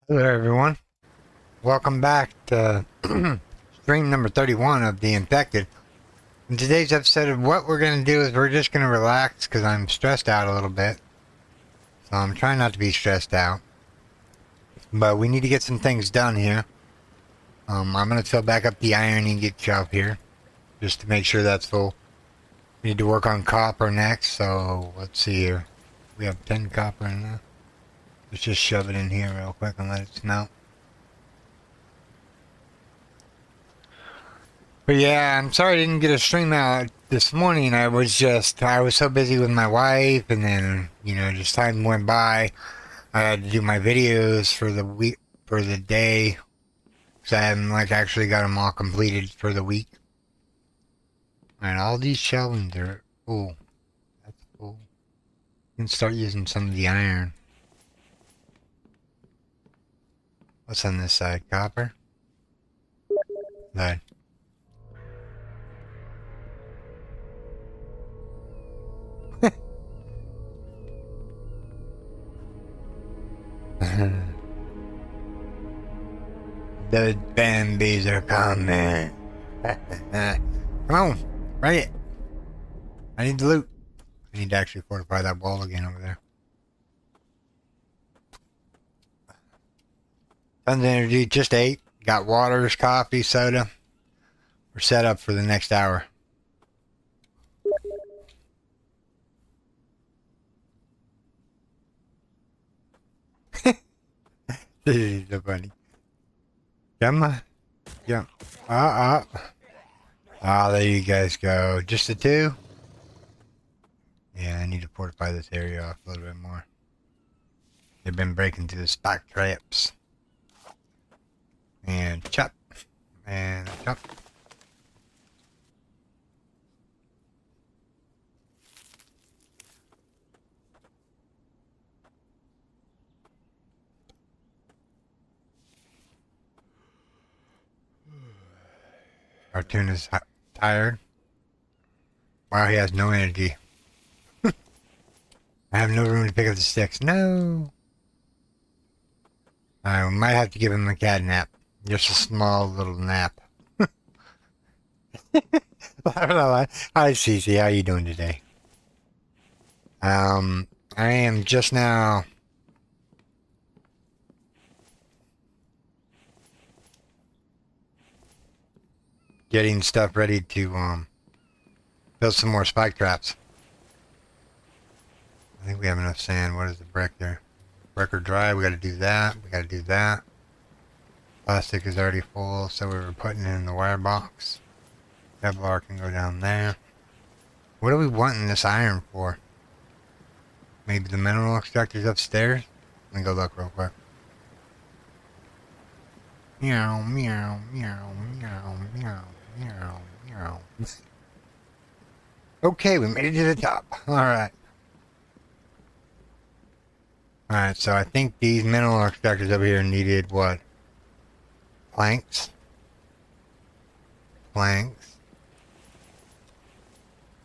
Hello, everyone. Welcome back to stream number 31 of The Infected. In today's episode of what we're going to do is we're just going to relax because I'm stressed out a little bit. So I'm trying not to be stressed out. But we need to get some things done here. I'm going to fill back up the iron ingot shelf here just to make sure that's full. We need to work on copper next, so let's see here. We have 10 copper in there. Let's just shove it in here real quick and let it smelt. But yeah, I'm sorry I didn't get a stream out this morning. I was so busy with my wife, and then, just time went by. I had to do my videos for the week, for the day, so I haven't, actually got them all completed for the week. Alright, all these shelvings are full. That's full. You can start using some of the iron. What's on this side? Copper? Lead. The Bambies are coming. Come on, bring it. I need the loot. I need to actually fortify that wall again over there. Tons of energy, just ate. Got waters, coffee, soda. We're set up for the next hour. This is so funny. Come on. Jump. Ah, there you guys go. Just the two? Yeah, I need to fortify this area off a little bit more. They've been breaking through the spike traps. And chop. And chop. Cartoon is tired. Wow, he has no energy. I have no room to pick up the sticks. No. I might have to give him a cat nap. Just a small little nap. Hi, Cece. How you doing today? I am just now getting stuff ready to build some more spike traps. I think we have enough sand. What is the brick there? Brick or dry? We gotta do that. We gotta do that. Plastic is already full, so we were putting it in the wire box. Kevlar can go down there. What are we wanting this iron for? Maybe the mineral extractor's upstairs? Let me go look real quick. Meow, meow, meow, meow, meow, meow, meow. Okay, we made it to the top. Alright. Alright, so I think these mineral extractors over here needed what? Planks. Planks.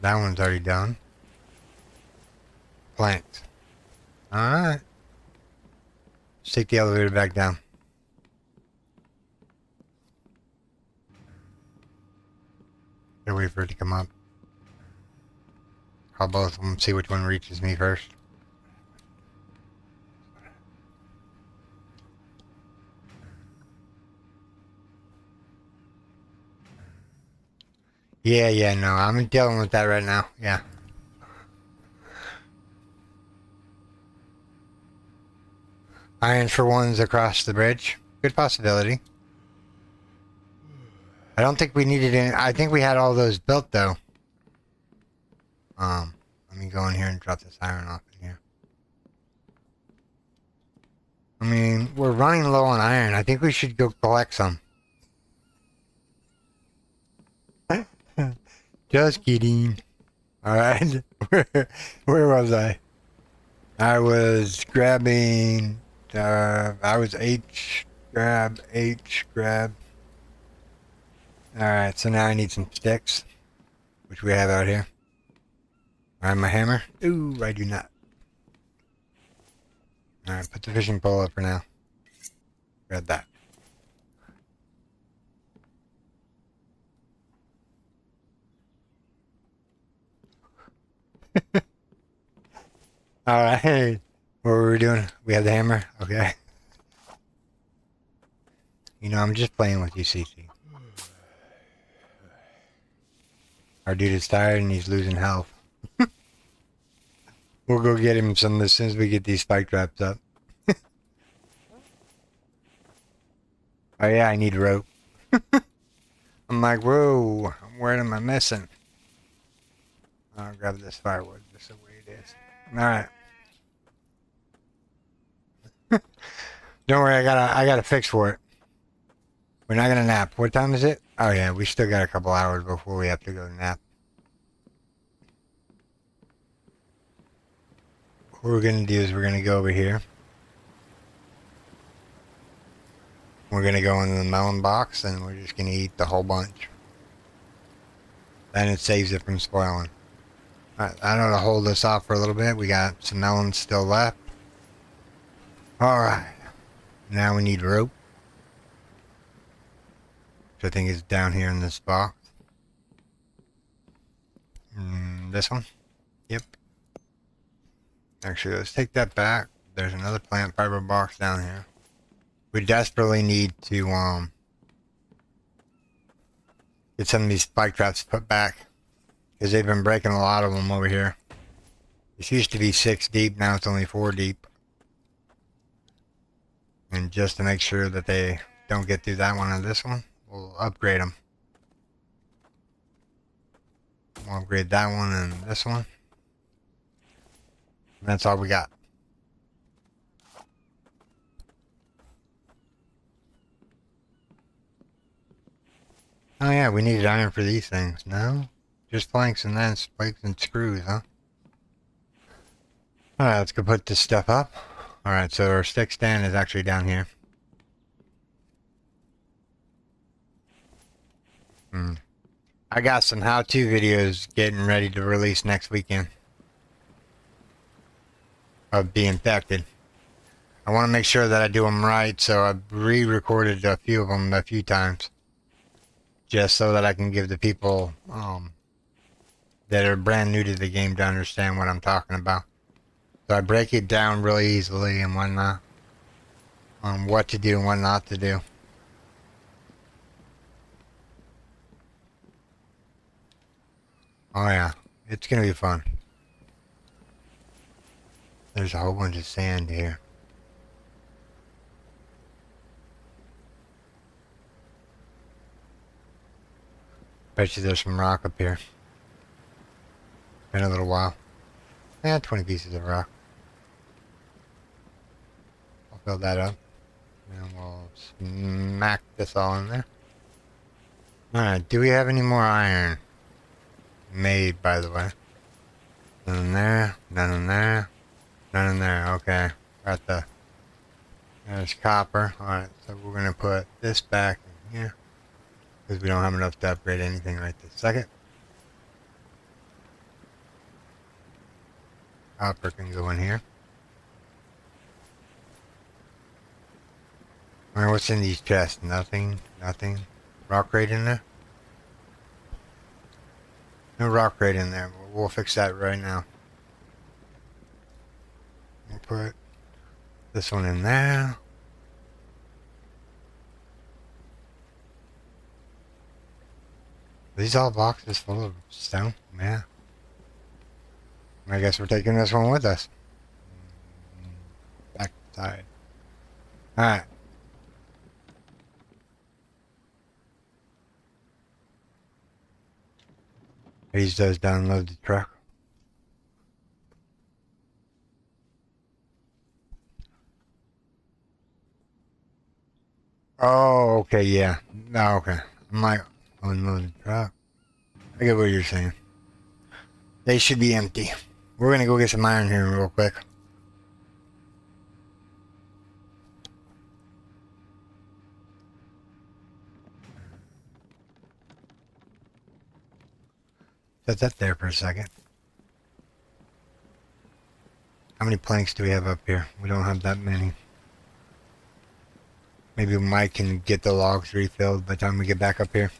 That one's already done. Planks. Alright. Let's take the elevator back down. Gotta wait for it to come up. I'll both of them see which one reaches me first. Yeah, no, I'm dealing with that right now. Yeah. Irons for ones across the bridge. Good possibility. I don't think we needed any. I think we had all those built though. Let me go in here and drop this iron off in here. I mean, we're running low on iron. I think we should go collect some. Just kidding. Alright. Where was I? I was grabbing, I was H, grab. Alright, so now I need some sticks, which we have out here. Alright, my hammer. Ooh, I do not. Alright, put the fishing pole up for now. Grab that. Alright. What were we doing? We have the hammer? Okay. You know, I'm just playing with you, CC. Our dude is tired and he's losing health. We'll go get him some as soon as we get these spike traps up. Oh yeah, I need rope. I'm like, whoa, what am I missing? I'll grab this firewood. This is the way it is. Alright. Don't worry, I got a fix for it. We're not gonna nap. What time is it? Oh yeah, we still got a couple hours before we have to go nap. What we're gonna do is we're gonna go over here. We're gonna go into the melon box and we're just gonna eat the whole bunch. Then it saves it from spoiling. Alright, I know to hold this off for a little bit. We got some melons still left. Alright. Now we need rope. Which I think is down here in this box. This one? Yep. Actually, let's take that back. There's another plant fiber box down here. We desperately need to get some of these spike traps put back. Because they've been breaking a lot of them over here. This used to be 6 deep, now it's only 4 deep. And just to make sure that they don't get through that one or this one, we'll upgrade them. We'll upgrade that one and this one. And that's all we got. Oh yeah, we needed iron for these things. No? Just planks and then spikes and screws, huh? Alright, let's go put this stuff up. Alright, so our stick stand is actually down here. I got some how-to videos getting ready to release next weekend. Of being infected. I want to make sure that I do them right, so I've re-recorded a few of them a few times. Just so that I can give the people that are brand new to the game to understand what I'm talking about. So I break it down really easily and whatnot. On what to do and what not to do. Oh yeah, it's gonna be fun. There's a whole bunch of sand here. Bet you there's some rock up here. Been a little while. Yeah, 20 pieces of rock. I'll fill that up. And we'll smack this all in there. Alright, do we have any more iron? Made, by the way. None in there, none in there, none in there. Okay, got the... There's copper. Alright, so we're going to put this back in here. Because we don't have enough to upgrade anything right this second. Copper can go in here. Alright, what's in these chests? Nothing, nothing. Rock crate in there? No rock crate in there. We'll fix that right now. We'll put this one in there. Are these all boxes full of stone? Yeah. I guess we're taking this one with us. Back side. Alright. These does download the truck. Oh, okay, yeah. No, okay. I'm like, unload the truck. I get what you're saying. They should be empty. We're gonna go get some iron here real quick. Set that there for a second. How many planks do we have up here? We don't have that many. Maybe Mike can get the logs refilled by the time we get back up here.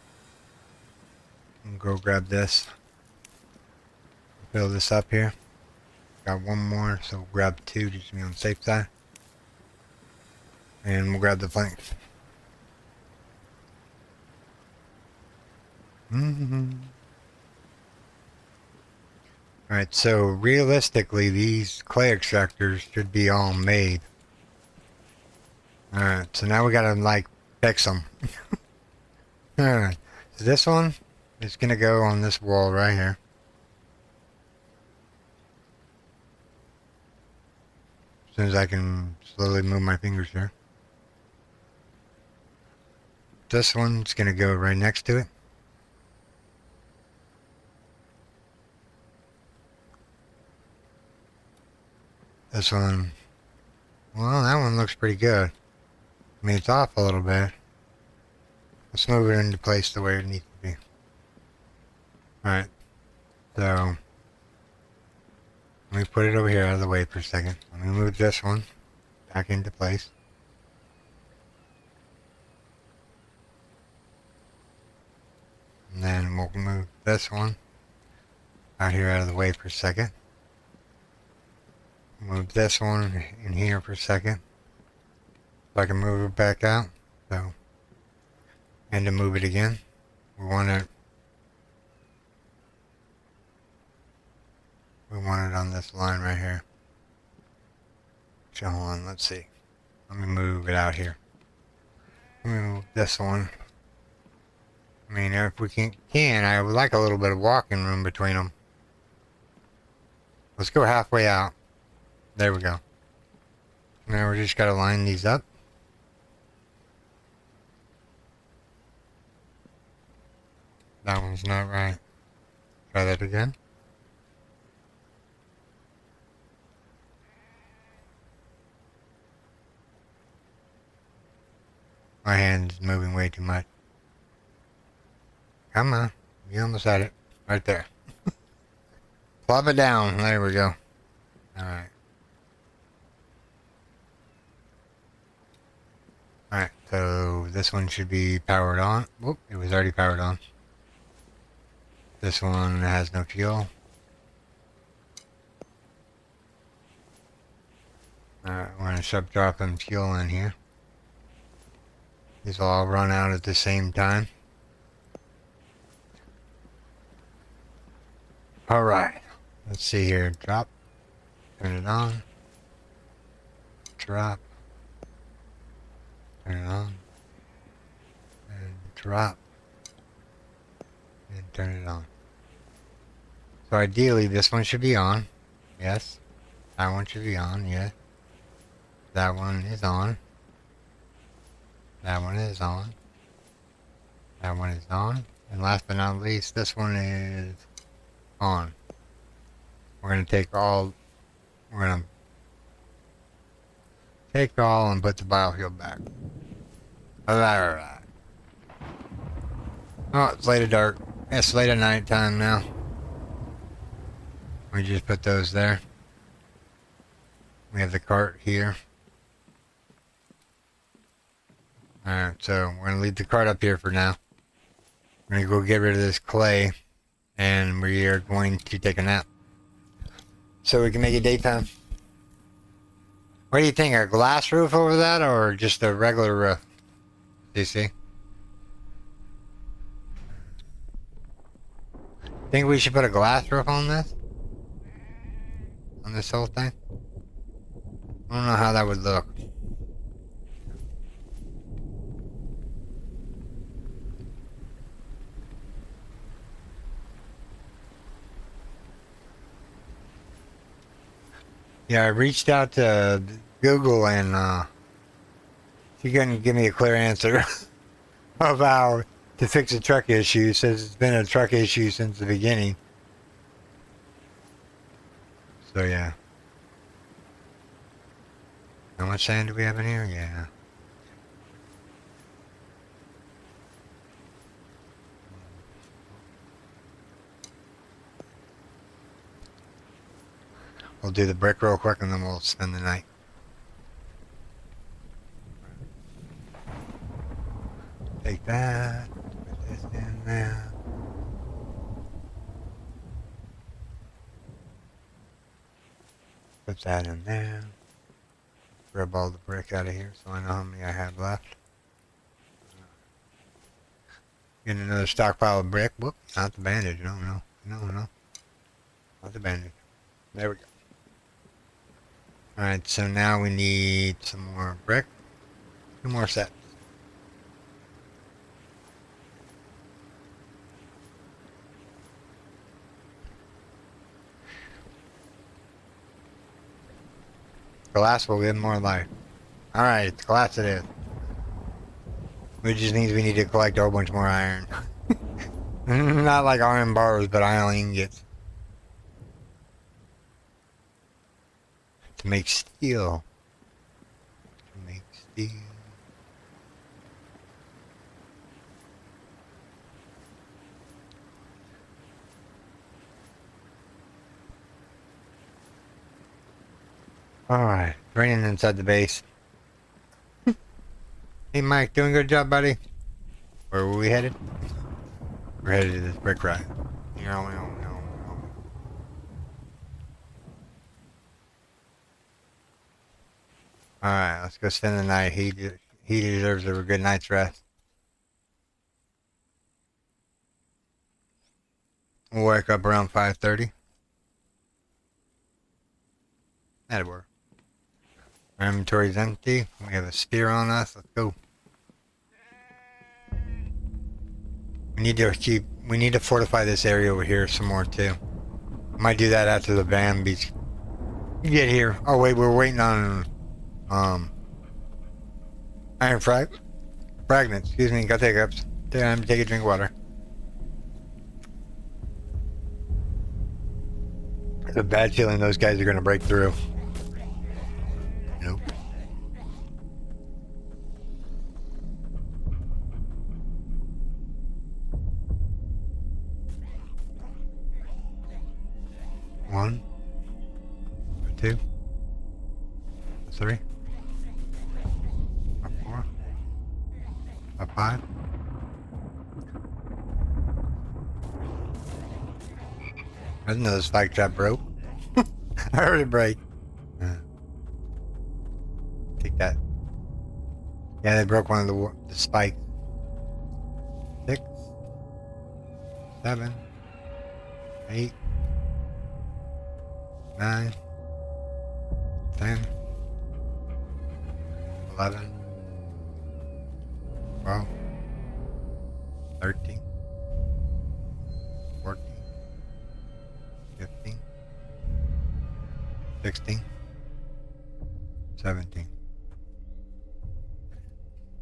And go grab this. Fill this up here. Got one more, so we'll grab two just to be on the safe side. And we'll grab the flanks. Alright, so realistically, these clay extractors should be all made. Alright, so now we gotta, like, fix them. Alright, so this one is gonna go on this wall right here. As soon as I can slowly move my fingers here. This one's gonna go right next to it. This one, well, that one looks pretty good. I mean, it's off a little bit. Let's move it into place the way it needs to be. Alright, so let me put it over here out of the way for a second. Let me move this one back into place. And then we'll move this one out here out of the way for a second. Move this one in here for a second. So I can move it back out. So, and to move it again, we want it on this line right here. So hold on, let's see. Let me move it out here. Let me move this one. I mean, if we can, I would like a little bit of walking room between them. Let's go halfway out. There we go. Now we just gotta line these up. That one's not right. Try that again. My hand's moving way too much. Come on. You almost had it. Right there. Plop it down. There we go. Alright. Alright, so this one should be powered on. Whoop, it was already powered on. This one has no fuel. Alright, we're gonna drop some fuel in here. These will all run out at the same time. Alright, let's see here. Drop. Turn it on. Drop. Turn it on. And drop. And turn it on. So ideally this one should be on. Yes. That one should be on, yes. That one is on. That one is on. That one is on. And last but not least, this one is on. We're going to take all and put the biofuel back. Alright. Oh, it's late at dark. It's late at night time now. We just put those there. We have the cart here. Alright, so we're going to leave the cart up here for now. We're going to go get rid of this clay. And we are going to take a nap. So we can make it daytime. What do you think? A glass roof over that or just a regular roof? DC? Think we should put a glass roof on this? On this whole thing? I don't know how that would look. Yeah, I reached out to Google and she couldn't give me a clear answer of how to fix a truck issue. Says it's been a truck issue since the beginning. So yeah. How much sand do we have in here? Yeah. We'll do the brick real quick and then we'll spend the night. Take that. Put this in there. Put that in there. Grab all the brick out of here so I know how many I have left. Get another stockpile of brick. Whoop, not the bandage. No. Not the bandage. There we go. Alright, so now we need some more brick. 2 more sets. Glass will give more life. Alright, glass it is. Which just means we need to collect a whole bunch more iron. Not like iron bars, but iron ingots. To make steel. Alright, raining inside the base. Hey Mike, doing a good job, buddy. Where were we headed? We're headed to this brick ride. Alright, let's go spend the night. He deserves a good night's rest. We'll wake up around 5:30. That'll work. Our inventory's empty. We have a spear on us. Let's go. We need to fortify this area over here some more too. Might do that after the van get here. Oh wait, we're waiting on iron fragments. Excuse me, got the hiccups. Time to take a drink of water. It's a bad feeling those guys are gonna break through. Nope. One, two, three, four, five. I didn't know the spike trap broke. I heard it break. Take that. Yeah, they broke one of the spikes. 6, 7, 8, 9, 10, 11, 12, 13, 14, 15, 16, 17.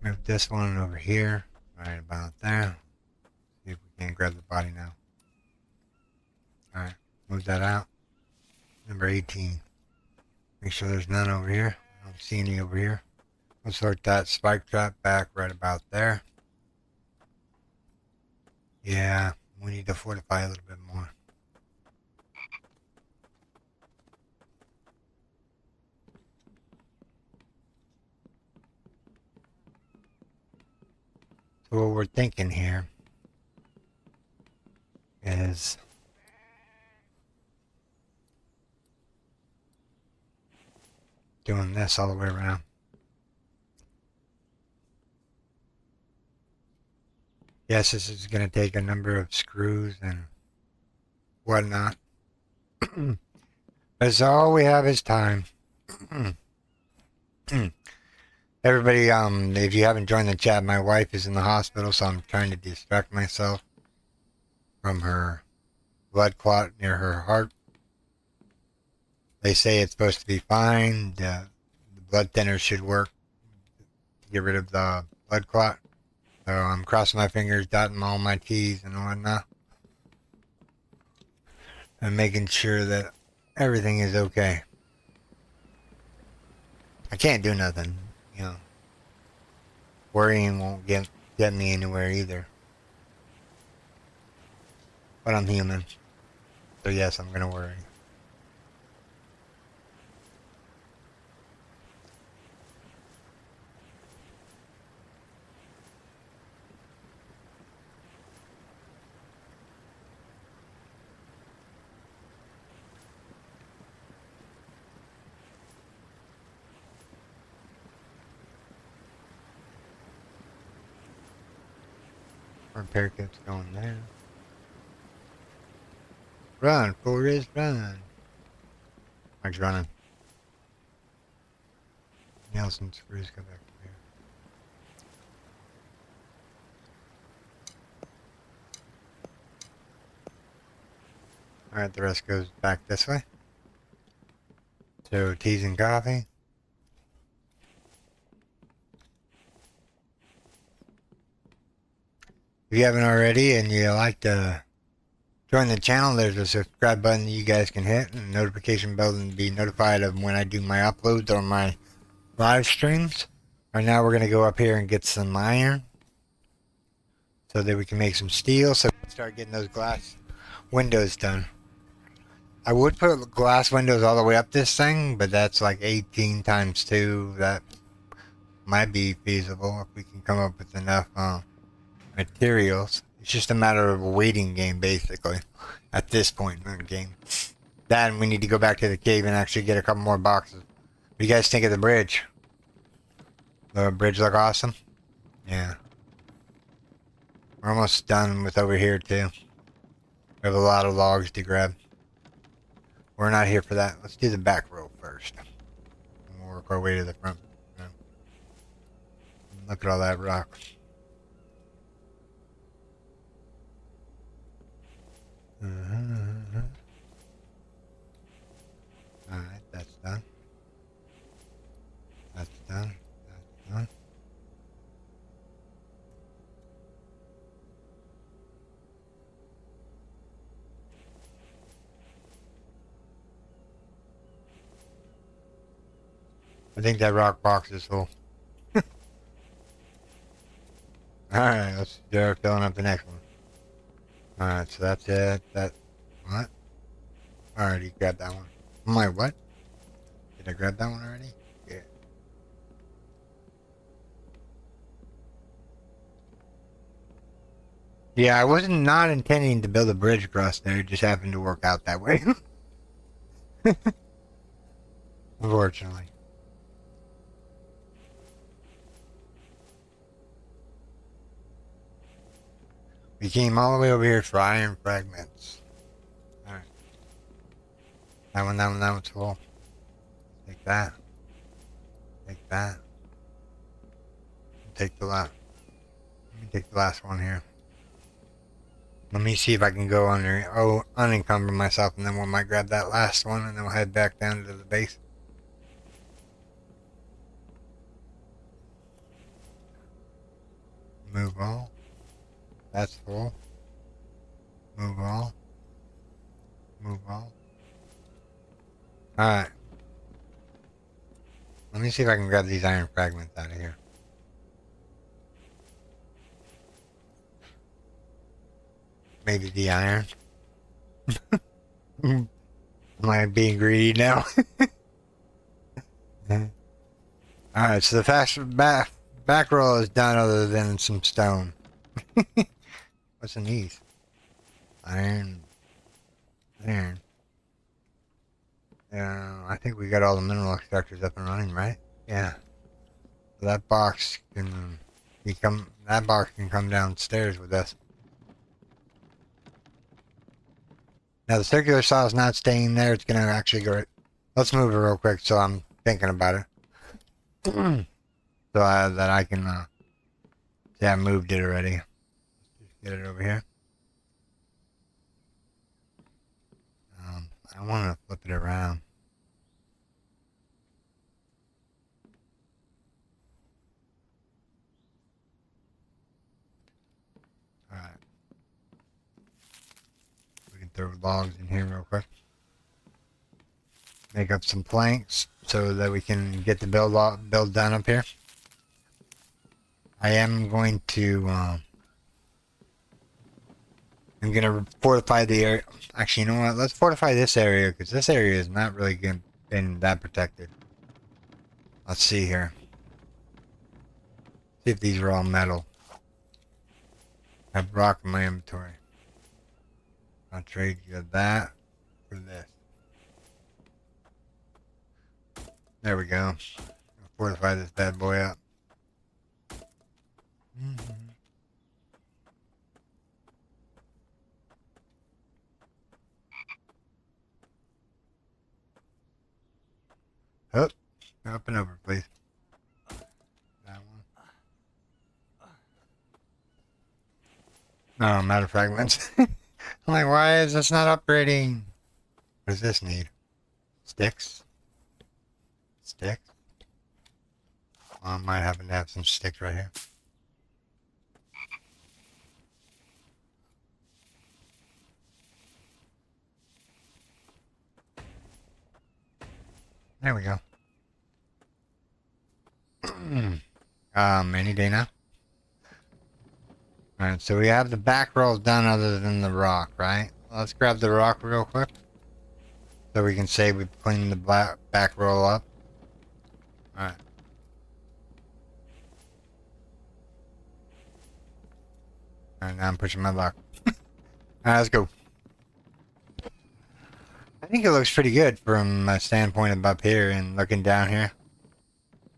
Move this one over here, right about there. See if we can grab the body now. Alright, move that out. Number 18. Make sure there's none over here. I don't see any over here. We'll sort that spike trap back right about there. Yeah, we need to fortify a little bit more. So what we're thinking here is doing this all the way around. Yes, this is going to take a number of screws and whatnot. That's all we have is time. Everybody, if you haven't joined the chat, my wife is in the hospital, so I'm trying to distract myself from her blood clot near her heart. They say it's supposed to be fine. The blood thinner should work to get rid of the blood clot. So I'm crossing my fingers, dotting all my T's and whatnot. And making sure that everything is okay. I can't do nothing, you know. Worrying won't get me anywhere either. But I'm human. So yes, I'm gonna worry. Repair kit's going there. Run, Forrest, run. Mike's running. Nails and screws go back here. Alright, the rest goes back this way. So, teas and coffee. If you haven't already and you like to join the channel, there's a subscribe button that you guys can hit and a notification bell to be notified of when I do my uploads or my live streams. Right now we're going to go up here and get some iron so that we can make some steel so we can start getting those glass windows done. I would put glass windows all the way up this thing, but that's like 18 times 2. That might be feasible if we can come up with enough materials. It's just a matter of a waiting game, basically, at this point in the game. Then we need to go back to the cave and actually get a couple more boxes. What do you guys think of the bridge? The bridge look awesome? Yeah. We're almost done with over here, too. We have a lot of logs to grab. We're not here for that. Let's do the back row first. And we'll work our way to the front. Look at all that rock. Alright, that's done. That's done. That's done. I think that rock box is full. Alright, let's start filling up the next one. Alright, so that's it. What? Already grabbed that one. I'm like, what? Did I grab that one already? Yeah. Yeah, I wasn't not intending to build a bridge across there. It just happened to work out that way. Unfortunately. We came all the way over here for iron fragments. Alright. That one's full. Take that. Take that. Take the last. Let me take the last one here. Let me see if I can go unencumber myself, and then we might grab that last one, and then we'll head back down to the base. Move all. That's full. Move all. Move all. Alright. Let me see if I can grab these iron fragments out of here. Maybe the iron. Am I being greedy now? Alright, so the fast back roll is done other than some stone. What's in these? Iron. Iron. I think we got all the mineral extractors up and running, right? Yeah. So that box can come downstairs with us. Now the circular saw is not staying there, it's gonna actually go right. Let's move it real quick so I'm thinking about it. So that I can see I moved it already. Just get it over here. I want to flip it around. Alright. We can throw logs in here real quick. Make up some planks so that we can get the build done up here. I am going to I'm gonna fortify the area. Actually, you know what? Let's fortify this area because this area is not really been that protected. Let's see here. See if these are all metal. I have rock in my inventory. I'll trade you that for this. There we go. I'll fortify this bad boy up. Up and over, please. That one. No, matter fragments. I'm like, why is this not upgrading? What does this need? Sticks? Sticks? Well, I might happen to have some sticks right here. There we go. Any day now. Alright, so we have the back rolls done other than the rock, right? Let's grab the rock real quick. So we can say we've cleaned the back roll up. Alright. Alright, now I'm pushing my luck. Alright, let's go. I think it looks pretty good from a standpoint of up here and looking down here.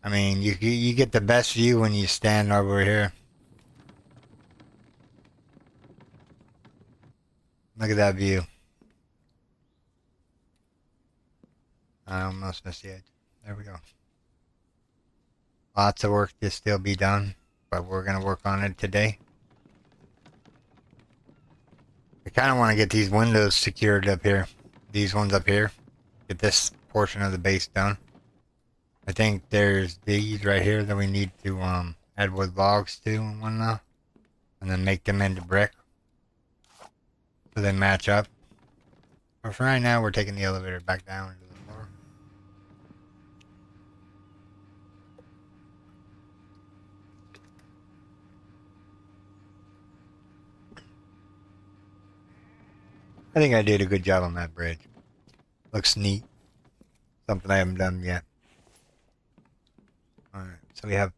I mean, you get the best view when you stand over here. Look at that view. I almost missed the edge. There we go. Lots of work to still be done, but we're going to work on it today. I kind of want to get these windows secured up here. These ones up here. Get this portion of the base done. I think there's these right here that we need to add wood logs to and whatnot. And then make them into brick. So they match up. But for right now, we're taking the elevator back down to the floor. I think I did a good job on that bridge. Looks neat. Something I haven't done yet. Alright, so we have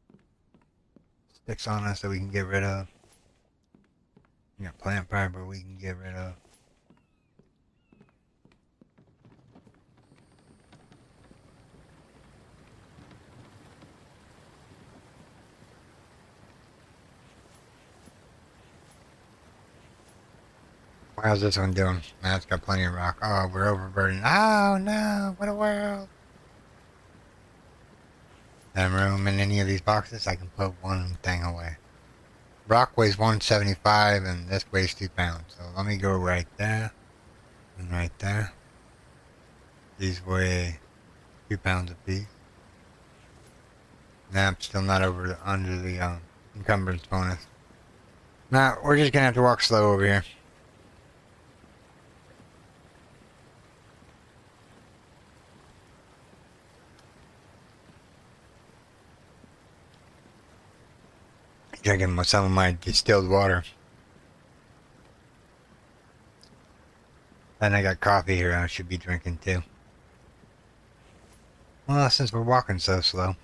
sticks on us that we can get rid of. We got plant fiber we can get rid of. How's this one doing? Nah, it's got plenty of rock. Oh, we're overburdened. Oh no, what a world. That room in any of these boxes, I can put one thing away. Rock weighs 175 and this weighs 2 pounds. So let me go right there and right there. These weigh 2 pounds apiece. Nah, I'm still not under the encumbrance bonus. Nah, we're just gonna have to walk slow over here. Drinking some of my distilled water. And I got coffee here I should be drinking too. Well, since we're walking so slow.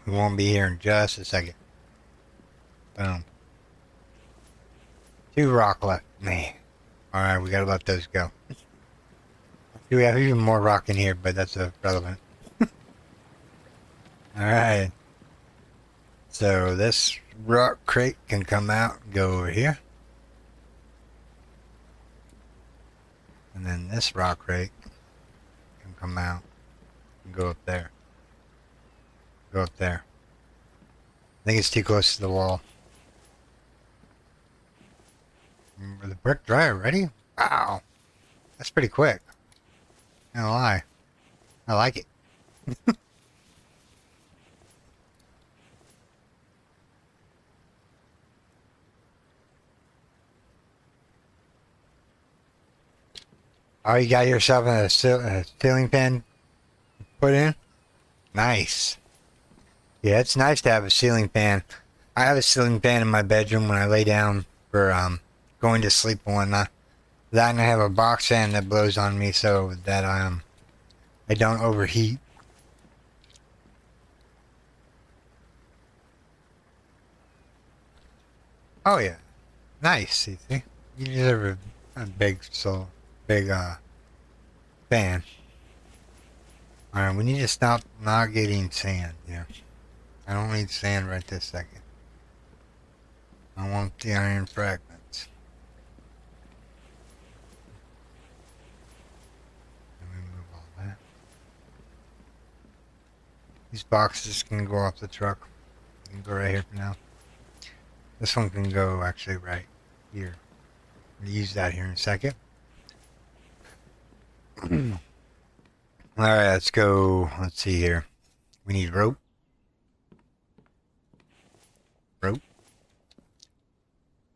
We won't be here in just a second. Boom. 2 rock left. Man. Alright, we gotta let those go. We have even more rock in here, but that's irrelevant. Alright. So this rock crate can come out and go over here. And then this rock crate can come out and go up there. Go up there. I think it's too close to the wall. Remember the brick dry already? Wow. That's pretty quick. Not gonna lie. I like it. Oh, you got yourself a ceiling fan put in? Nice. Yeah, it's nice to have a ceiling fan. I have a ceiling fan in my bedroom when I lay down for going to sleep and whatnot. That and I have a box fan that blows on me so that I don't overheat. Oh yeah, nice. You see, you deserve a big fan. All right, we need to stop not getting sand here. I don't need sand right this second. I want the iron fragments. These boxes can go off the truck. You can go right here for now. This one can go actually right here. I'm gonna use that here in a second. Alright, let's go. Let's see here. We need rope. Rope.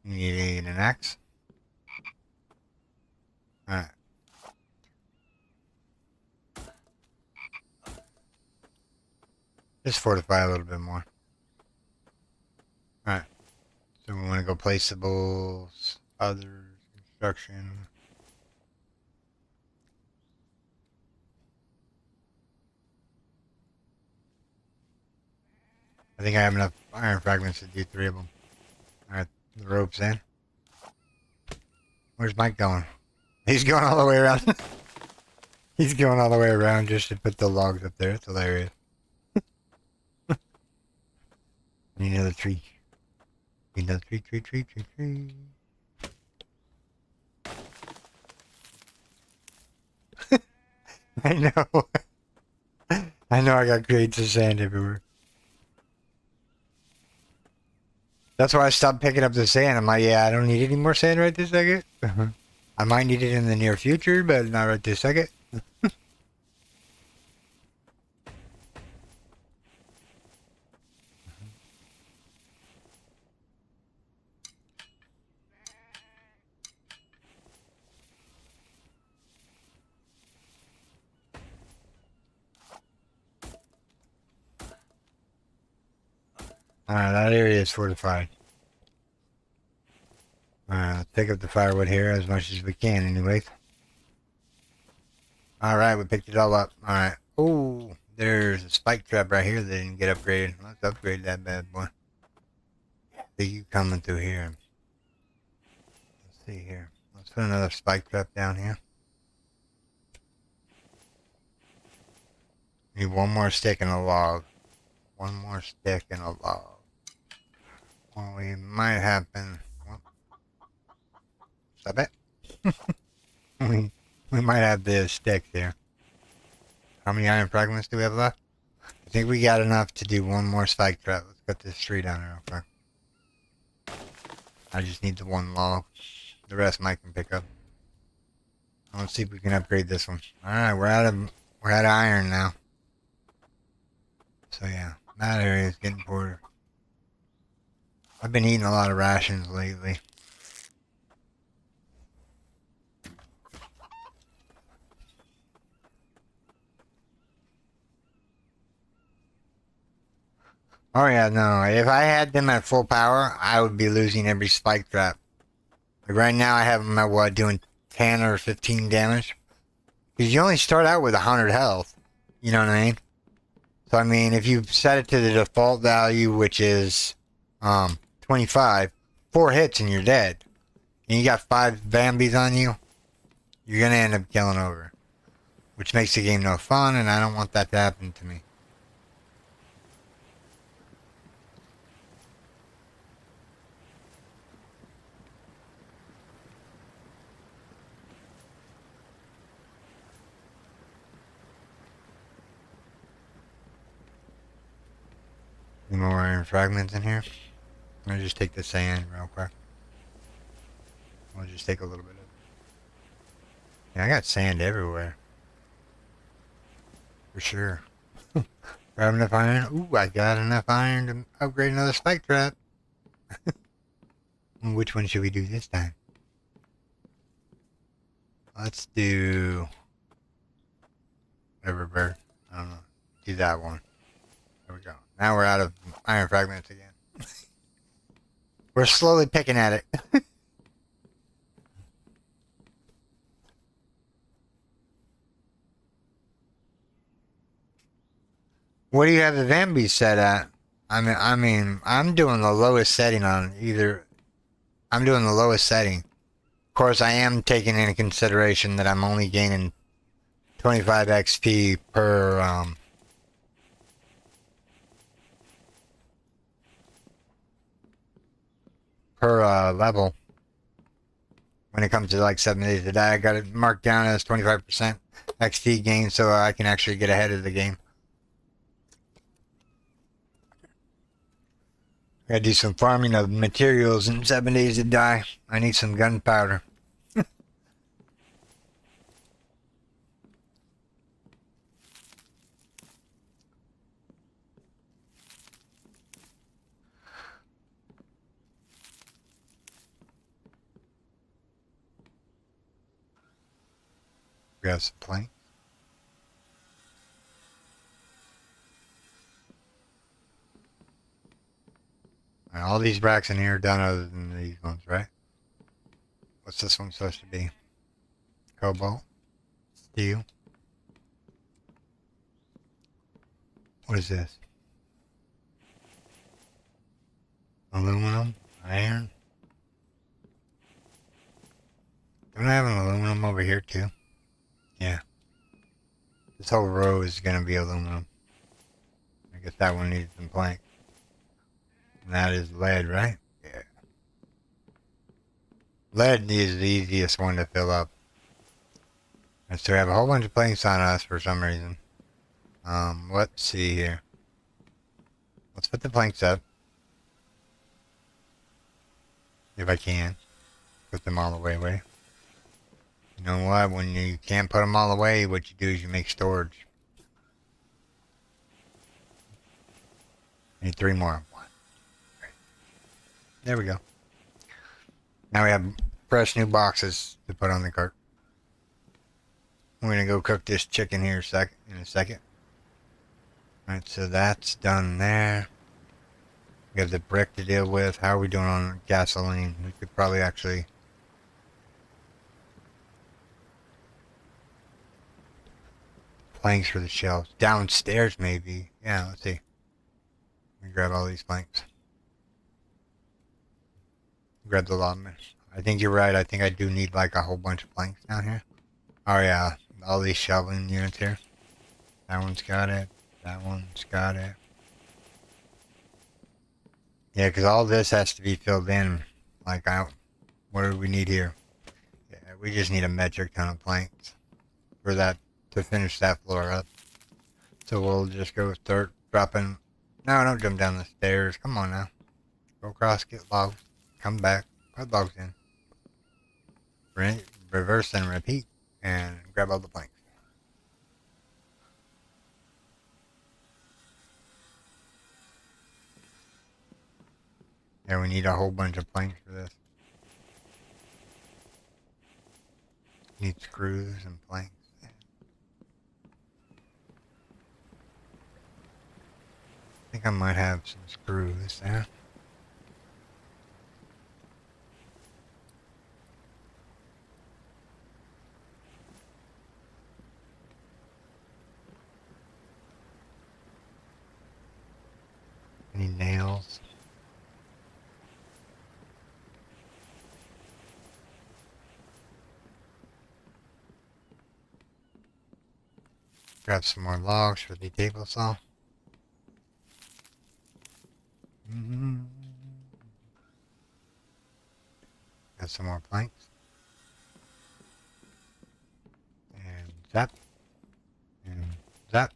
We need an axe. Alright. Just fortify a little bit more. Alright. So we want to go placeables, other construction. I think I have enough iron fragments to do 3 of them. Alright, the rope's in. Where's Mike going? He's going all the way around. He's going all the way around just to put the logs up there. It's hilarious. Need another tree. Need another tree. I know. I know I got grains of sand everywhere. That's why I stopped picking up the sand. I'm like, yeah, I don't need any more sand right this second. I might need it in the near future, but not right this second. Alright, that area is fortified. Alright, let's pick up the firewood here as much as we can anyways. Alright, we picked it all up. Alright. Oh, there's a spike trap right here that didn't get upgraded. Let's upgrade that bad boy. See you coming through here. Let's see here. Let's put another spike trap down here. Need one more stick and a log. One more stick and a log. Well, we might happen. Well, stop it. we might have the stick there. How many iron fragments do we have left? I think we got enough to do one more spike trap. Let's cut this tree down here real quick. I just need the one log. The rest Mike can pick up. Let's see if we can upgrade this one. Alright, we're out of iron now. So yeah, that area is getting poorer. I've been eating a lot of rations lately. Oh yeah, no, if I had them at full power, I would be losing every spike trap. Like right now I have them at what, doing 10 or 15 damage? Because you only start out with 100 health. You know what I mean? So I mean, if you set it to the default value, which is 25, 4 hits and you're dead. And you got 5 Bambis on you, you're gonna end up killing over. Which makes the game no fun, and I don't want that to happen to me. Any more iron fragments in here? I'm gonna just take the sand real quick. I'll just take a little bit of it. Yeah, I got sand everywhere. For sure. Grab enough iron. Ooh, I got enough iron to upgrade another spike trap. Which one should we do this time? Let's do River Bird. I don't know. Do that one. There we go. Now we're out of iron fragments again. We're slowly picking at it. What do you have the Vambi set at? I mean, I'm doing the lowest setting on either. I'm doing the lowest setting. Of course, I am taking into consideration that I'm only gaining 25 XP per level. When it comes to like 7 days a day, I got it marked down as 25% XP gain, so I can actually get ahead of the game. Gotta do some farming of materials in 7 days to die. I need some gunpowder. Grab some planks. And all these racks in here are done other than these ones, right? What's this one supposed to be? Cobalt? Steel? What is this? Aluminum? Iron? Don't I have an aluminum over here too? Yeah. This whole row is gonna be aluminum. I guess that one needs some plank. And that is lead, right? Yeah. Lead is the easiest one to fill up. And so we have a whole bunch of planks on us for some reason. Let's see here. Let's put the planks up. If I can. Put them all the way away. You know what? When you can't put them all away, what you do is you make storage. Need 3 more. 1. There we go. Now we have fresh new boxes to put on the cart. We're gonna go cook this chicken here in a second. Alright, so that's done there. We have the brick to deal with. How are we doing on gasoline? We could probably actually... Planks for the shelves. Downstairs, maybe. Yeah, let's see. Let me grab all these planks. Grab the allotment. I think you're right. I think I do need like a whole bunch of planks down here. Oh yeah, all these shelving units here. That one's got it. That one's got it. Yeah, because all this has to be filled in. Like, what do we need here? Yeah, we just need a metric ton of planks for that to finish that floor up. So we'll just go start dropping. No, don't jump down the stairs. Come on now. Go across, get logs. Come back, put logs in. Reverse and repeat, and grab all the planks. Yeah, we need a whole bunch of planks for this. Need screws and planks. I think I might have some screws there. I need nails. Grab some more logs for the table saw. Got some more planks. And zap. And zap.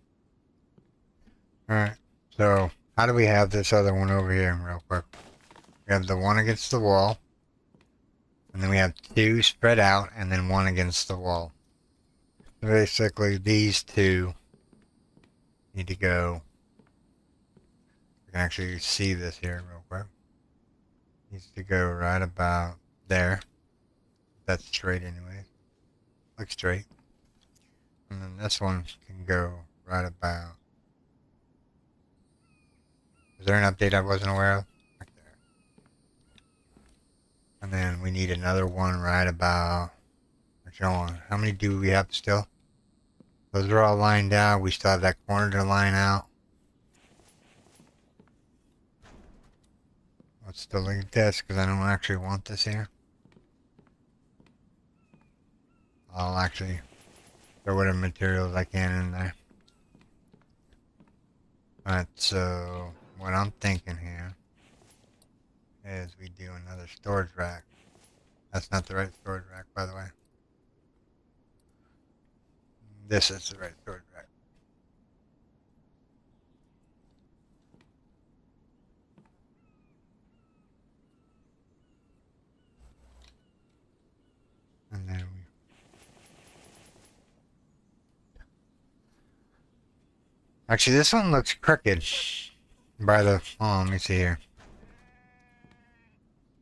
Alright, so how do we have this other one over here real quick? We have the one against the wall. And then we have 2 spread out and then 1 against the wall. Basically, these 2 need to go. You can actually see this here real quick. Needs to go right about there. That's straight anyway. Looks straight. And then this one can go right about. Is there an update I wasn't aware of? Right there. And then we need another one right about. How many do we have still? Those are all lined out. We still have that corner to line out. Let's delete this because I don't actually want this here. I'll actually throw whatever materials I can in there. Alright, so what I'm thinking here is we do another storage rack. That's not the right storage rack, by the way. This is the right storage rack. Actually, this one looks crooked. By the, oh, let me see here.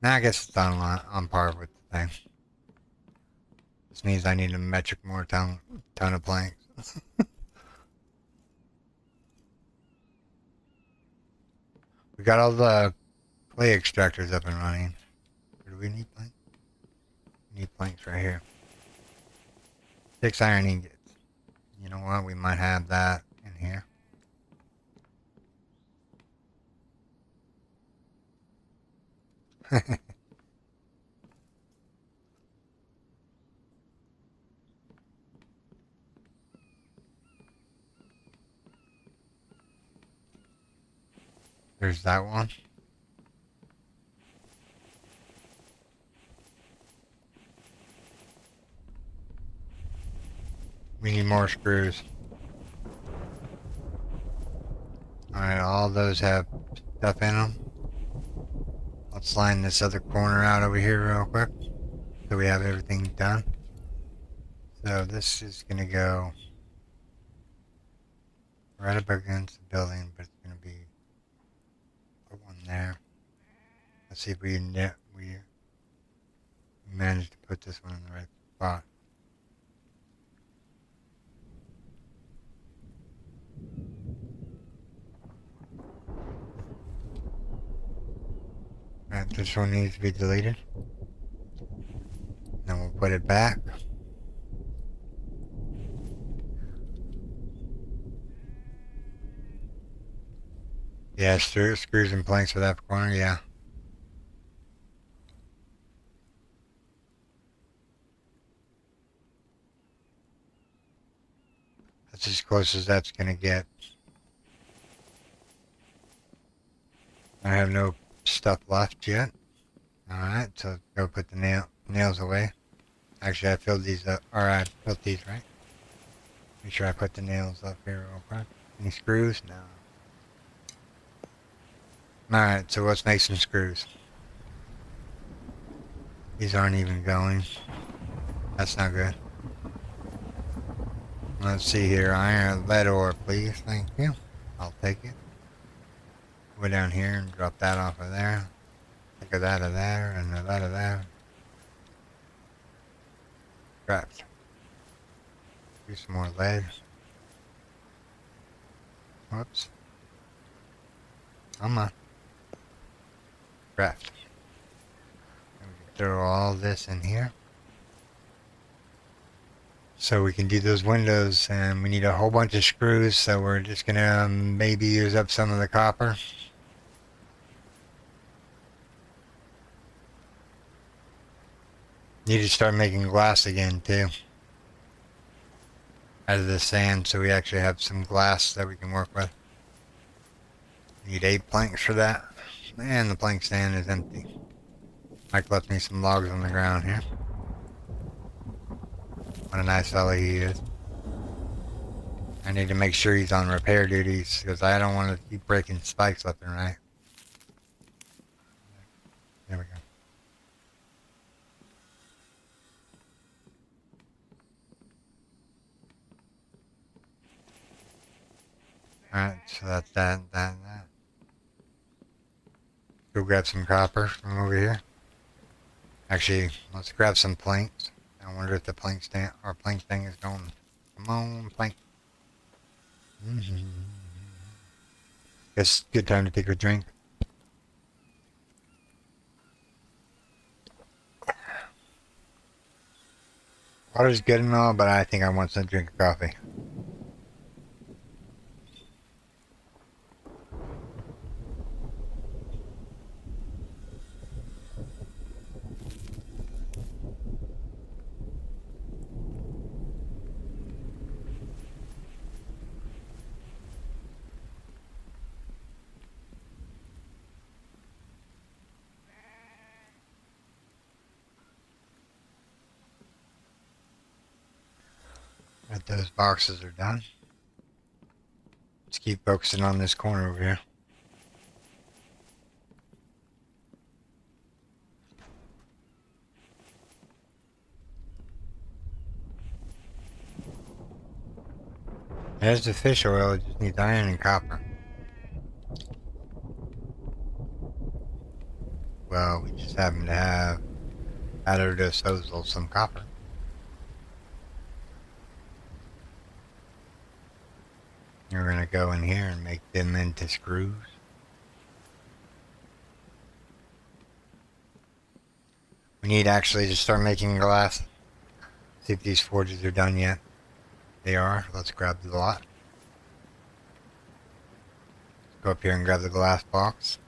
Now I guess it's on par with the thing. This means I need a metric more ton of planks. We got all the clay extractors up and running. Or do we need planks? We need planks right here. 6 iron ingots. You know what? We might have that in here. There's that one. We need more screws. Alright, all those have stuff in them. Let's line this other corner out over here real quick so we have everything done. So this is going to go right up against the building, but it's going to be put one there. Let's see if we managed to put this one in the right spot. Alright, this one needs to be deleted. Then we'll put it back. Yeah, screws and planks for that corner, yeah. That's as close as that's gonna get. I have no stuff left yet. Alright, so go put the nails away. Actually, I filled these up, or I filled these, right? Make sure I put the nails up here real quick. Any screws? No. Alright, so let's make some screws. These aren't even going. That's not good. Let's see here. Iron lead ore, please. Thank you. I'll take it. Go down here and drop that off of there. Take of that of there and that of there. Scraps. Do some more lead. Whoops. Come on. Craft. Throw all this in here. So we can do those windows, and we need a whole bunch of screws, so we're just gonna maybe use up some of the copper. Need to start making glass again too. Out of the sand, so we actually have some glass that we can work with. Need 8 planks for that. And the plank stand is empty. Mike left me some logs on the ground here. What a nice fella he is. I need to make sure he's on repair duties, because I don't want to keep breaking spikes left and right. There we go. Alright, so that's that. Go grab some copper from over here. Actually, let's grab some planks. I wonder if the plank stand or plank thing is going. Come on, plank. Guess good time to take a drink. Water's good and all, but I think I want some drink of coffee. Right, those boxes are done. Let's keep focusing on this corner over here. There's the fish oil, it just needs iron and copper. Well, we just happen to have at our disposal some copper. We're gonna go in here and make them into screws. We need actually to start making glass. See if these forges are done yet. They are. Let's grab the lot. Let's go up here and grab the glass box.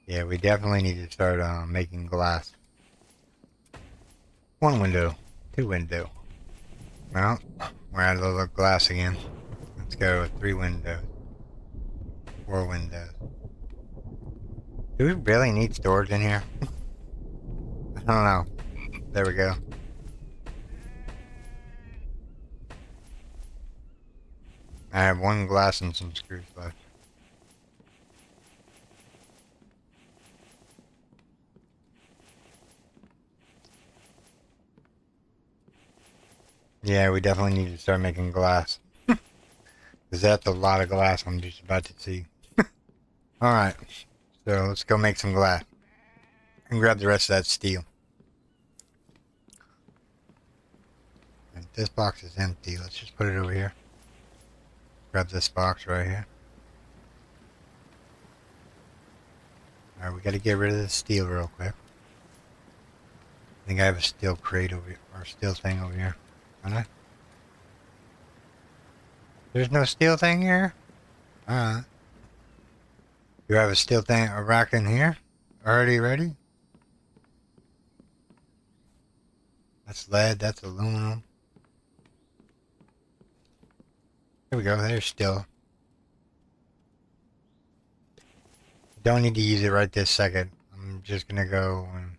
Yeah, we definitely need to start making glass. One window, two window. Well, we're out of the glass again. Let's go with 3 windows, 4 windows. Do we really need storage in here? I don't know. There we go. I have 1 glass and some screws left. Yeah, we definitely need to start making glass. Because that's a lot of glass I'm just about to see. Alright, so let's go make some glass. And grab the rest of that steel. And this box is empty. Let's just put it over here. Grab this box right here. Alright, we gotta get rid of the steel real quick. I think I have a steel crate over here, or steel thing over here. Don't I? There's no steel thing here? Alright. You have a steel thing, a rack in here? Already ready? That's lead, that's aluminum. Here we go, there's steel. Don't need to use it right this second. I'm just gonna go and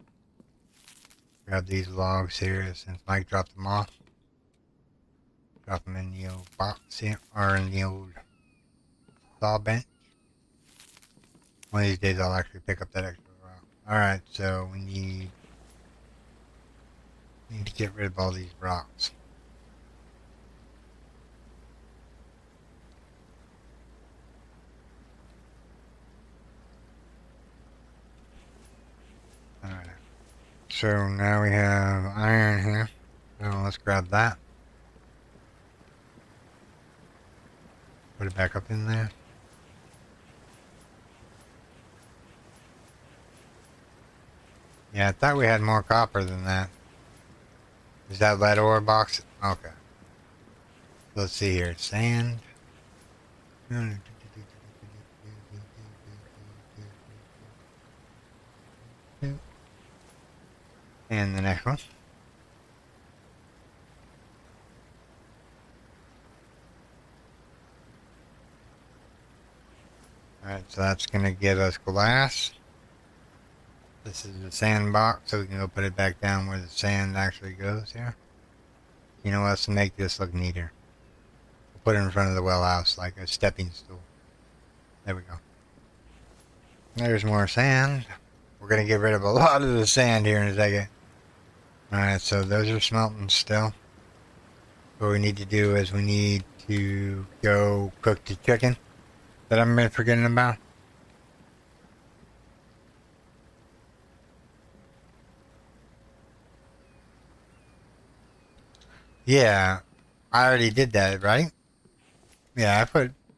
grab these logs here since Mike dropped them off. Drop them in the old box here, or in the old saw bench. One of these days I'll actually pick up that extra rock. Alright, so we need to get rid of all these rocks. Alright. So now we have iron here. So let's grab that. Put it back up in there. Yeah, I thought we had more copper than that. Is that lead ore box? Okay. Let's see here. Sand. And the next one. Alright, so that's going to give us glass. This is the sand box, so we can go put it back down where the sand actually goes here. You know what, let's make this look neater. We'll put it in front of the well house like a stepping stool. There we go. There's more sand. We're going to get rid of a lot of the sand here in a second. Alright, so those are smelting still. What we need to do is we need to go cook the chicken that I've been forgetting about. Yeah, I already did that, right? Yeah,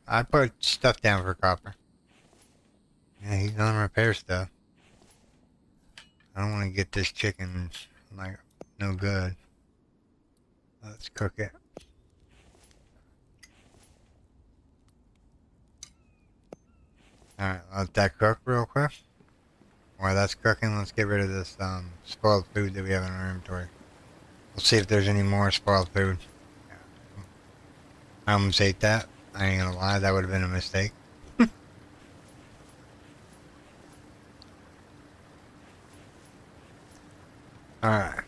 I put stuff down for copper. Yeah, he's gonna repair stuff. I don't want to get this chicken like no good. Let's cook it. Alright, let that cook real quick. While that's cooking, let's get rid of this spoiled food that we have in our inventory. We'll see if there's any more spoiled food. I almost ate that. I ain't gonna lie, that would have been a mistake. Alright.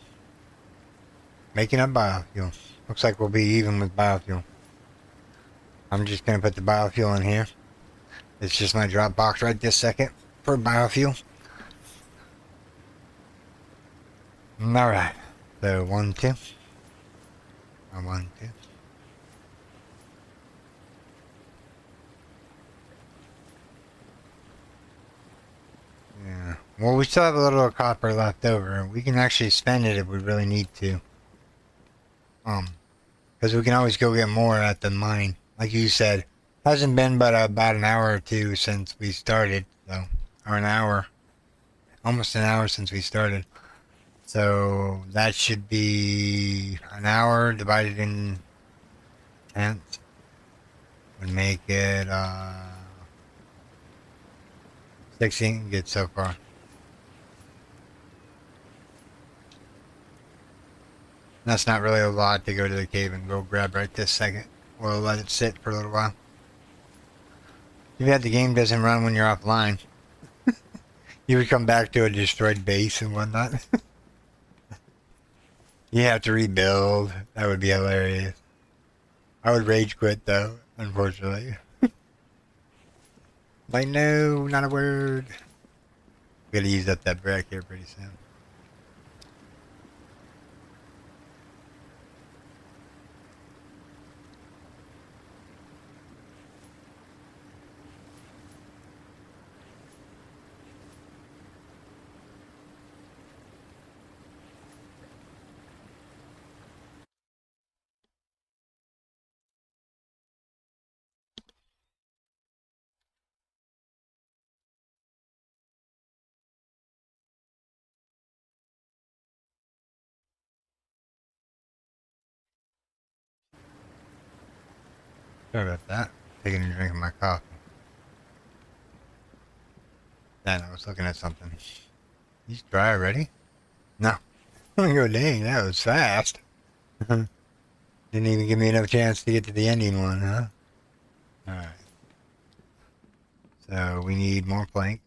Making up biofuel. Looks like we'll be even with biofuel. I'm just gonna put the biofuel in here. It's just my drop box right this second for biofuel. Alright. So 1, 2. 1, 2. Yeah. Well, we still have a little copper left over. We can actually spend it if we really need to. Because we can always go get more at the mine. Like you said, hasn't been but about an hour or two since we started, so, or an hour, almost an hour since we started. So that should be an hour divided in tenths would make it 16 good so far. That's not really a lot to go to the cave and go grab right this second. We'll let it sit for a little while. Too bad the game doesn't run when you're offline. You would come back to a destroyed base and whatnot. You have to rebuild. That would be hilarious. I would rage quit though, unfortunately. Like, no, not a word. We gotta use up that brick here pretty soon. Sorry about that. Taking a drink of my coffee. Then I was looking at something. He's dry already? No. I go, dang, that was fast. Didn't even give me enough chance to get to the ending one, huh? Alright. So we need more planks.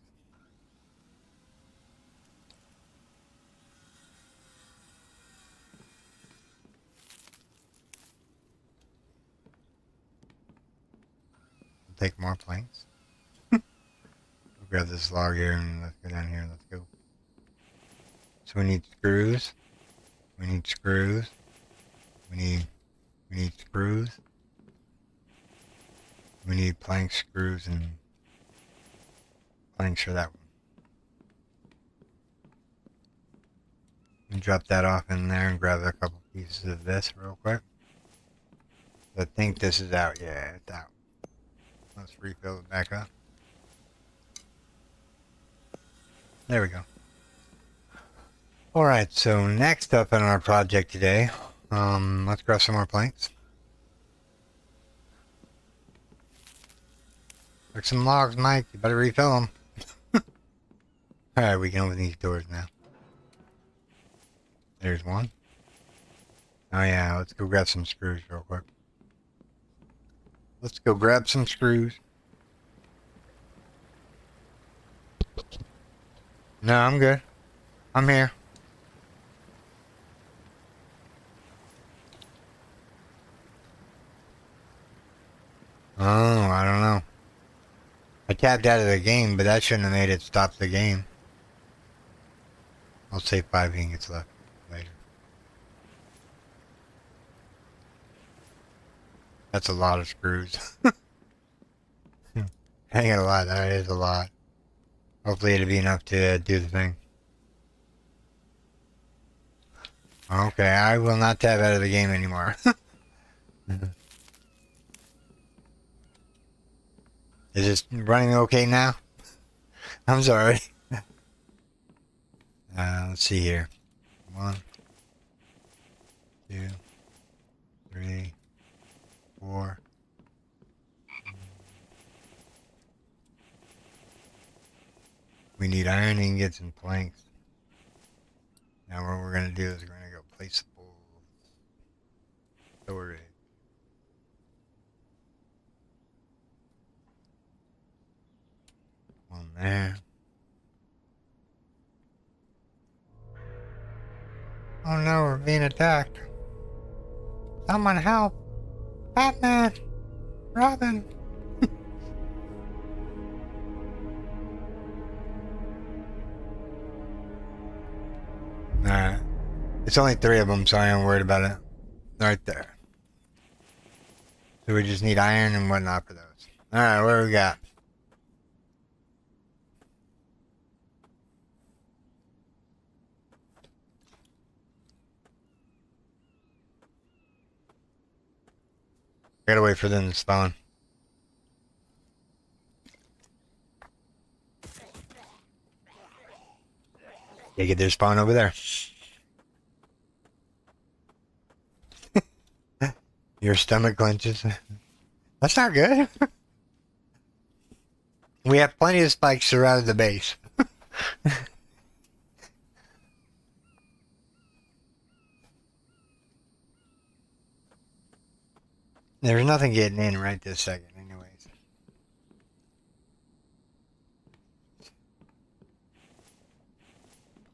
We'll take more planks. We'll grab this log here and let's go down here and let's go. So we need screws. We need screws. We need screws. We need plank screws and planks for that one. And drop that off in there and grab a couple pieces of this real quick. I think this is out. Yeah, it's out. Let's refill it back up. There we go. Alright, so next up in our project today, let's grab some more planks. There's some logs, Mike. You better refill them. Alright, we can open these doors now. There's one. Oh yeah, let's go grab some screws real quick. Let's go grab some screws. No, I'm good. I'm here. Oh, I don't know. I tapped out of the game, but that shouldn't have made it stop the game. I'll save 5 ingots left later. That's a lot of screws. I ain't gonna lie, that is a lot. Hopefully it'll be enough to do the thing. Okay, I will not tab out of the game anymore. Is it running okay now? I'm sorry. Let's see here. 1, 2, 3, 4. We need iron ingots and planks. Now what we're gonna do is we're gonna go place the storage. One there. Oh no, we're being attacked. Someone help! Batman! Robin. Alright. It's only 3 of them, so I ain't worried about it. Right there. So we just need iron and whatnot for those. Alright, what do we got? Gotta wait for them to spawn. They get their spawn over there. Your stomach clenches. That's not good. We have plenty of spikes surrounding the base. There's nothing getting in right this second, anyways.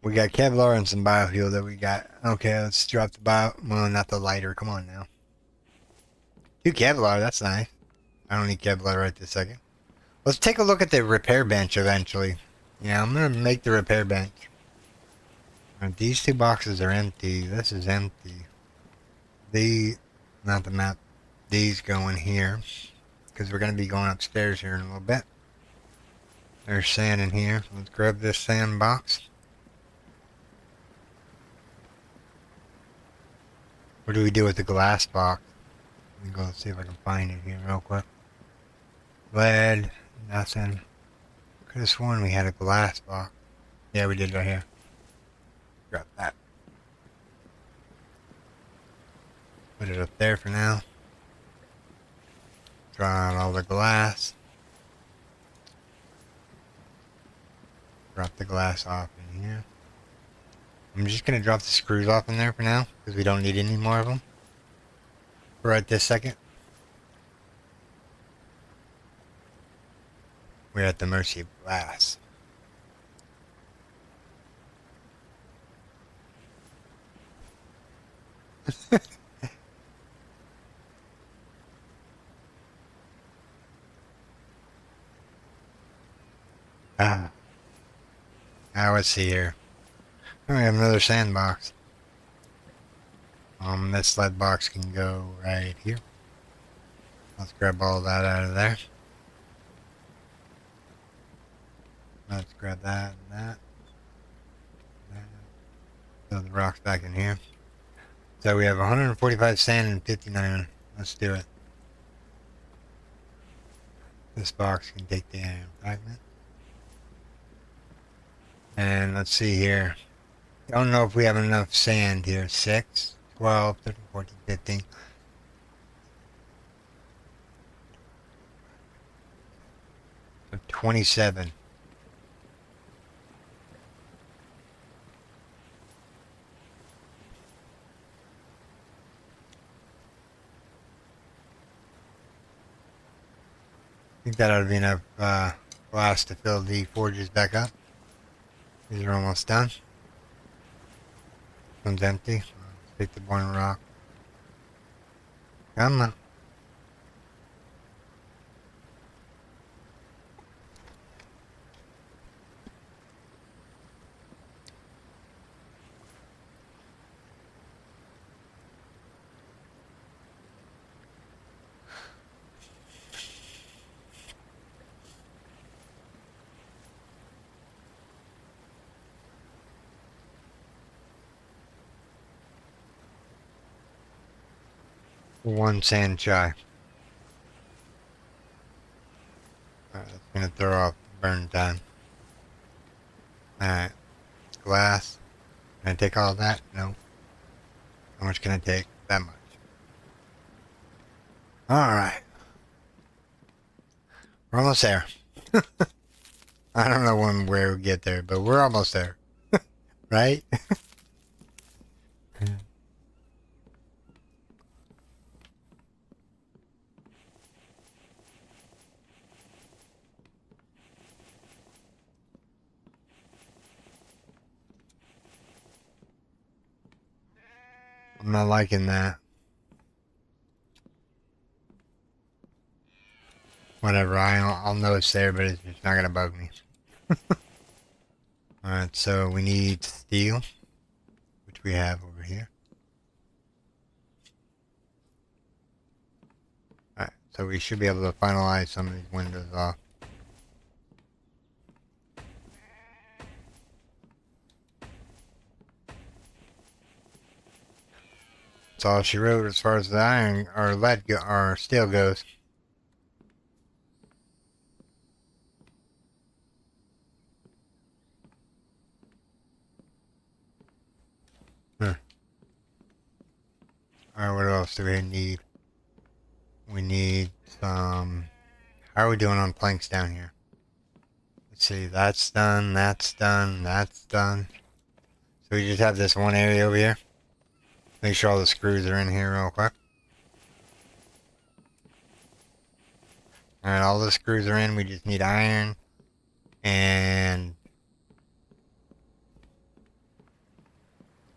We got Kevlar and some biofuel that we got. Okay, let's drop the bio. Well, not the lighter. Come on now. 2 Kevlar, that's nice. I don't need Kevlar right this second. Let's take a look at the repair bench eventually. Yeah, I'm gonna make the repair bench. These 2 boxes are empty. This is empty. Not the map. These go in here. Because we're gonna be going upstairs here in a little bit. There's sand in here. Let's grab this sand box. What do we do with the glass box? Let me go see if I can find it here real quick. Lead, nothing. Could have sworn we had a glass box. Yeah, we did right here. Grab that. Put it up there for now. Draw out all the glass. Drop the glass off in here. I'm just going to drop the screws off in there for now, because we don't need any more of them. Right this second. We're at the mercy of glass. Let's see here. Oh, we have another sandbox. This lead box can go right here. Let's grab all that out of there. Let's grab that and that. Throw the rocks back in here. So we have 145 sand and 59. Let's do it. This box can take the iron fragment. And let's see here. I don't know if we have enough sand here. 6, 12, 13, 14, 15. So 27. I think that ought to be enough glass to fill the forges back up. These are almost done. One's empty. Let's take the one rock. Come on. One sand shy. Alright, that's gonna throw off the burn time. Alright. Glass. Can I take all that? No. How much can I take? That much. Alright. We're almost there. I don't know where we get there, but we're almost there. Right? I'm not liking that. Whatever, I'll know it's there, but it's just not gonna bug me. Alright, so we need steel, which we have over here. Alright, so we should be able to finalize some of these windows off. That's all she wrote as far as the iron or lead or steel goes. Huh. Alright, what else do we need? We need some... How are we doing on planks down here? Let's see, that's done, that's done, that's done. So we just have this one area over here. Make sure all the screws are in here real quick. Alright, all the screws are in. We just need iron and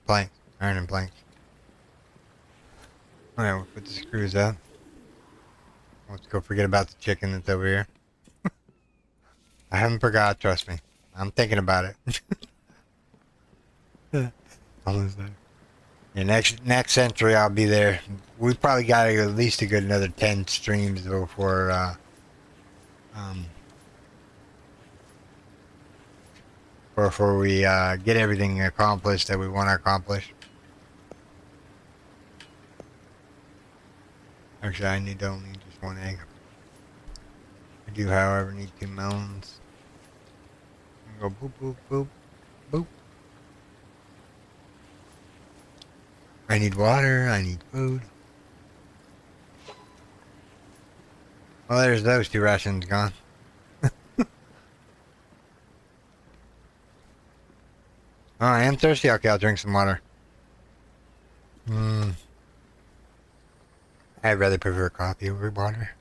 planks. Iron and planks. Alright, we'll put the screws up. Let's go forget about the chicken that's over here. I haven't forgot, trust me. I'm thinking about it. Almost there. Yeah, next century I'll be there. We probably got at least a good another 10 streams before we get everything accomplished that we want to accomplish. Actually, I need only just one egg. I do, however, need 2 melons. Go boop, boop, boop, boop. I need water, I need food. Well, there's those 2 rations gone. Oh, I am thirsty. Okay, I'll drink some water. I'd rather prefer coffee over water.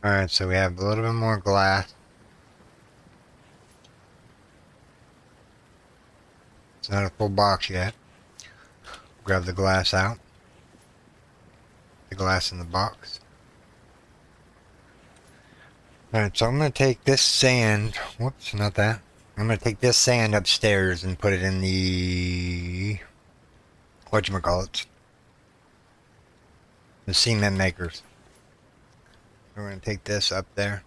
Alright, so we have a little bit more glass. It's not a full box yet. Grab the glass out. The glass in the box. Alright, so I'm going to take this sand. Whoops, not that. I'm going to take this sand upstairs and put it in the... whatchamacallits. The cement makers. We're going to take this up there.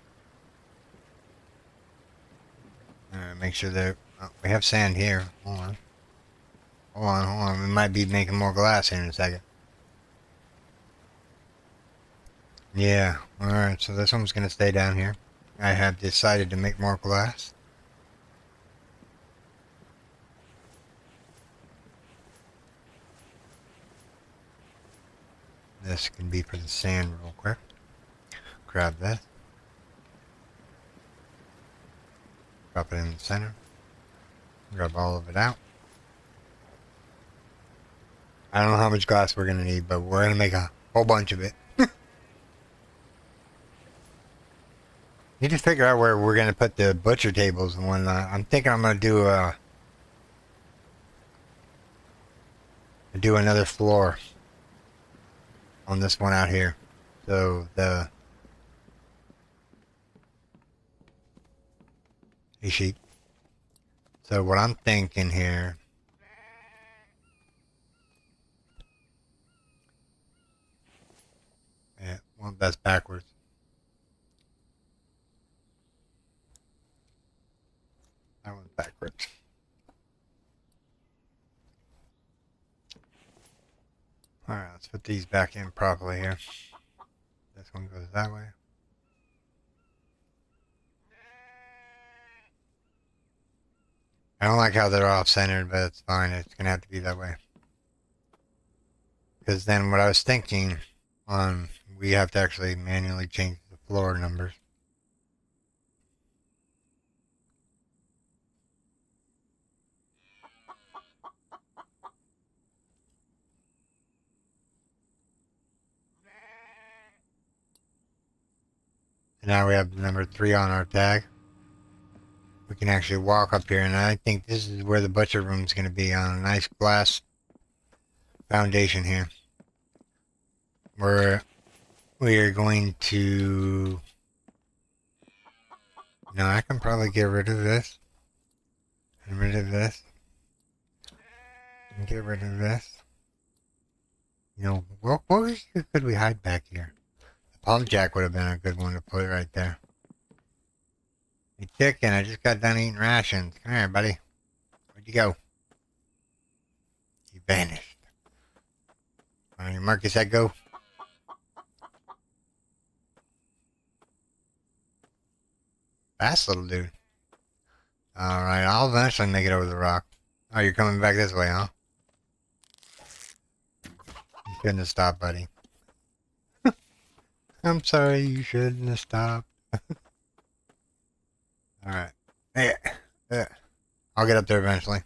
Alright, make sure that... Oh, we have sand here. Hold on. Hold on, hold on. We might be making more glass here in a second. Yeah, alright, so this one's going to stay down here. I have decided to make more glass. This can be for the sand real quick. Grab that. Drop it in the center. Grab all of it out. I don't know how much glass we're going to need, but we're going to make a whole bunch of it. Need to figure out where we're going to put the butcher tables and whatnot. I'm thinking I'm going to do another floor on this one out here. So the sheep. So what I'm thinking here, yeah, well, that's backwards. That one's backwards. Alright, let's put these back in properly here. This one goes that way. I don't like how they're off-centered, but it's fine. It's going to have to be that way. Because then what I was thinking, we have to actually manually change the floor numbers. And now we have number 3 on our tag. We can actually walk up here, and I think this is where the butcher room is going to be, on a nice glass foundation here. We are going to... No, I can probably get rid of this. And rid of this. And get rid of this. You know, what could we hide back here? The palm jack would have been a good one to put right there. Hey, chicken, I just got done eating rations. Come here, buddy. Where'd you go? You vanished. Alright, Marcus, that go? Fast little dude. Alright, I'll eventually make it over the rock. Oh, you're coming back this way, huh? You shouldn't have stopped, buddy. I'm sorry, you shouldn't have stopped. Alright. Hey, I'll get up there eventually.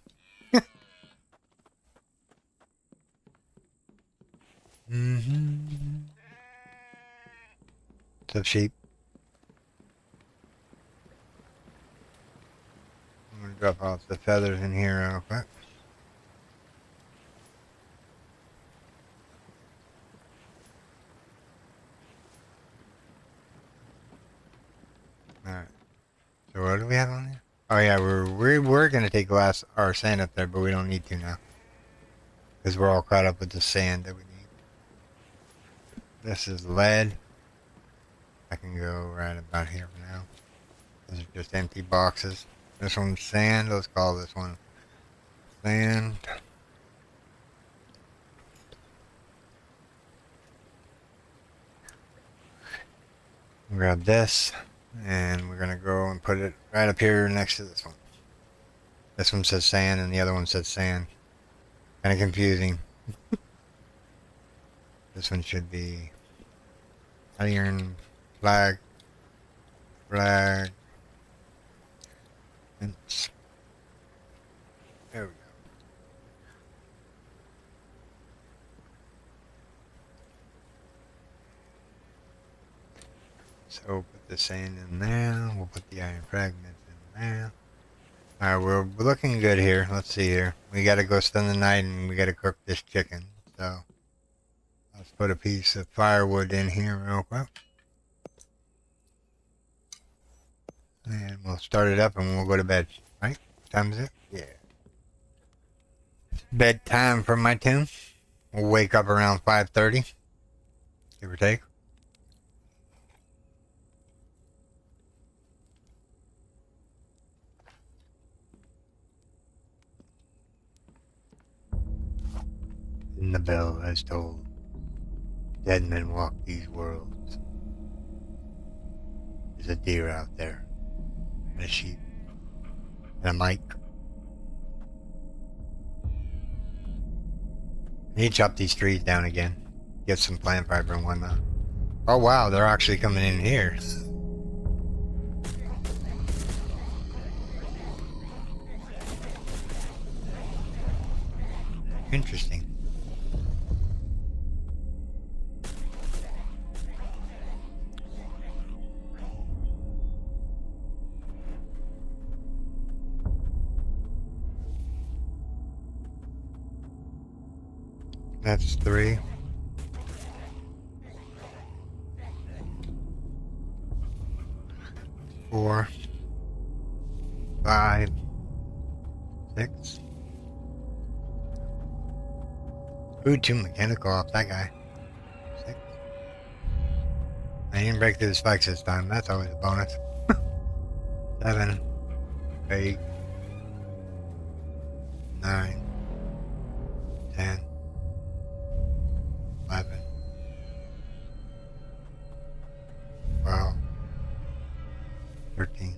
What's up, sheep? I'm gonna drop off the feathers in here real quick. Alright. So what do we have on here? Oh yeah, we're gonna take glass or sand up there, but we don't need to now. Because we're all caught up with the sand that we need. This is lead. I can go right about here for now. Those are just empty boxes. This one's sand. Let's call this one sand. Grab this, and we're gonna go and put it right up here next to this one. This one says sand, and the other one says sand. Kind of confusing. This one should be iron, flag, flag, fence. There we go. So we'll put the sand in there. We'll put the iron fragments in there. Alright, we're looking good here. Let's see here. We gotta go spend the night and we gotta cook this chicken. So let's put a piece of firewood in here real quick. And we'll start it up and we'll go to bed. Right? What time is it? Yeah. It's bedtime for my tune. We'll wake up around 5:30. Give or take. And the bell has told. Dead men walk these worlds. There's a deer out there. And a sheep. And a mic. I need to chop these trees down again. Get some plant fiber and whatnot. Oh wow, they're actually coming in here. Interesting. That's 3. 4. 5. 6. Ooh, 2 mechanical off that guy. 6. I didn't break through the spikes this time. That's always a bonus. 7. 8. 9. 10. 11. 12. 13.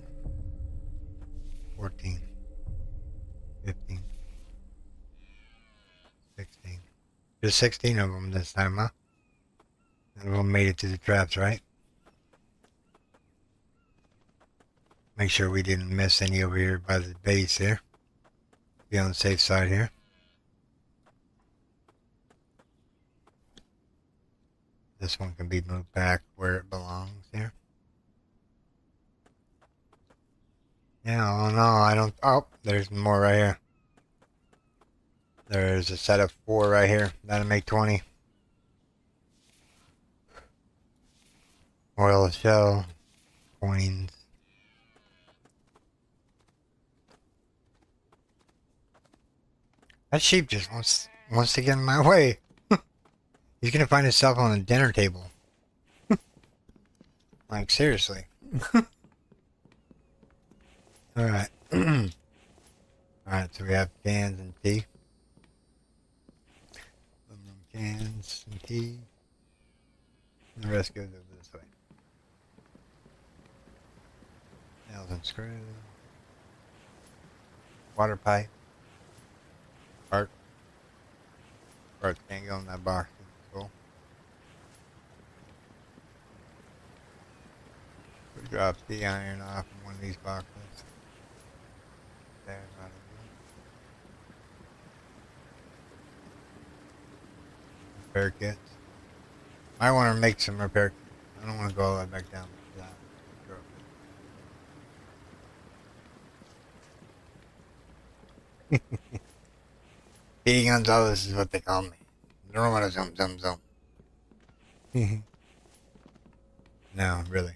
14. 15. 16. There's 16 of them this time, huh? And we all made it to the traps, right? Make sure we didn't miss any over here by the base here. Be on the safe side here. This one can be moved back where it belongs here. Yeah, oh no, I don't. Oh, there's more right here. There's a set of 4 right here. That'll make 20. Oil shell, coins. That sheep just wants to get in my way. He's gonna find himself on a dinner table. Like seriously. All right. All right. So we have cans and tea. Aluminum cans and tea. And the rest goes over this way. Nails and screws. Water pipe. Part. Parts can't go in that box. Cool. We drop the iron off in one of these boxes. There, not a repair kits. I want to make some repair kits. I don't want to go all the way back down to that. P. Gonzalez is what they call me. I don't want to zoom. No, really.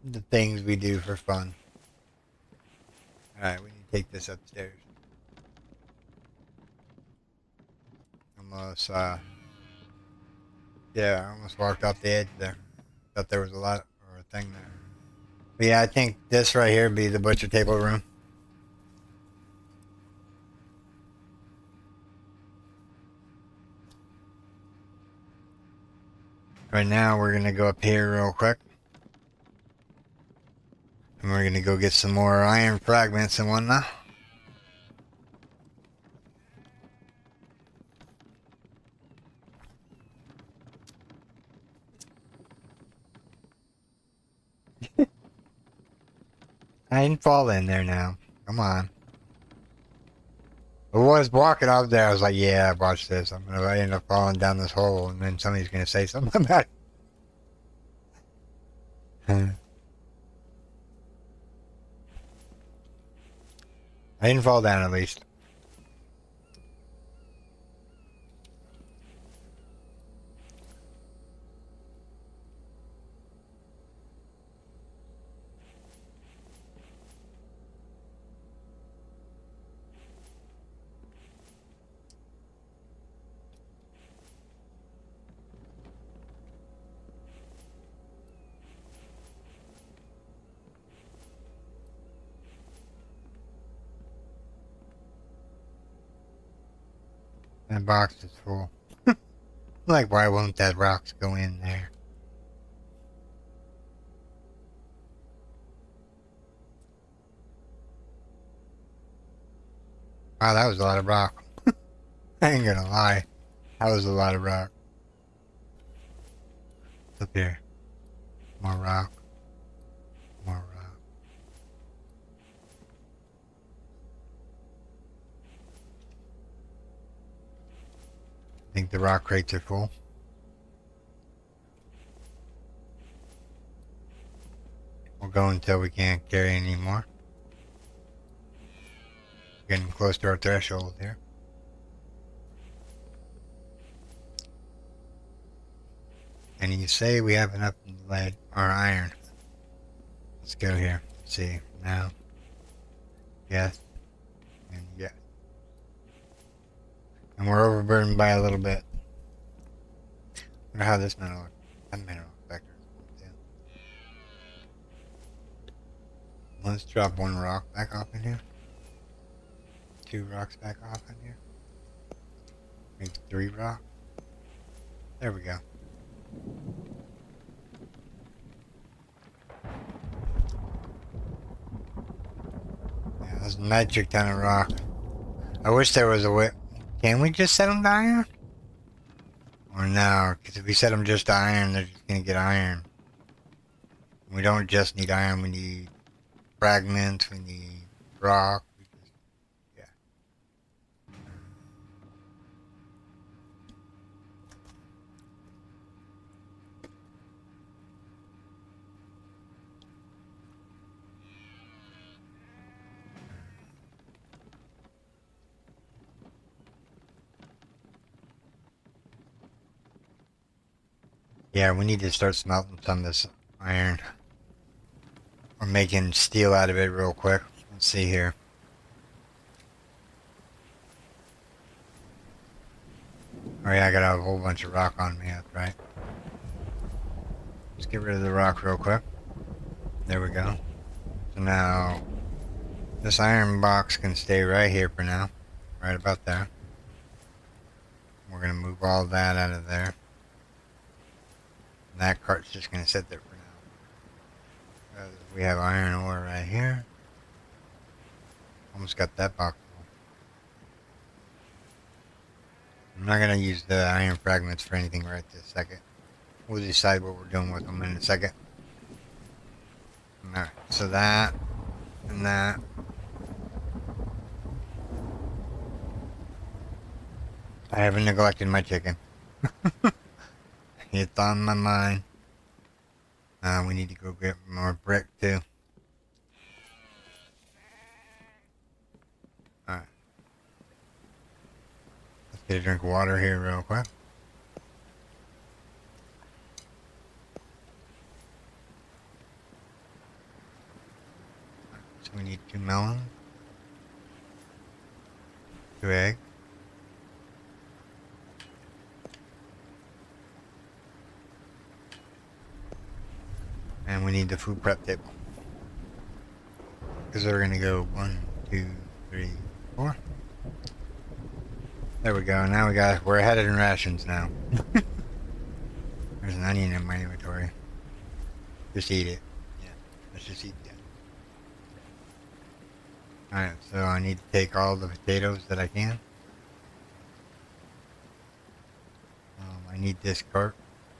The things we do for fun. Alright, we need to take this upstairs. Almost, yeah, I almost walked off the edge there. Thought there was a lot, or a thing there. But yeah, I think this right here would be the butcher table room. Right now, we're gonna go up here real quick. And we're gonna go get some more iron fragments and whatnot. I didn't fall in there now. Come on. I was walking up there, I was like, yeah, watch this. I end up falling down this hole, and then somebody's gonna say something about it. I didn't fall down at least. That box is full. Like, why won't that rocks go in there? Wow, that was a lot of rock. I ain't gonna lie. That was a lot of rock. Up here. More rock. More rock. I think the rock crates are full. We'll go until we can't carry any more. Getting close to our threshold here. And you say we have enough lead or iron. Let's go here. See now. Yes. And yes. And we're overburdened by a little bit. Wonder how this mineral, that mineral vector is going to. Let's drop one rock back off in here. 2 rocks back off in here. Maybe 3 rocks. There we go. Yeah, that's a metric ton of rock. I wish there was a way. Can we just set them to iron? Or no? Because if we set them just to iron, they're just going to get iron. We don't just need iron, we need fragments, we need rock. Yeah. Yeah, we need to start smelting some of this iron. Or making steel out of it real quick. Let's see here. Oh yeah, I got a whole bunch of rock on me, that's right. Let's get rid of the rock real quick. There we go. So now, this iron box can stay right here for now. Right about there. We're going to move all that out of there. And that cart's just going to sit there for now. We have iron ore right here. Almost got that box full. I'm not going to use the iron fragments for anything right this second. We'll decide what we're doing with them in a second. Alright, so that and that. I haven't neglected my chicken. It's on my mind. We need to go get more brick too. Alright. Let's get a drink of water here real quick. So we need 2 melons. 2 eggs. And we need the food prep table. Because we're going to go 1, 2, 3, 4. There we go. Now we're ahead in rations now. There's an onion in my inventory. Just eat it. Yeah, let's just eat that. Alright, so I need to take all the potatoes that I can. I need this cart.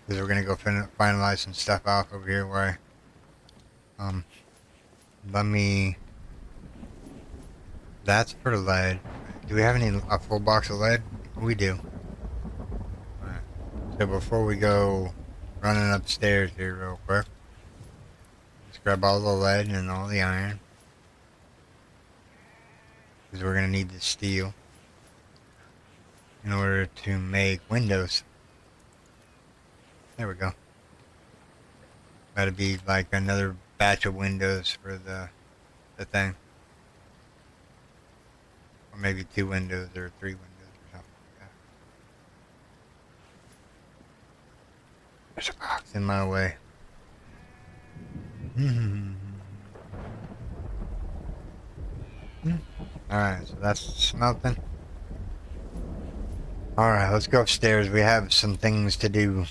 Because we're going to go finalize some stuff off over here where that's for lead. Do we have a full box of lead? We do. Alright. So before we go running upstairs here real quick, let's grab all the lead and all the iron. Because we're going to need the steel in order to make windows. There we go. Gotta be like another batch of windows for the thing. Or maybe 2 windows or 3 windows or something like that. There's a box in my way. Alright, so that's smelting. Alright, let's go upstairs. We have some things to do.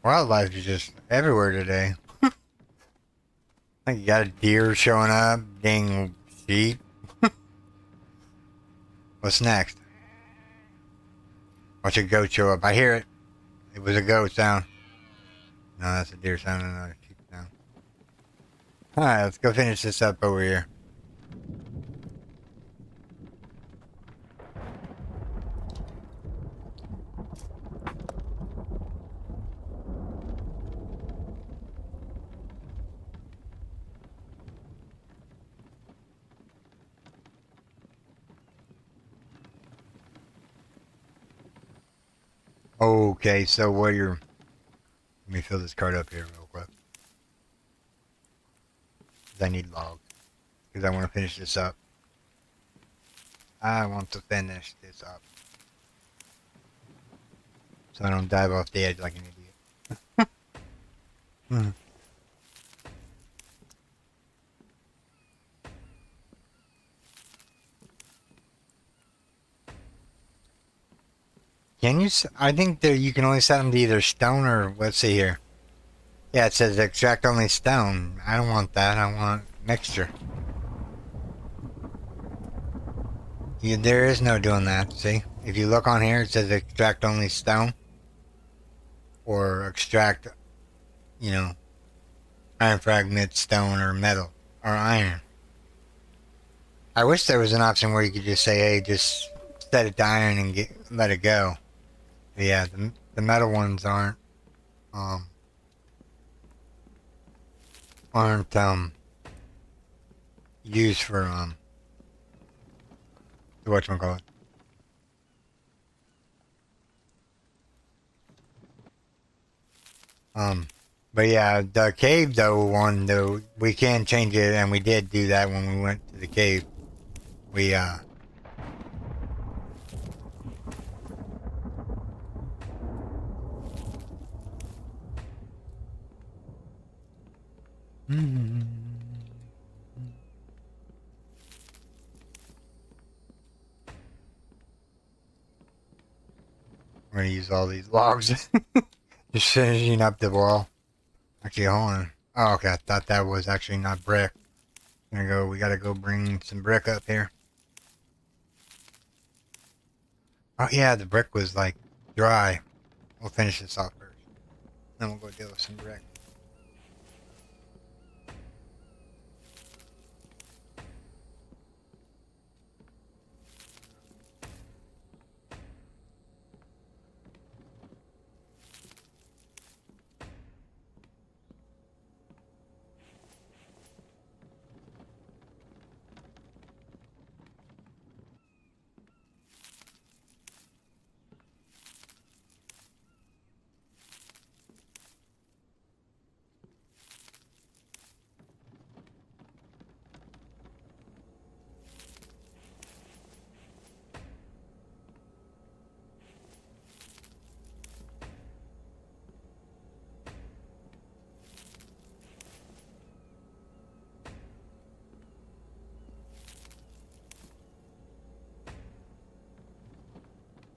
Wildlife is just everywhere today. Like you got a deer showing up, dang sheep. What's next? Watch a goat show up. I hear it. It was a goat sound. No, that's a deer sound and another sheep sound. Alright, let's go finish this up over here. Okay, so what you're... Let me fill this card up here real quick. Because I need logs. Because I want to finish this up. I want to finish this up. So I don't dive off the edge like an idiot. Can you... I think that you can only set them to either stone or... Let's see here. Yeah, it says extract only stone. I don't want that. I want mixture. Yeah, there is no doing that, see? If you look on here, it says extract only stone. Or extract, you know, iron fragments, stone, or metal, or iron. I wish there was an option where you could just say, hey, just set it to iron and let it go. But yeah, the metal ones aren't used for whatchamacallit. But yeah, the cave though one though we can change it, and we did do that when we went to the cave. We we're gonna use all these logs, just finishing up the wall. Actually, hold on. Oh, okay. I thought that was actually not brick. Gonna go. We gotta go bring some brick up here. Oh yeah, the brick was like dry. We'll finish this off first. Then we'll go deal with some brick.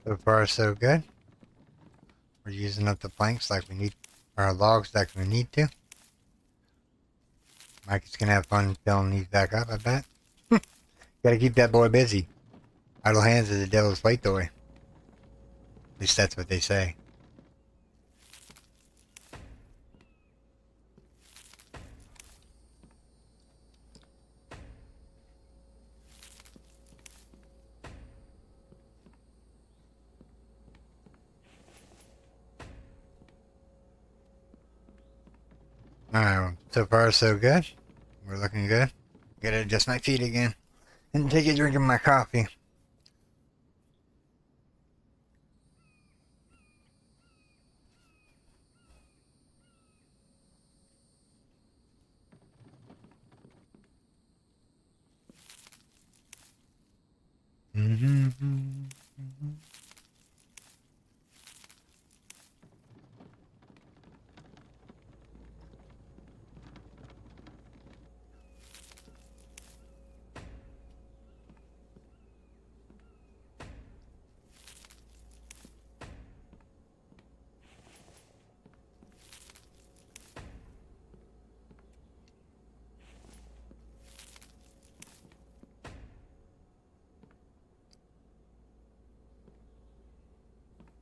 So far, so good. We're using up the planks like we need, or logs like we need to. Mike is gonna have fun filling these back up, I bet. Gotta keep that boy busy. Idle hands is the devil's playtoy. At least that's what they say. Alright, well, so far so good. We're looking good. Gotta adjust my feet again. And take a drink of my coffee.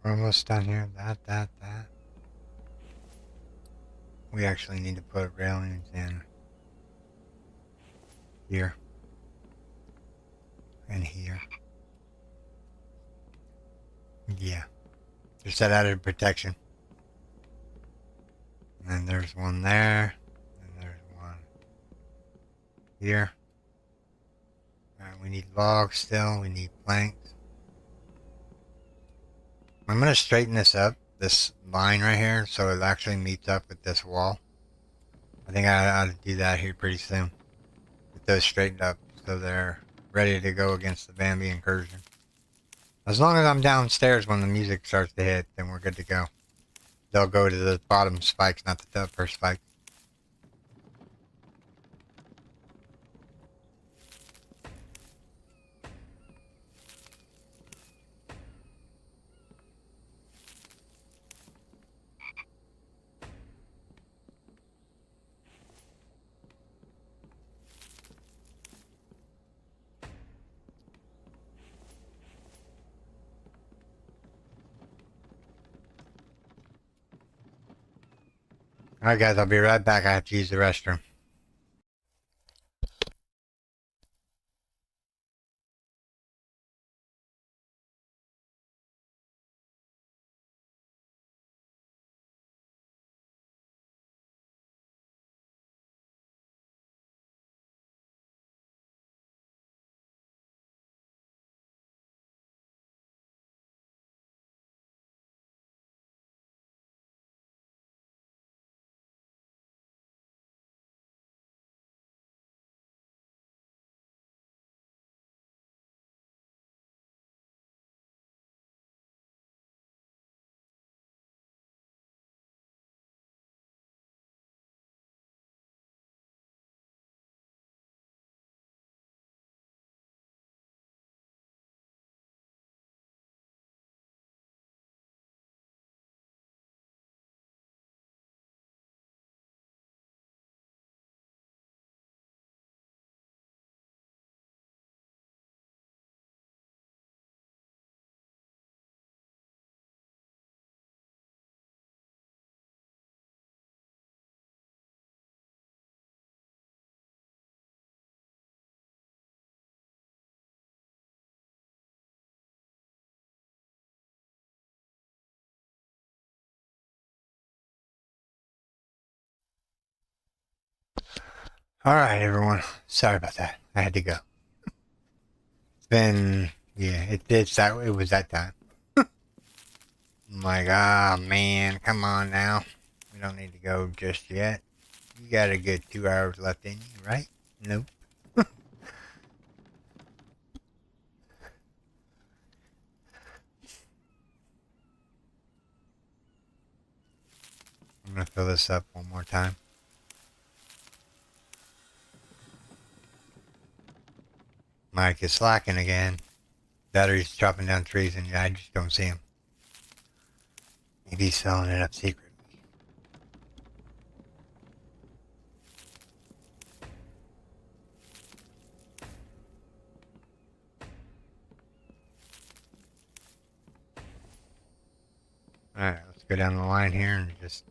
We're almost done here. That. We actually need to put railings in here and here. Yeah. Just that added protection. And then there's one there. And there's one here. Alright, we need logs still. We need planks. I'm gonna straighten this up, this line right here, so it actually meets up with this wall. I think I ought to do that here pretty soon. Get those straightened up so they're ready to go against the Bambi incursion. As long as I'm downstairs when the music starts to hit, then we're good to go. They'll go to the bottom spikes, not the upper spikes. Alright guys, I'll be right back. I have to use the restroom. Alright, everyone. Sorry about that. I had to go. It's been... Yeah, it was that time. I'm like, ah, man, come on now. We don't need to go just yet. You got a good 2 hours left in you, right? Nope. I'm gonna fill this up one more time. Mike is slacking again. Battery's chopping down trees and I just don't see him. Maybe he's selling it up secretly. Alright, let's go down the line here and just...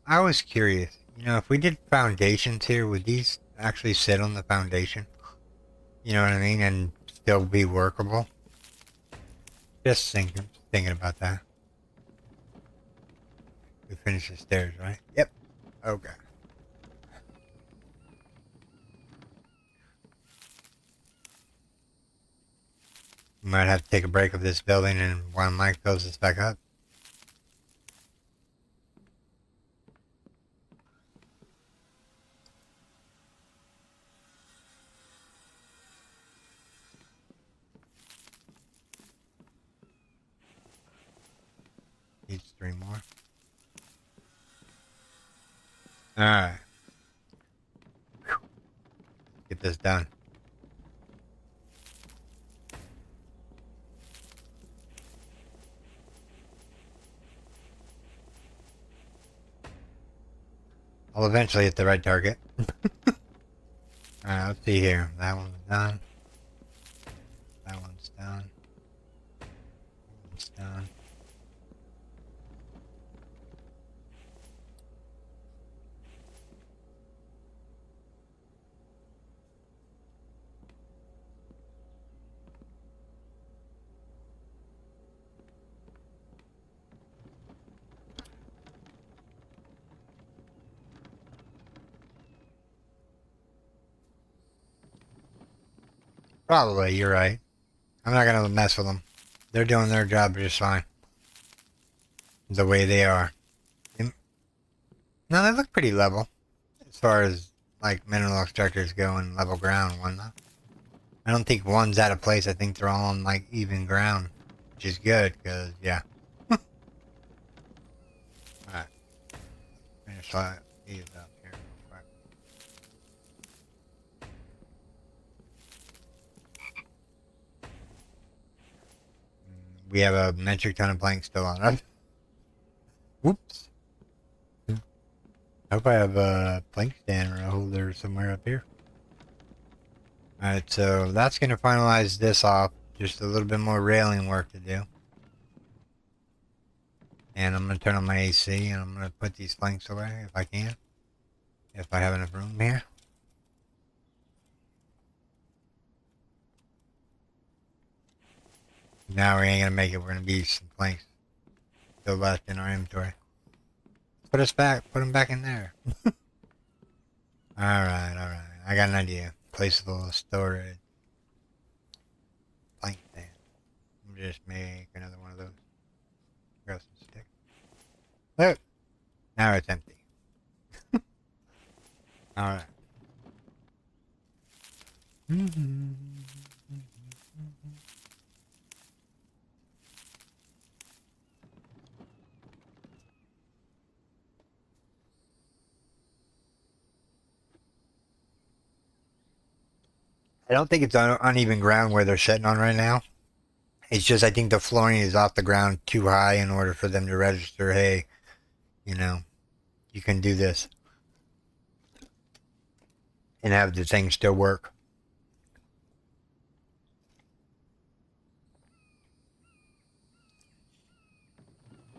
I was curious. You know, if we did foundations here, would these actually sit on the foundation? You know what I mean? And still be workable? Just thinking about that. We finished the stairs, right? Yep. Okay. We might have to take a break of this building and while Mike fills this back up. Needs 3 more. Alright. Get this done. I'll eventually hit the right target. Alright, let's see here. That one's done. That one's done. That one's done. Probably, you're right. I'm not gonna mess with them. They're doing their job just fine. The way they are. No, they look pretty level. As far as, like, mineral extractors go and level ground and whatnot. I don't think one's out of place. I think they're all on, like, even ground. Which is good, because, yeah. Alright. Finish these up here real quick. We have a metric ton of planks still on us. Whoops. I hope I have a plank stand or a holder somewhere up here. Alright, so that's going to finalize this off. Just a little bit more railing work to do. And I'm going to turn on my AC and I'm going to put these planks away if I can. If I have enough room here. Now we ain't going to make it. We're going to be some planks still left in our inventory. Put them back in there. Alright. I got an idea. Placeable storage. Plank stand. Just make another one of those. Grab some sticks. Look! Now it's empty. Alright. I don't think it's uneven ground where they're sitting on right now. It's just I think the flooring is off the ground too high in order for them to register, hey, you know, you can do this. And have the thing still work.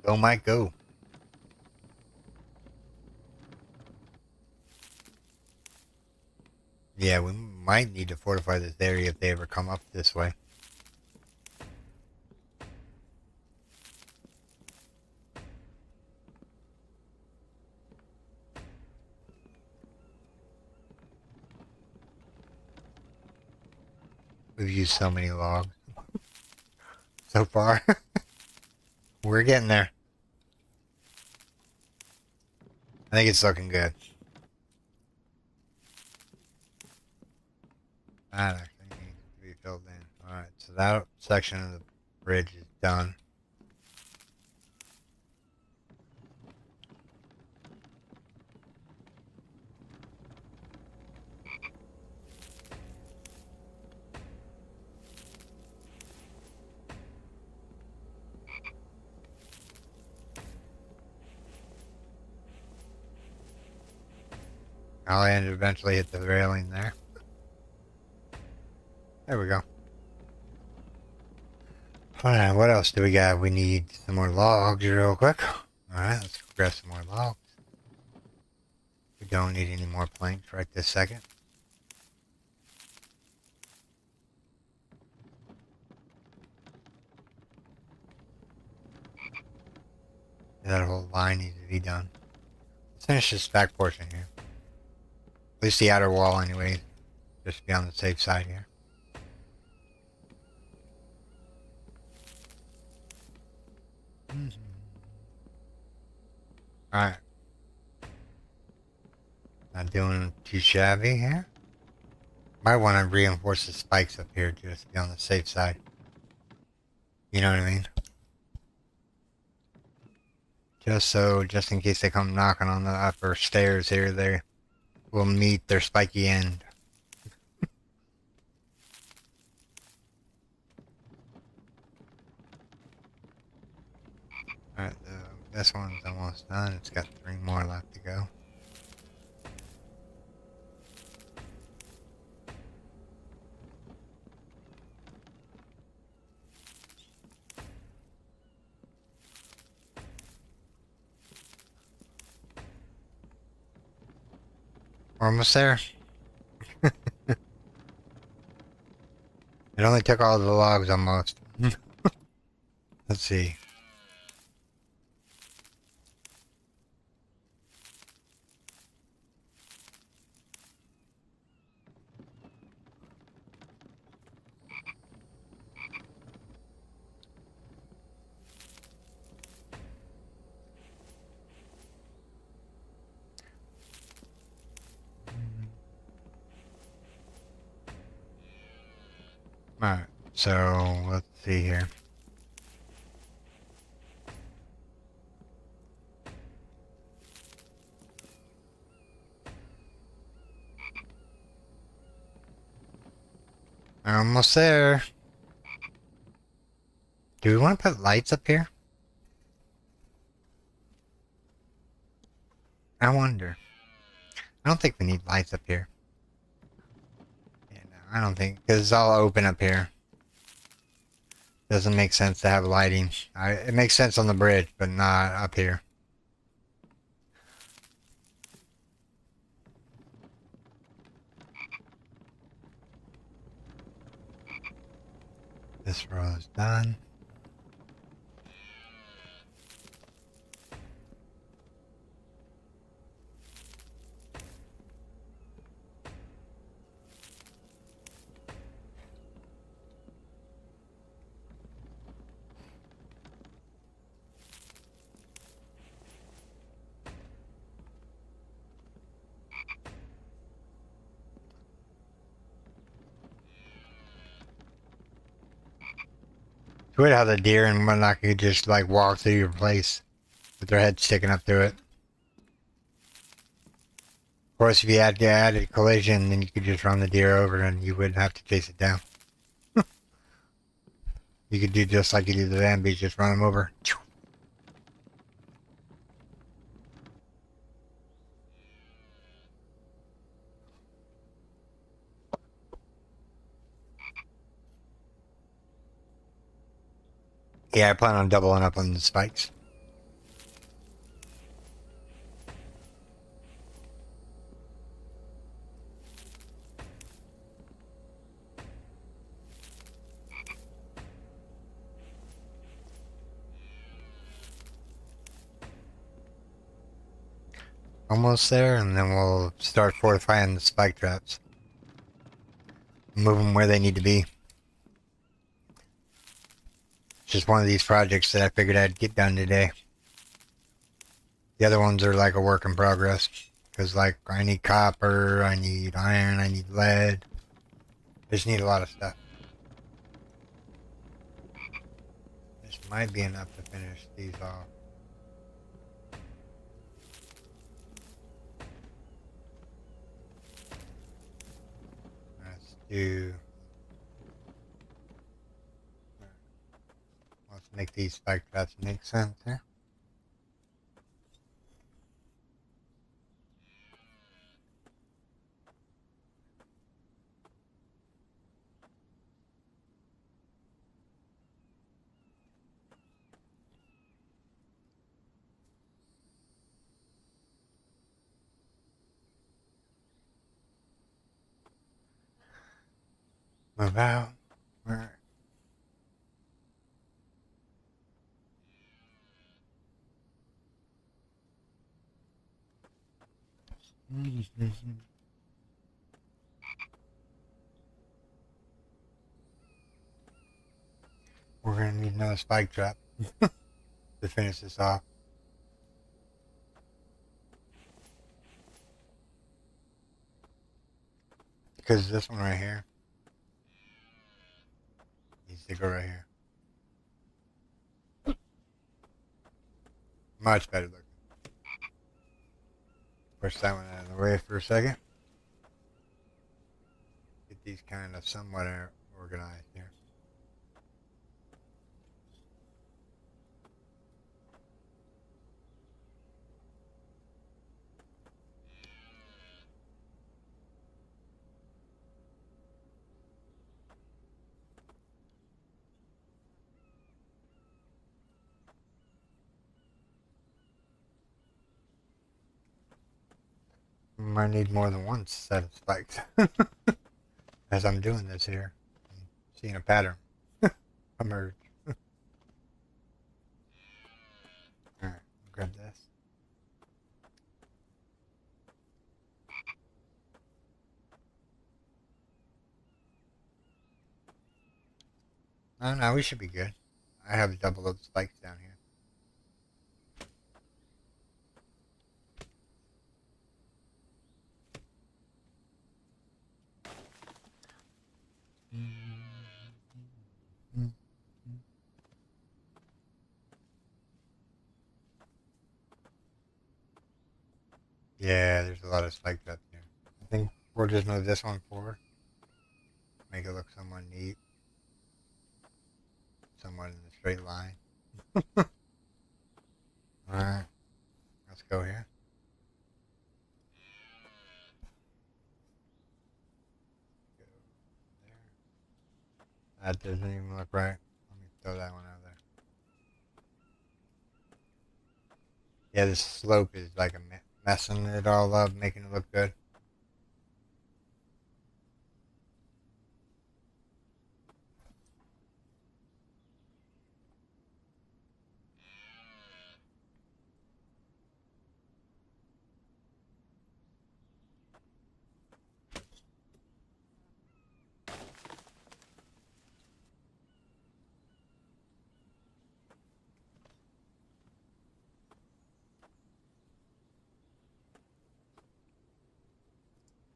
Go, Mike, go. Yeah, we might need to fortify this area if they ever come up this way. We've used so many logs so far. We're getting there. I think it's looking good. That actually needs to be filled in. Alright, so that section of the bridge is done. I'll end eventually hit the railing there. There we go. Alright, what else do we got? We need some more logs real quick. Alright, let's grab some more logs. We don't need any more planks right this second. That whole line needs to be done. Let's finish this back portion here. At least the outer wall anyway. Just to be on the safe side here. Alright. Not doing too shabby here. Might want to reinforce the spikes up here just to be on the safe side. You know what I mean? Just in case they come knocking on the upper stairs here, they will meet their spiky end. Alright, this one's almost done. It's got 3 more left to go. We're almost there. It only took all the logs almost. Let's see. Alright, so let's see here. Almost there. Do we want to put lights up here? I wonder. I don't think we need lights up here. Yeah, no, I don't think, because it's all open up here. Doesn't make sense to have lighting. It makes sense on the bridge, but not up here. This row is done. It's weird how the deer and whatnot could just like walk through your place with their head sticking up through it. Of course, if you had to add a collision, then you could just run the deer over and you wouldn't have to chase it down. You could do just like you do the Bambies, just run them over. Yeah, I plan on doubling up on the spikes. Almost there, and then we'll start fortifying the spike traps. Move them where they need to be. just one of these projects that I figured I'd get done today. The other ones are like a work in progress. Because, like, I need copper, I need iron, I need lead. I just need a lot of stuff. This might be enough to finish these off. Let's do... Let's make these spike traps make sense here. Move out. Alright. We're gonna need another spike trap to finish this off. Because this one right here needs to go right here. Much better looking. Push that one out of the way for a second. Get these kind of somewhat organized here. Might need more than one set of spikes. As I'm doing this here, I'm seeing a pattern emerge. Alright, grab this. Oh no, we should be good. I have a double of spikes down here. Yeah, there's a lot of spikes up here. I think we'll just move this one forward. Make it look somewhat neat. Somewhat in a straight line. Alright, let's go here. Go there. That doesn't even look right. Let me throw that one out there. Yeah, this slope is like messing it all up, making it look good.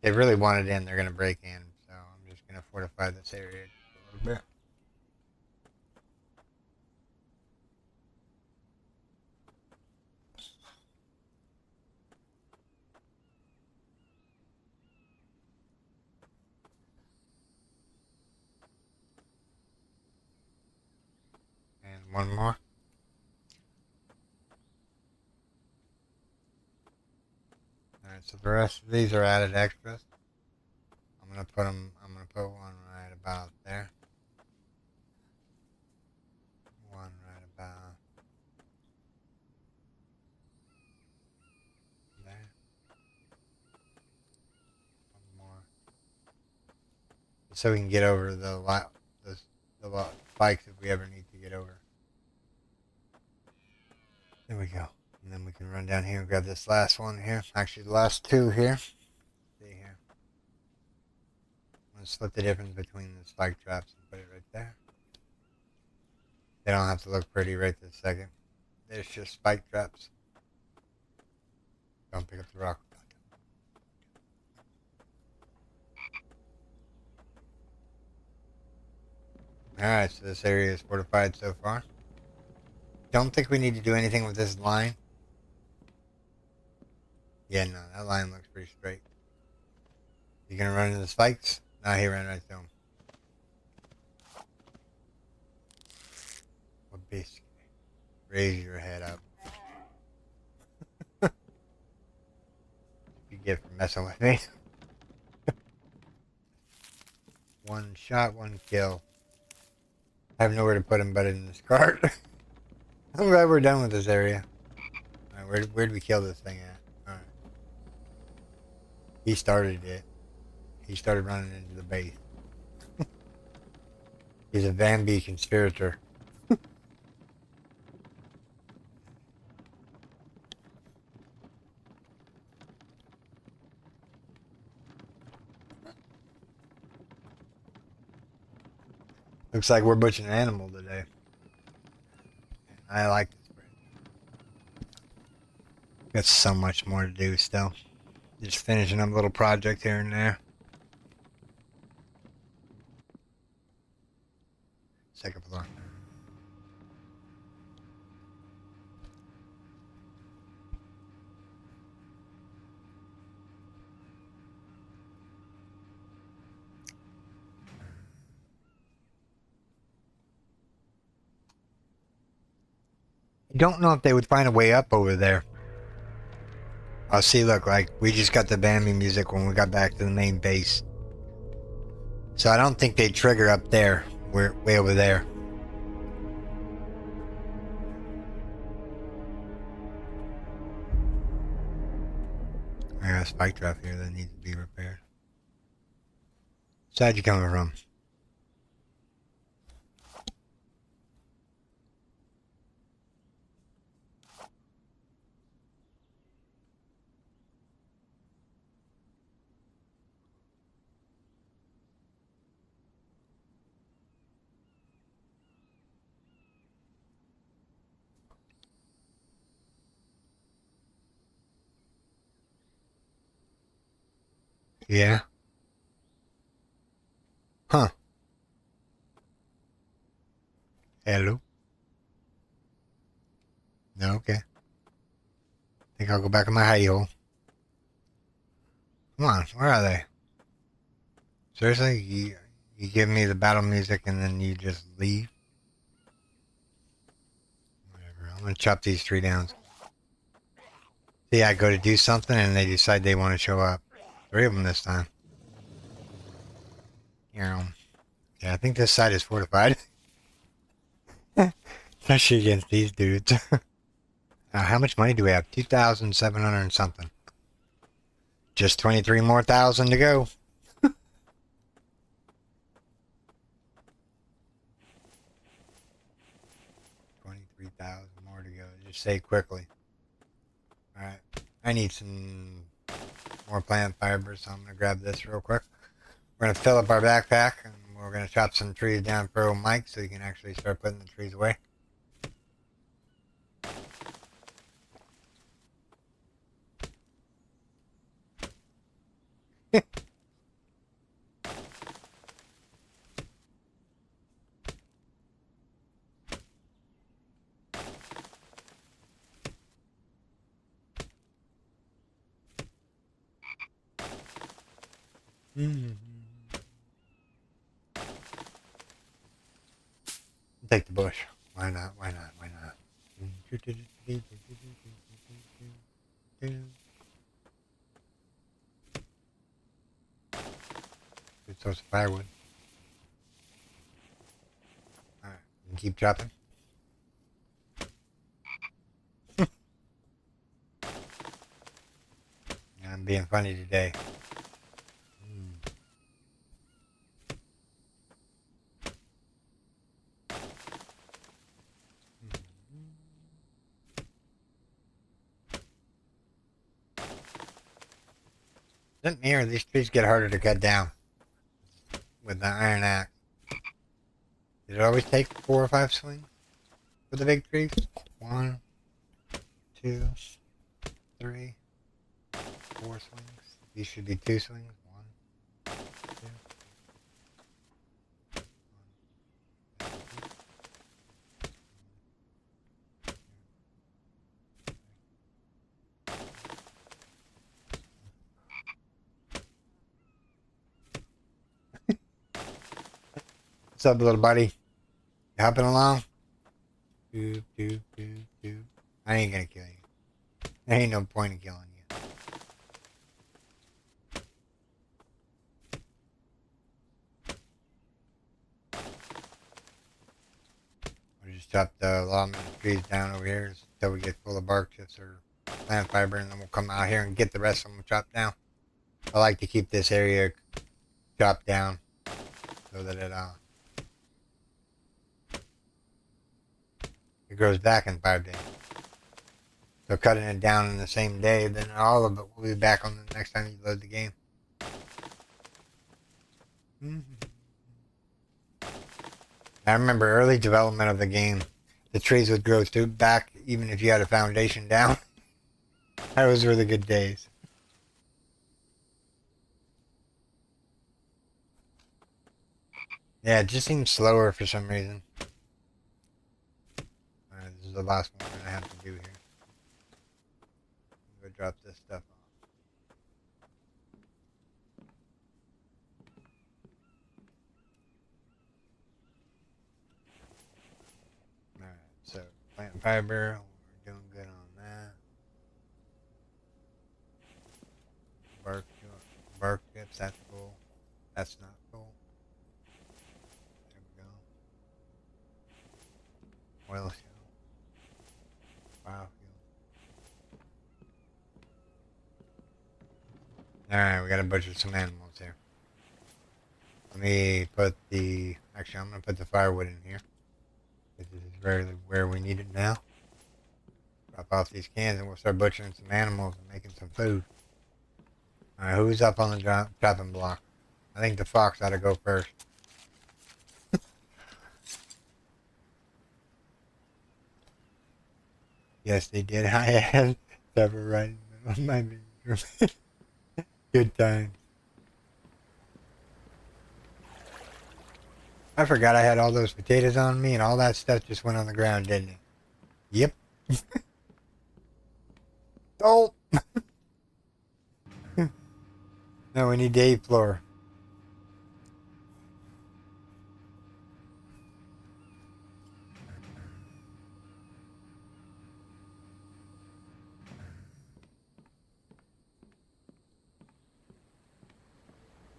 They really want it in, they're going to break in. So I'm just going to fortify this area a little bit. And one more. Alright, so the rest of these are added extras. I'm going to put one right about there. One right about there. One more. So we can get over the spikes if we ever need to get over. There we go. And then we can run down here and grab this last one here. Actually, the last two here. See here. I'm going to split the difference between the spike traps and put it right there. They don't have to look pretty right this second. There's just spike traps. Don't pick up the rock. Alright, so this area is fortified so far. Don't think we need to do anything with this line. Yeah, no, that line looks pretty straight. You gonna run into the spikes? No, he ran right through them. What beast? Raise your head up. You get for messing with me. One shot, one kill. I have nowhere to put him but in this cart. I'm glad we're done with this area. Alright, where did we kill this thing at? Alright. He started it. He started running into the base. He's a Van B conspirator. Looks like we're butchering an animal today. I like this bread. Got so much more to do still. Just finishing up a little project here and there. Second floor. I don't know if they would find a way up over there. Oh, see, look, like, we just got the Bambi music when we got back to the main base. So I don't think they'd trigger up there. We're way over there. I got a spike trap here that needs to be repaired. Side you coming from? Yeah. Huh. Hello. No, okay. Think I'll go back in my hidey hole. Come on, where are they? Seriously? You give me the battle music and then you just leave? Whatever. I'm gonna chop these three down. See, I go to do something and they decide they want to show up. 3 of them this time. Yeah, I think this side is fortified. Especially against these dudes. How much money do we have? 2,700 and something. Just 23 more thousand to go. 23,000 more to go. Just say quickly. Alright. I need some more plant fibers, so I'm going to grab this real quick. We're going to fill up our backpack, and we're going to chop some trees down for old Mike so he can actually start putting the trees away. Take the bush. Why not? Why not? Why not? Good source of firewood. Alright, keep chopping. I'm being funny today. Isn't me or these trees get harder to cut down with the iron axe? Did it always take 4 or 5 swings? for the big trees. 1, 2, 3, 4 swings. These should be 2 swings. 1, 2. What's up, little buddy? You hopping along? Doop, doop, doop, doop. I ain't gonna kill you. There ain't no point in killing you. We'll just chop the allotment trees down over here until we get full of bark chips or plant fiber, and then we'll come out here and get the rest of them chopped down. I like to keep this area chopped down so that it grows back in 5 days. So cutting it down in the same day, then all of it will be back on the next time you load the game. I remember early development of the game, the trees would grow back even if you had a foundation down. That was really good days. Yeah, it just seems slower for some reason. This is the last one I have to do here. Go drop this stuff off. Alright, so plant fiber, we're doing good on that. Bark chips, that's cool. That's not cool. There we go. Oil shell. Biofuel. Alright, we gotta butcher some animals here. Let me put the... Actually, I'm gonna put the firewood in here. This is rarely where we need it now. Drop off these cans and we'll start butchering some animals and making some food. Alright, who's up on the chopping block? I think the fox ought to go first. Yes, they did. I had several right in the middle of my bedroom. Good times. I forgot I had all those potatoes on me and all that stuff just went on the ground, didn't it? Yep. Oh! No, we need the 8th floor.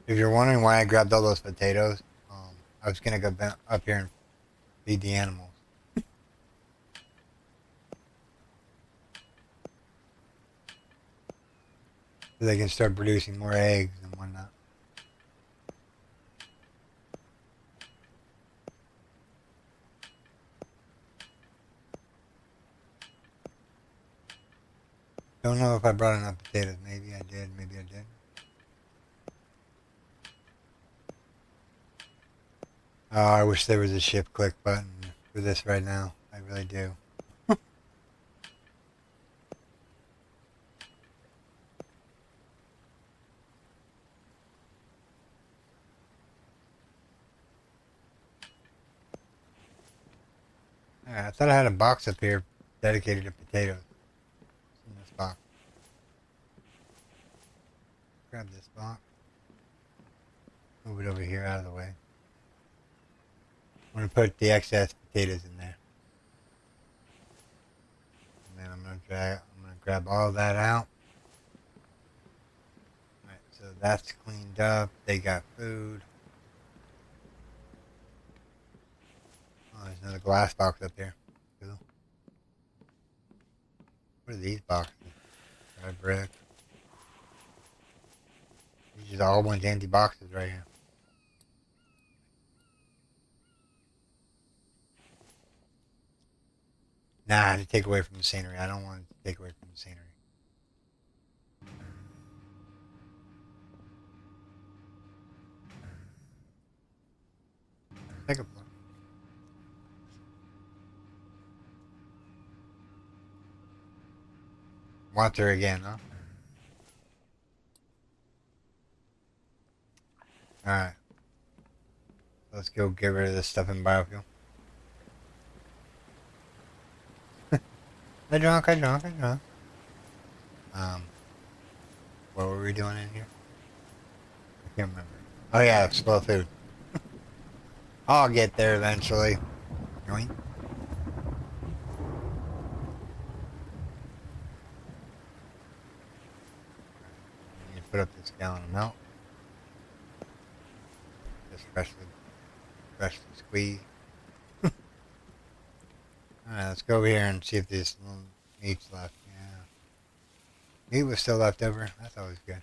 If you're wondering why I grabbed all those potatoes, I was gonna go up here and feed the animals. So they can start producing more eggs and whatnot. Don't know if I brought enough potatoes. Maybe I did, maybe I didn't. Oh, I wish there was a shift click button for this right now. I really do. I thought I had a box up here dedicated to potatoes. In this box. Grab this box. Move it over here out of the way. I'm going to put the excess potatoes in there. And then I'm going to grab all that out. Alright, so that's cleaned up. They got food. Oh, there's another glass box up here. Cool. What are these boxes? Dry brick. These are all a bunch of empty boxes right here. Nah, to take away from the scenery. I don't want to take away from the scenery. Take a look. Water again, huh? Alright. Let's go get rid of this stuff in biofuel. I drunk. What were we doing in here? I can't remember. Oh yeah, explode food. I'll get there eventually. Yoink. You put up this gallon of milk. Just freshly squeezed. Alright, let's go over here and see if this little meat's left. Yeah. Meat was still left over. That's always good.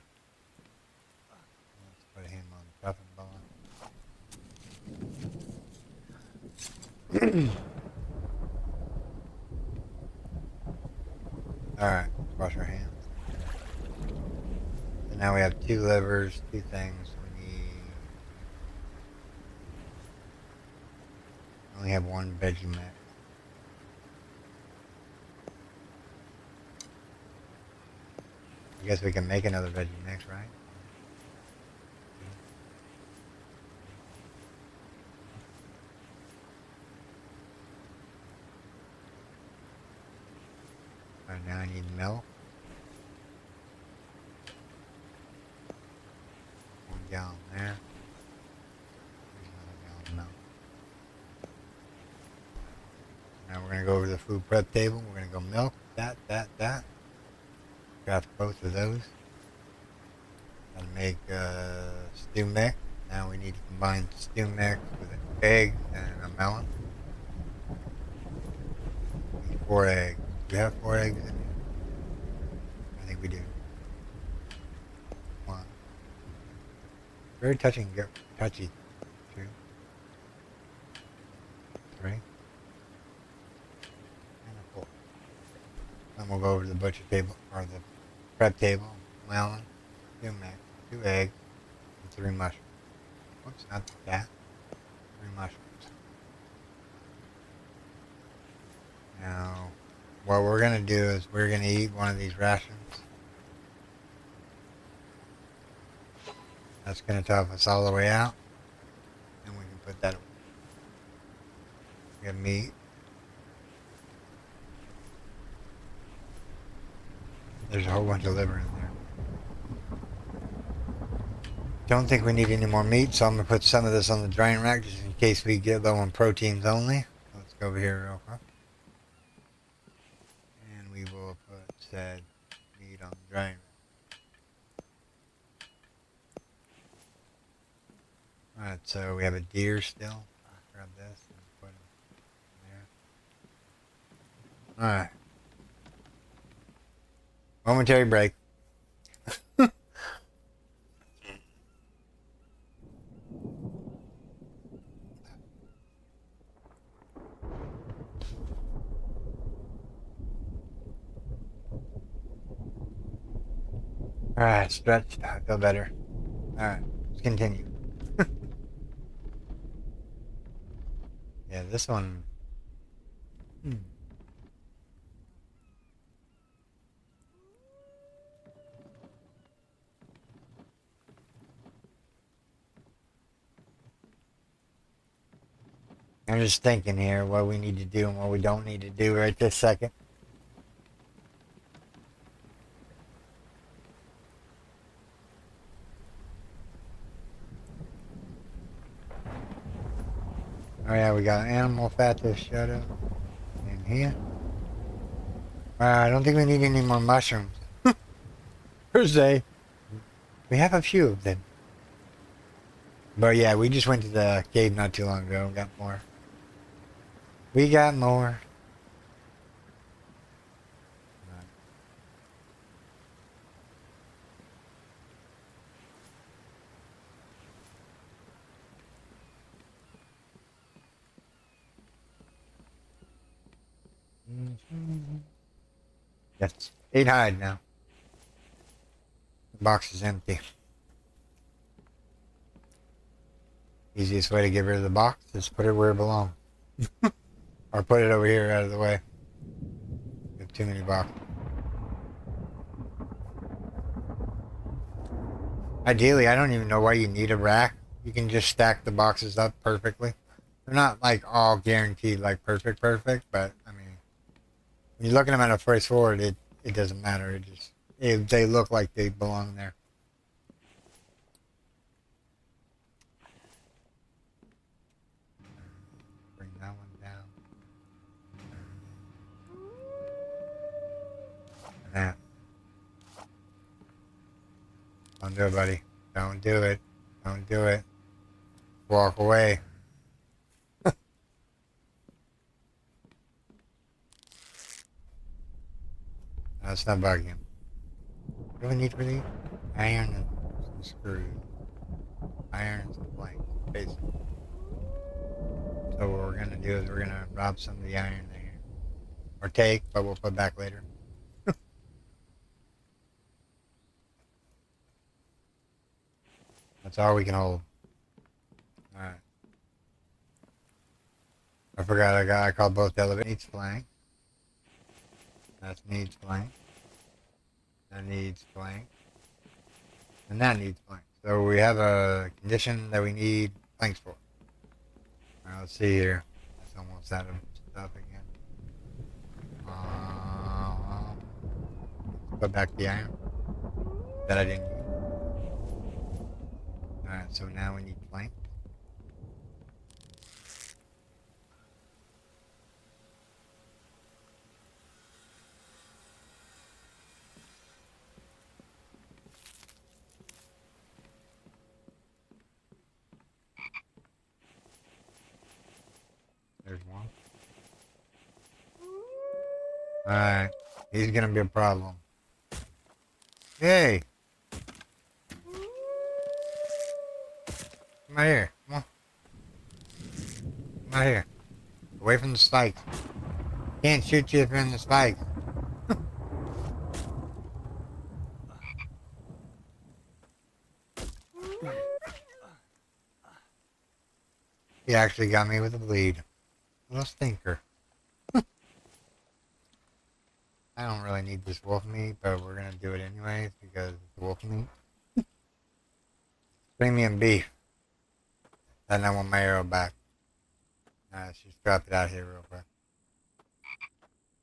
Let's put him on the chopping board. Alright, let's wash our hands. So now we have 2 livers, 2 things. We only have 1 veggie mix. I guess we can make another veggie mix, right? Alright, now I need milk. 1 gallon there. There's another gallon of milk. Now we're going to go over to the food prep table. We're going to go milk, that. Craft both of those. Gotta make stew mix. Now we need to combine stew mix with an egg and a melon. We need 4 eggs. Do we have 4 eggs in here? I think we do. 1. Very touchy. 2. 3. And a 4. Then we'll go over to the butcher table, or the prep table. Melon, stew mix, 2 eggs, and 3 mushrooms. Whoops, not that. 3 mushrooms. Now, what we're going to do is we're going to eat one of these rations. That's going to top us all the way out. And we can put that away. We have meat. There's a whole bunch of liver in there. Don't think we need any more meat, so I'm going to put some of this on the drying rack just in case we get low on proteins only. Let's go over here real quick. And we will put said meat on the drying rack. Alright, so we have a deer still. I'll grab this and put it in there. Alright. Momentary break. Alright, stretched. I feel better. Alright, let's continue. Yeah, this one. I'm just thinking here what we need to do and what we don't need to do right this second. Oh yeah, we got animal fat to shut up in here. I don't think we need any more mushrooms. Per se. We have a few of them. But yeah, we just went to the cave not too long ago and got more. We got more. Yes, 8 hide now. The box is empty. Easiest way to get rid of the box is put it where it belongs. Or put it over here out of the way. We have too many boxes. Ideally, I don't even know why you need a rack. You can just stack the boxes up perfectly. They're not like all guaranteed like perfect, but I mean, when you're looking at them at a price forward, it doesn't matter. They look like they belong there. Bring that one down. Nah. Don't do it, buddy. Don't do it. Don't do it. Walk away. That's not bugging him. What do we need for these? Iron and some screws. Iron and some planks, basically. So what we're gonna do is we're gonna rob some of the iron there. Or take, but we'll put back later. That's all we can hold. Alright. I forgot I called both elevators. Needs plank. That needs plank. That needs plank. And that needs plank. So we have a condition that we need planks for. Alright, let's see here. It's almost out of stuff again. Put back the iron that I didn't use. Alright, so now we need plank. There's one. Alright, he's gonna be a problem. Hey! Come out here. Come on. Come out here. Away from the spikes. Can't shoot you if you're in the spikes. He actually got me with a bleed. Little stinker. I don't really need this wolf meat, but we're gonna do it anyways because it's wolf meat. Premium beef. And I want my arrow back. Let's just drop it out here real quick.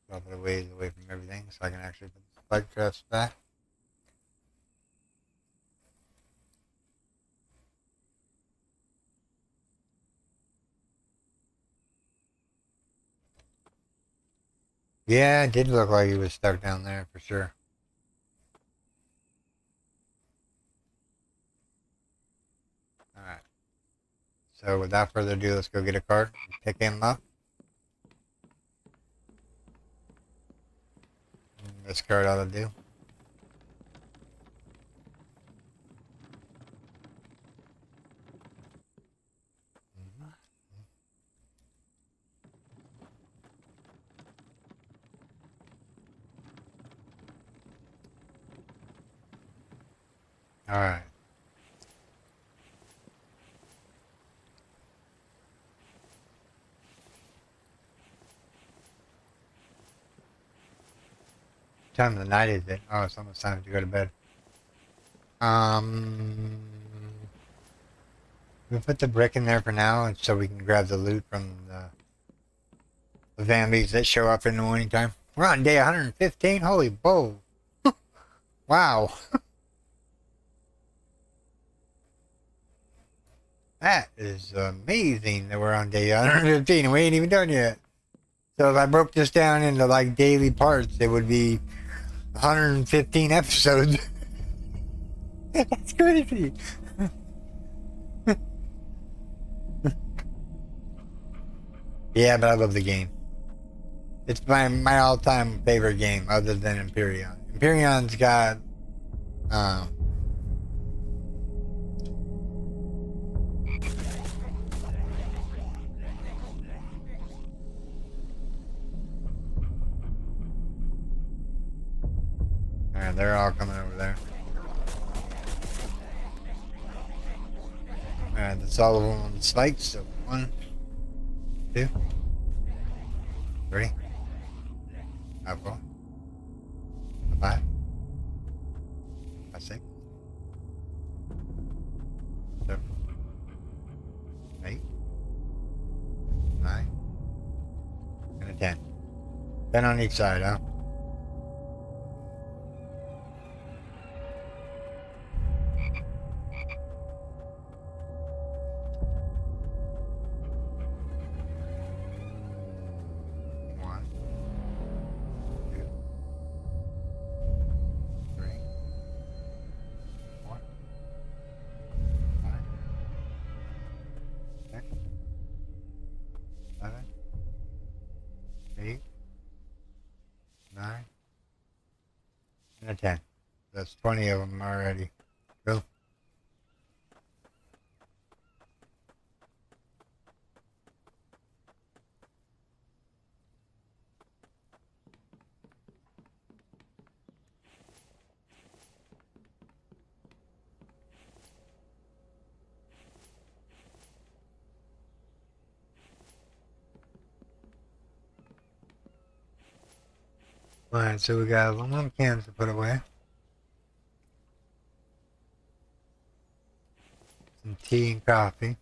Drop it away from everything so I can actually put the spike traps back. Yeah, it did look like he was stuck down there for sure. Alright. So without further ado, let's go get a cart and pick him up. This cart ought to do. Alright. Time of the night is it? Oh, it's almost time to go to bed. We'll put the brick in there for now, and so we can grab the loot from the zombies that show up in the morning time. We're on day 115. Holy bull! Wow, that is amazing that we're on day 115 and we ain't even done yet. So if I broke this down into like daily parts, it would be 115 episodes. That's crazy. Yeah, but I love the game. It's my all-time favorite game, other than Empyrion. Empyrion's got alright, they're all coming over there. Alright, that's all of them on the spikes. So 1, 2, 3, 4, 5, 6, 10 on each side, huh? One, two, three, four, five, six, 7, 8, 9, and a 10. That's 20 of them already. Cool. Alright, so we got aluminum cans to put away. Some tea and coffee.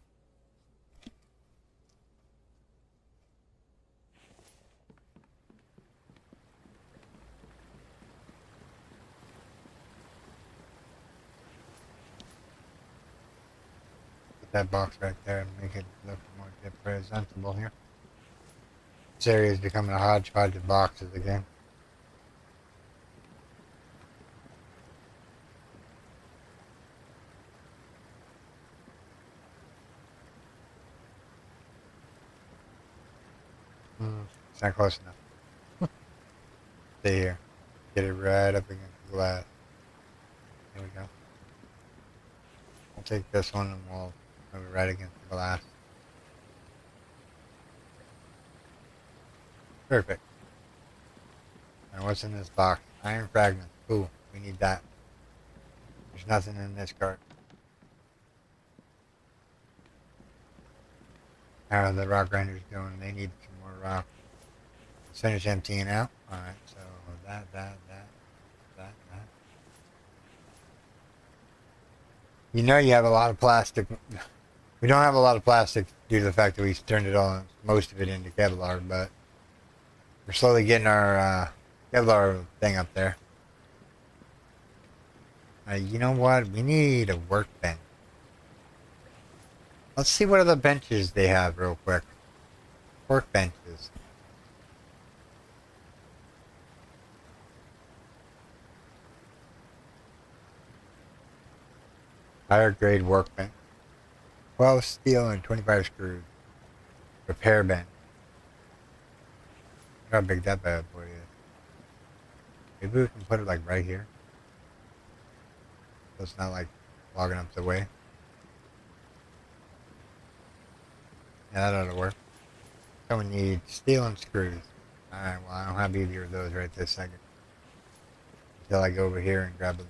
Put that box right there and make it look more presentable here. This area is becoming a hodgepodge of boxes again. It's not close enough. Stay here. Get it right up against the glass. There we go. We'll take this one and we'll move it right against the glass. Perfect. And what's in this box? Iron fragments. Ooh, we need that. There's nothing in this cart. How are the rock grinders doing? They need some more rock. Let's finish emptying out. Alright, so that. You know you have a lot of plastic. We don't have a lot of plastic due to the fact that we turned it all, most of it into Kevlar, but we're slowly getting our Kevlar thing up there. You know what? We need a workbench. Let's see what other benches they have real quick. Workbenches. Higher grade workbench. 12 steel and 25 screws. Repair bench. Look how big that bad boy is. Maybe we can put it like right here. So it's not like logging up the way. Yeah, that ought to work. So we need steel and screws. Alright, well I don't have either of those right this second. Until I go over here and grab them.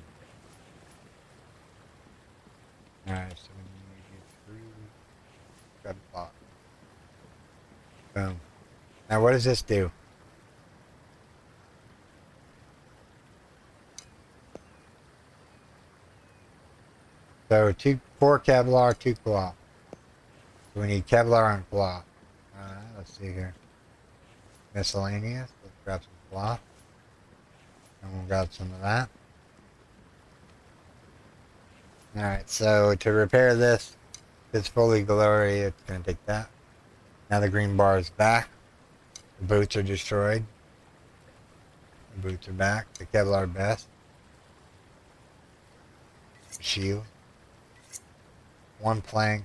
Alright, so we need screws. Grab the box. Boom. Now what does this do? So 4 Kevlar, 2 cloth. So we need Kevlar and cloth. Alright, let's see here. Miscellaneous. Let's grab some cloth. And we'll grab some of that. Alright, so to repair this, it's fully glory, it's going to take that. Now the green bar is back. The boots are destroyed. The boots are back. The Kevlar vest. Shield. 1 plank.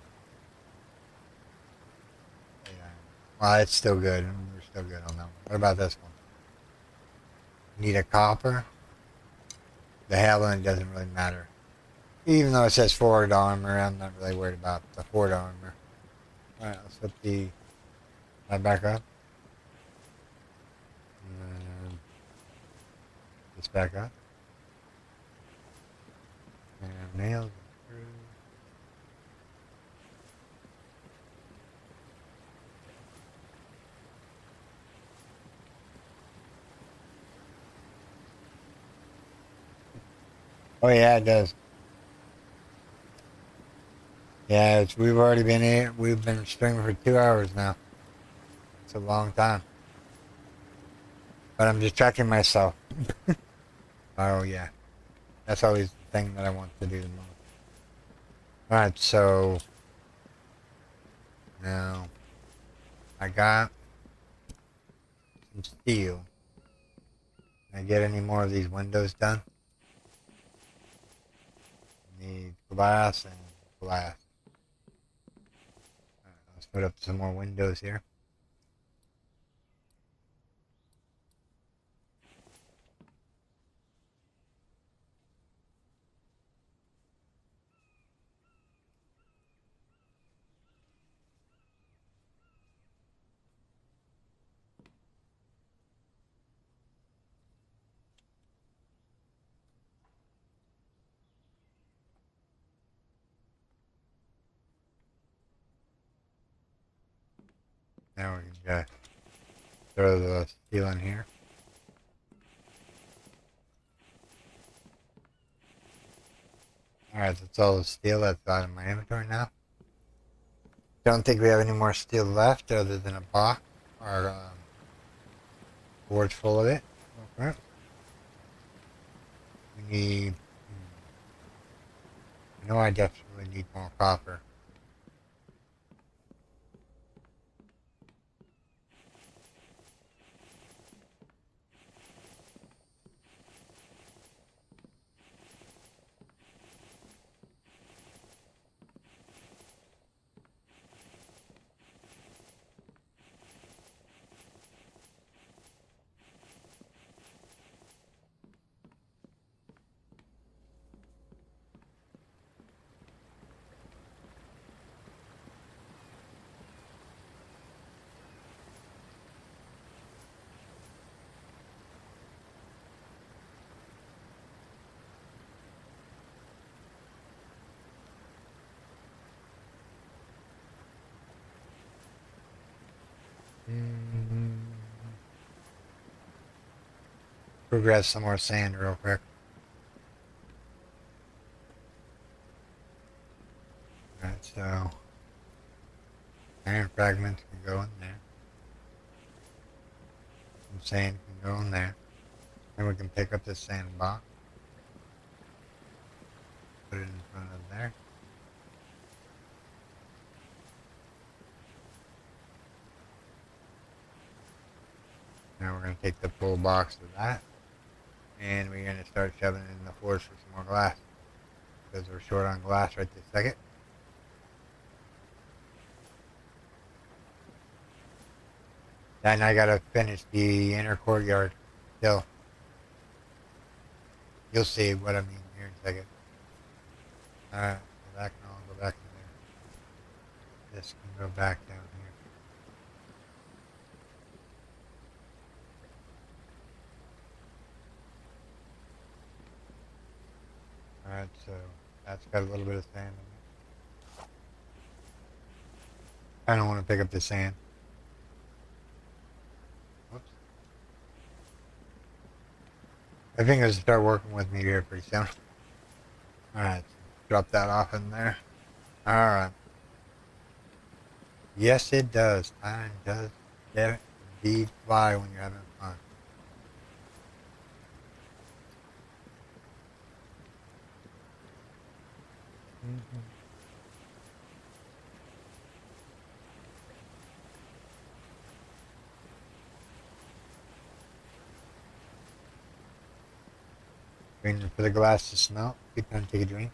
Well, it's still good. We're still good on that one. What about this one? Need a copper. The Howland doesn't really matter. Even though it says forward armor, I'm not really worried about the forward armor. Alright, let's put that back up. And this back up. And nails and screws. Oh yeah, it does. Yeah, we've been streaming for 2 hours now. It's a long time. But I'm distracting myself. Oh yeah, that's always the thing that I want to do the most. Alright, so now I got some steel. Can I get any more of these windows done? Need glass and glass. Alright, let's put up some more windows here. Now we can just throw the steel in here. Alright, that's all the steel that's out of my inventory now. Don't think we have any more steel left other than a box or boards full of it. Okay. We need. I know I definitely need more copper. We'll grab some more sand real quick. Alright, so iron fragments can go in there. Some sand can go in there. And we can pick up this sandbox. Put it in front of there. Now we're going to take the full box of that. And we're going to start shoving it in the forest for some more glass. Because we're short on glass right this second. Then I gotta finish the inner courtyard still. You'll see what I mean here in a second. Alright, so that can all go back in there. This can go back down here. Alright, so that's got a little bit of sand in it. I don't want to pick up the sand. Whoops. I think it'll start working with me here pretty soon. Alright, drop that off in there. Alright. Yes, it does. Time does indeed fly when you're having fun. Waiting for the glass to smelt. Keep on take a drink.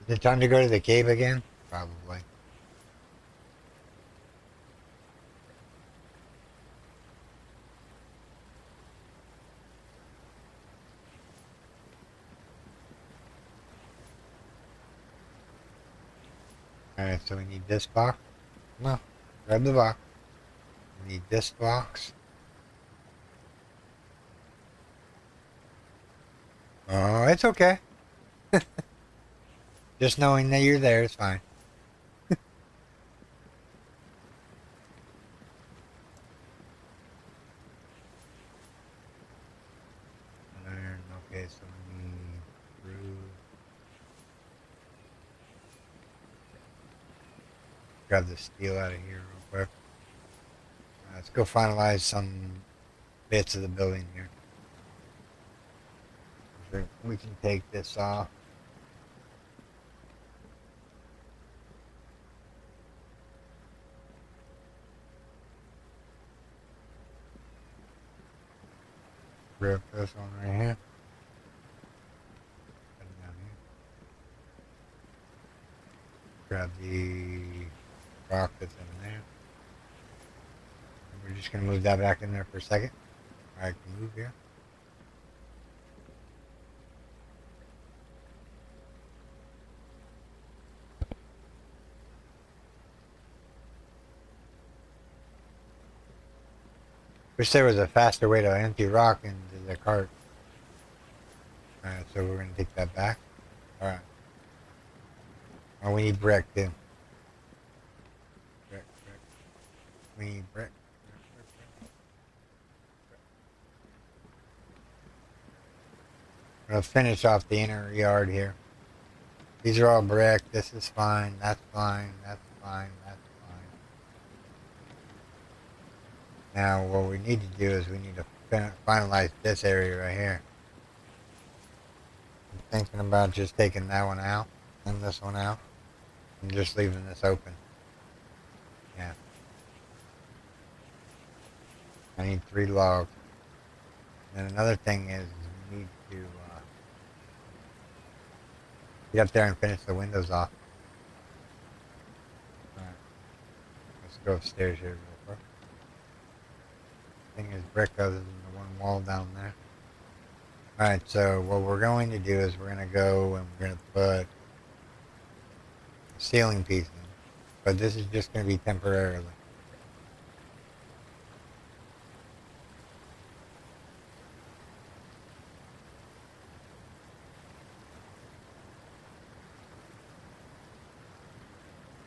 Is it time to go to the cave again? Probably. Alright, so we need this box. No, grab the box. We need this box. Oh, it's okay. Just knowing that you're there is fine. Iron, okay, so we need through. Grab the steel out of here real quick. Let's go finalize some bits of the building here. Sure, we can take this off. Rip this one right here. Put it down here. Grab the rock that's in there. We're just going to move that back in there for a second. I can move here. Wish there was a faster way to empty rock into the cart. Alright, so we're going to take that back. Alright. Oh, we need brick too. Brick. We need brick. I'm going to finish off the inner yard here. These are all brick. This is fine. That's fine. That's fine. That's fine. Now, what we need to do is we need to finalize this area right here. I'm thinking about just taking that one out and this one out and just leaving this open. Yeah. I need 3 logs. And another thing is we need to get up there and finish the windows off. Alright. Let's go upstairs here real quick. Thing is brick other than the one wall down there. Alright, so what we're going to do is we're going to go and we're going to put a ceiling piece in. But this is just going to be temporarily.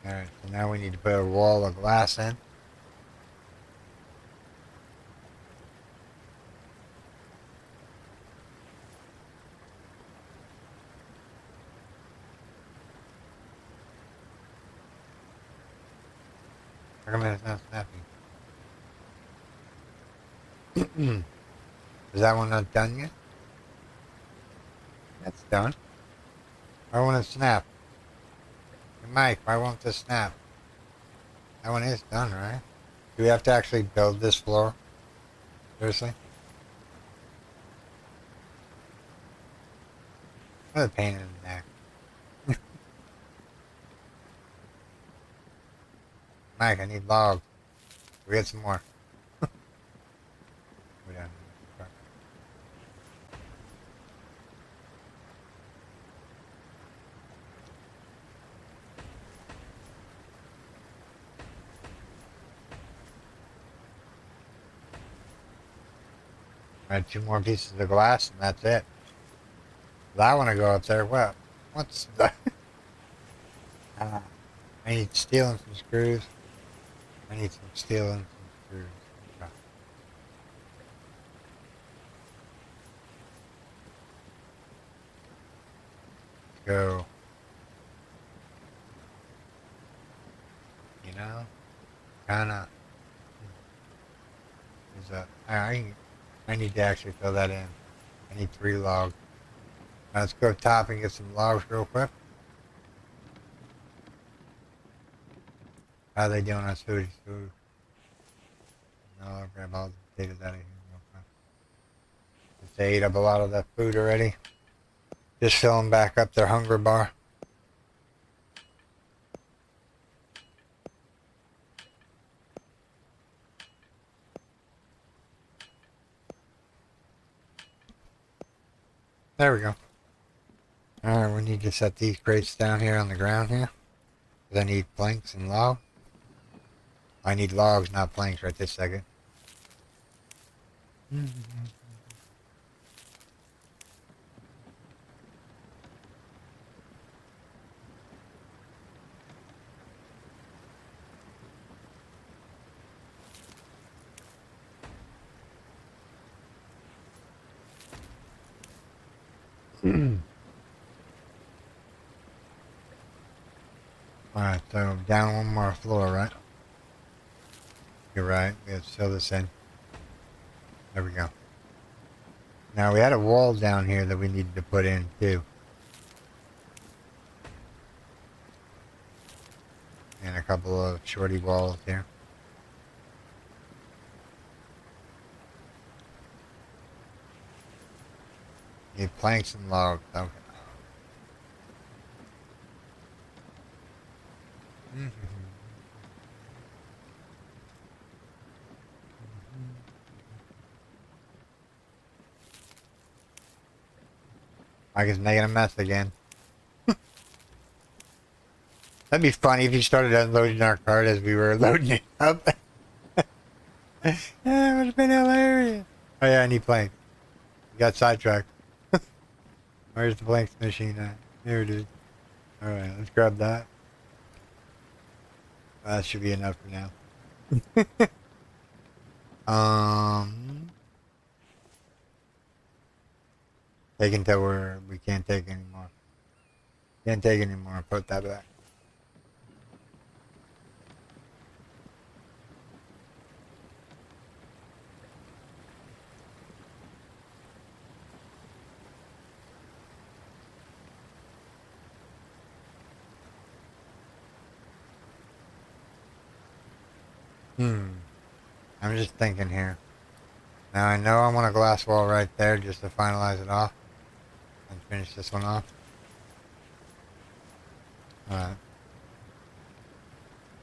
Alright, so now we need to put a wall of glass in. How come it's not snapping? Is that one not done yet? That's done. I want to snap. Hey Mike, why won't this snap? That one is done, right? Do we have to actually build this floor? Seriously? What a pain in the neck. Mike, I need logs. We get some more. We don't. Alright, 2 more pieces of glass and that's it. I want to go up there. Well, what's the... I need steel and some screws. I need some steel and some screws. Okay. Let's go. You know? Kinda. There's a... I need to actually fill that in. I need 3 logs. Now let's go top and get some logs real quick. How are they doing on food? No, I'll grab all the potatoes out of here real quick. They ate up a lot of that food already. Just filling back up their hunger bar. There we go. Alright, we need to set these crates down here on the ground here. Because I need planks and logs. I need logs, not planks right this second. Alright, so down one more floor, right? You're right. We have to fill this in. There we go. Now we had a wall down here that we needed to put in too. And a couple of shorty walls here. Need planks and logs. Okay. I guess making a mess again. That'd be funny if you started unloading our cart as we were loading it up. Yeah, it would have been hilarious. Oh yeah, I need planks. We got sidetracked. Where's the planks machine at? Here it is. Alright, let's grab that. That should be enough for now. Taking till we can't take anymore. Can't take anymore. Put that back. I'm just thinking here. Now I know I want a glass wall right there just to finalize it off and finish this one off. Alright.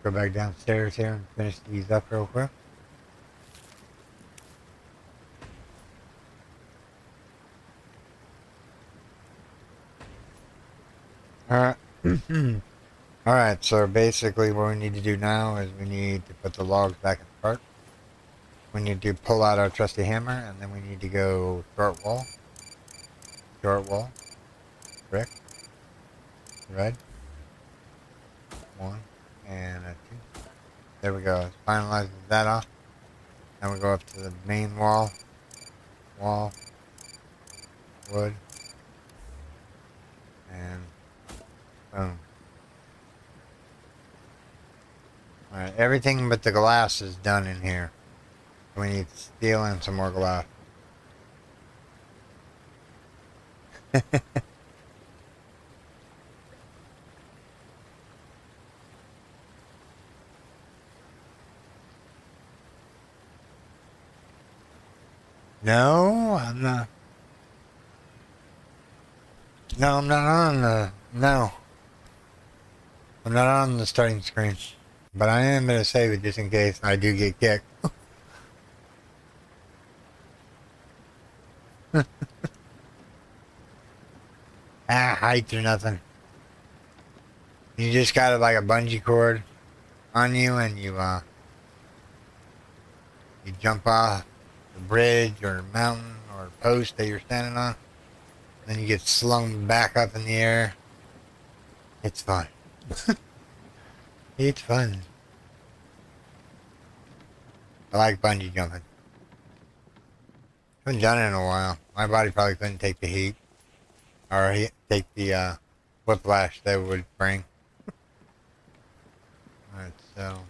Go back downstairs here and finish these up real quick. Alright. Alright, so basically what we need to do now is we need to put the logs back in the cart. We need to pull out our trusty hammer, and then we need to go short wall, brick, red, one, and a two. There we go. Let's finalize that off. Then we go up to the main wall, wood, and boom. Alright, everything but the glass is done in here. We need steel and some more glass. No, I'm not. No, I'm not on the. No. I'm not on the starting screen. But I am going to save it just in case I do get kicked. Heights or nothing. You just got like a bungee cord on you and you jump off the bridge or mountain or post that you're standing on. Then you get slung back up in the air. It's fun. It's fun. I like bungee jumping. Haven't done it in a while. My body probably couldn't take the heat. Or take the whiplash that would bring. Alright, so...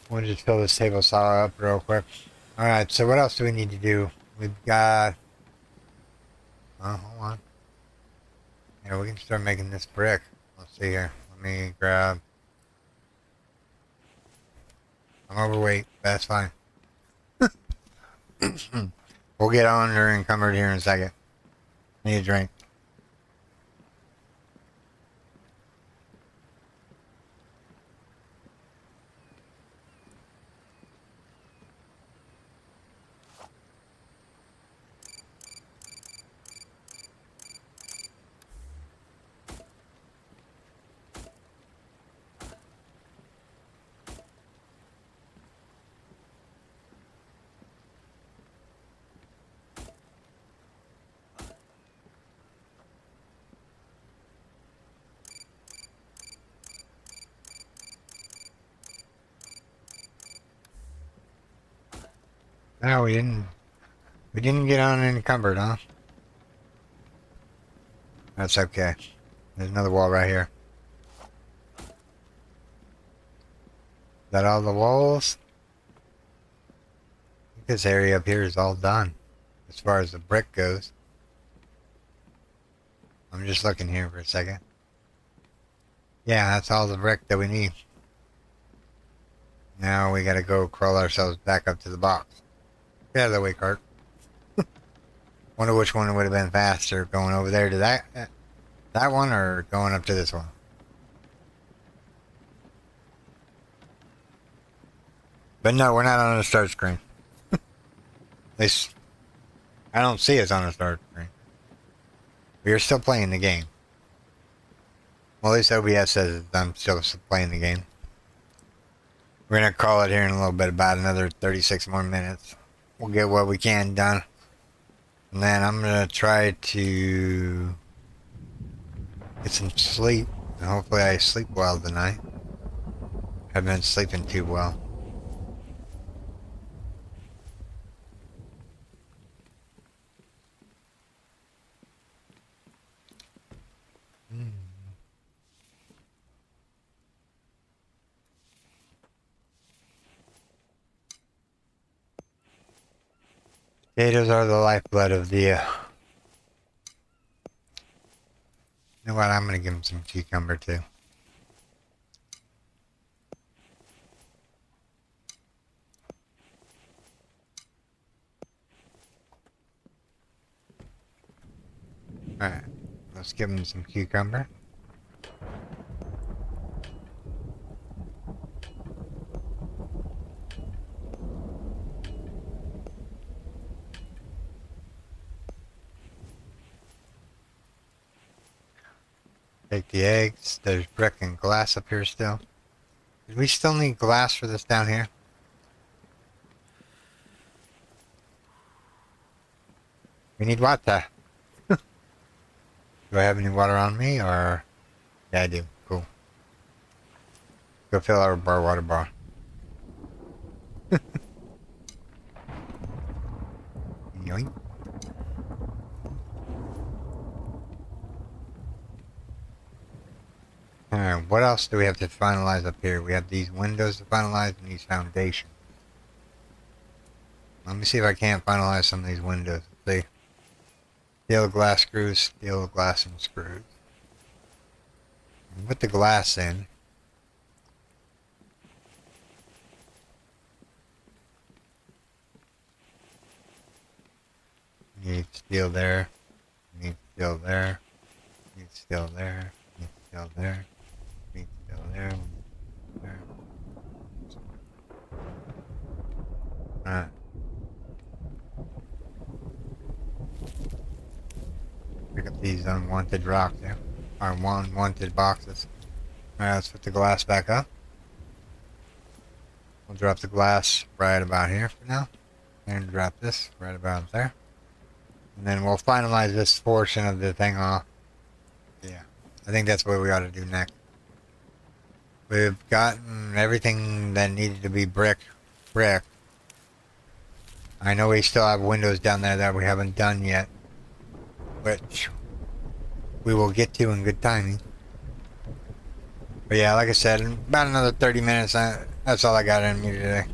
We'll just fill this table saw up real quick. Alright, so what else do we need to do? We've got... Oh, hold on. Yeah, we can start making this brick. Let's see here. Let me grab... I'm overweight. That's fine. We'll get on her encumbered here in a second. Need a drink. No, we didn't. We didn't get unencumbered, huh? That's okay. There's another wall right here. Is that all the walls? I think this area up here is all done, as far as the brick goes. I'm just looking here for a second. Yeah, that's all the brick that we need. Now we gotta go crawl ourselves back up to the box. Get out of the way, cart. Wonder which one would have been faster, going over there to that one or going up to this one. But no, we're not on the start screen. At least I don't see us on the start screen. We are still playing the game. Well, at least OBS says I'm still playing the game. We're gonna call it here in a little bit, about another 36 more minutes. We'll get what we can done. And then I'm gonna try to get some sleep. And hopefully I sleep well tonight. I've been sleeping too well. Potatoes are the lifeblood of the... You know what? I'm gonna give him some cucumber too. Alright, let's give him some cucumber. Take the eggs. There's brick and glass up here still. Do we still need glass for this down here? We need water. Do I have any water on me, or... Yeah, I do. Cool. Go fill our water bar. Yoink. Alright, what else do we have to finalize up here? We have these windows to finalize and these foundations. Let me see if I can't finalize some of these windows. Let's see. Steel glass screws, steel glass and screws. And put the glass in. Need steel there. Need steel there. Need steel there. Need steel there. Need steel there. There. Alright. Pick up these unwanted rocks there. Or unwanted boxes. Alright, let's put the glass back up. We'll drop the glass right about here for now. And drop this right about there. And then we'll finalize this portion of the thing off. Yeah, I think that's what we ought to do next. We've gotten everything that needed to be brick. I know we still have windows down there that we haven't done yet, which we will get to in good timing. But yeah, like I said, in about another 30 minutes, that's all I got in me today.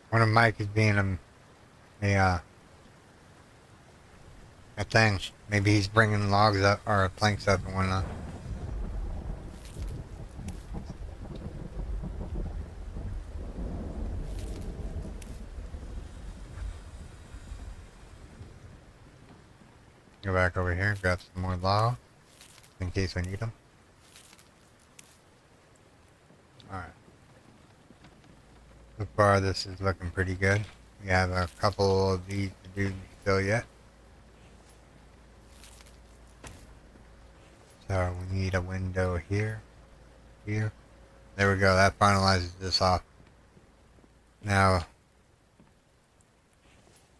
One of Mike is being a a thing. Maybe he's bringing logs up or planks up and whatnot. Go back over here, grab some more logs in case we need them. Alright. So far this is looking pretty good. We have a couple of these to do still yet. So we need a window here. Here. There we go, that finalizes this off. Now,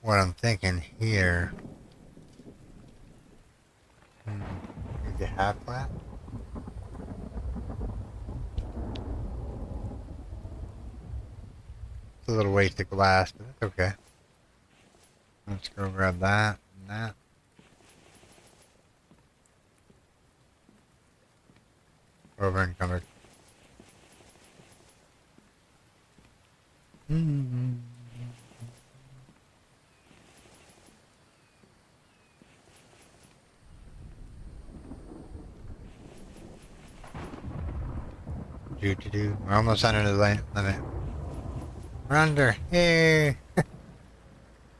what I'm thinking here... Is it half flat? It's a little waste of glass, but it's okay. Let's go grab that and that. Over encumbered. Do. We're almost under the limit. We're under. Yay!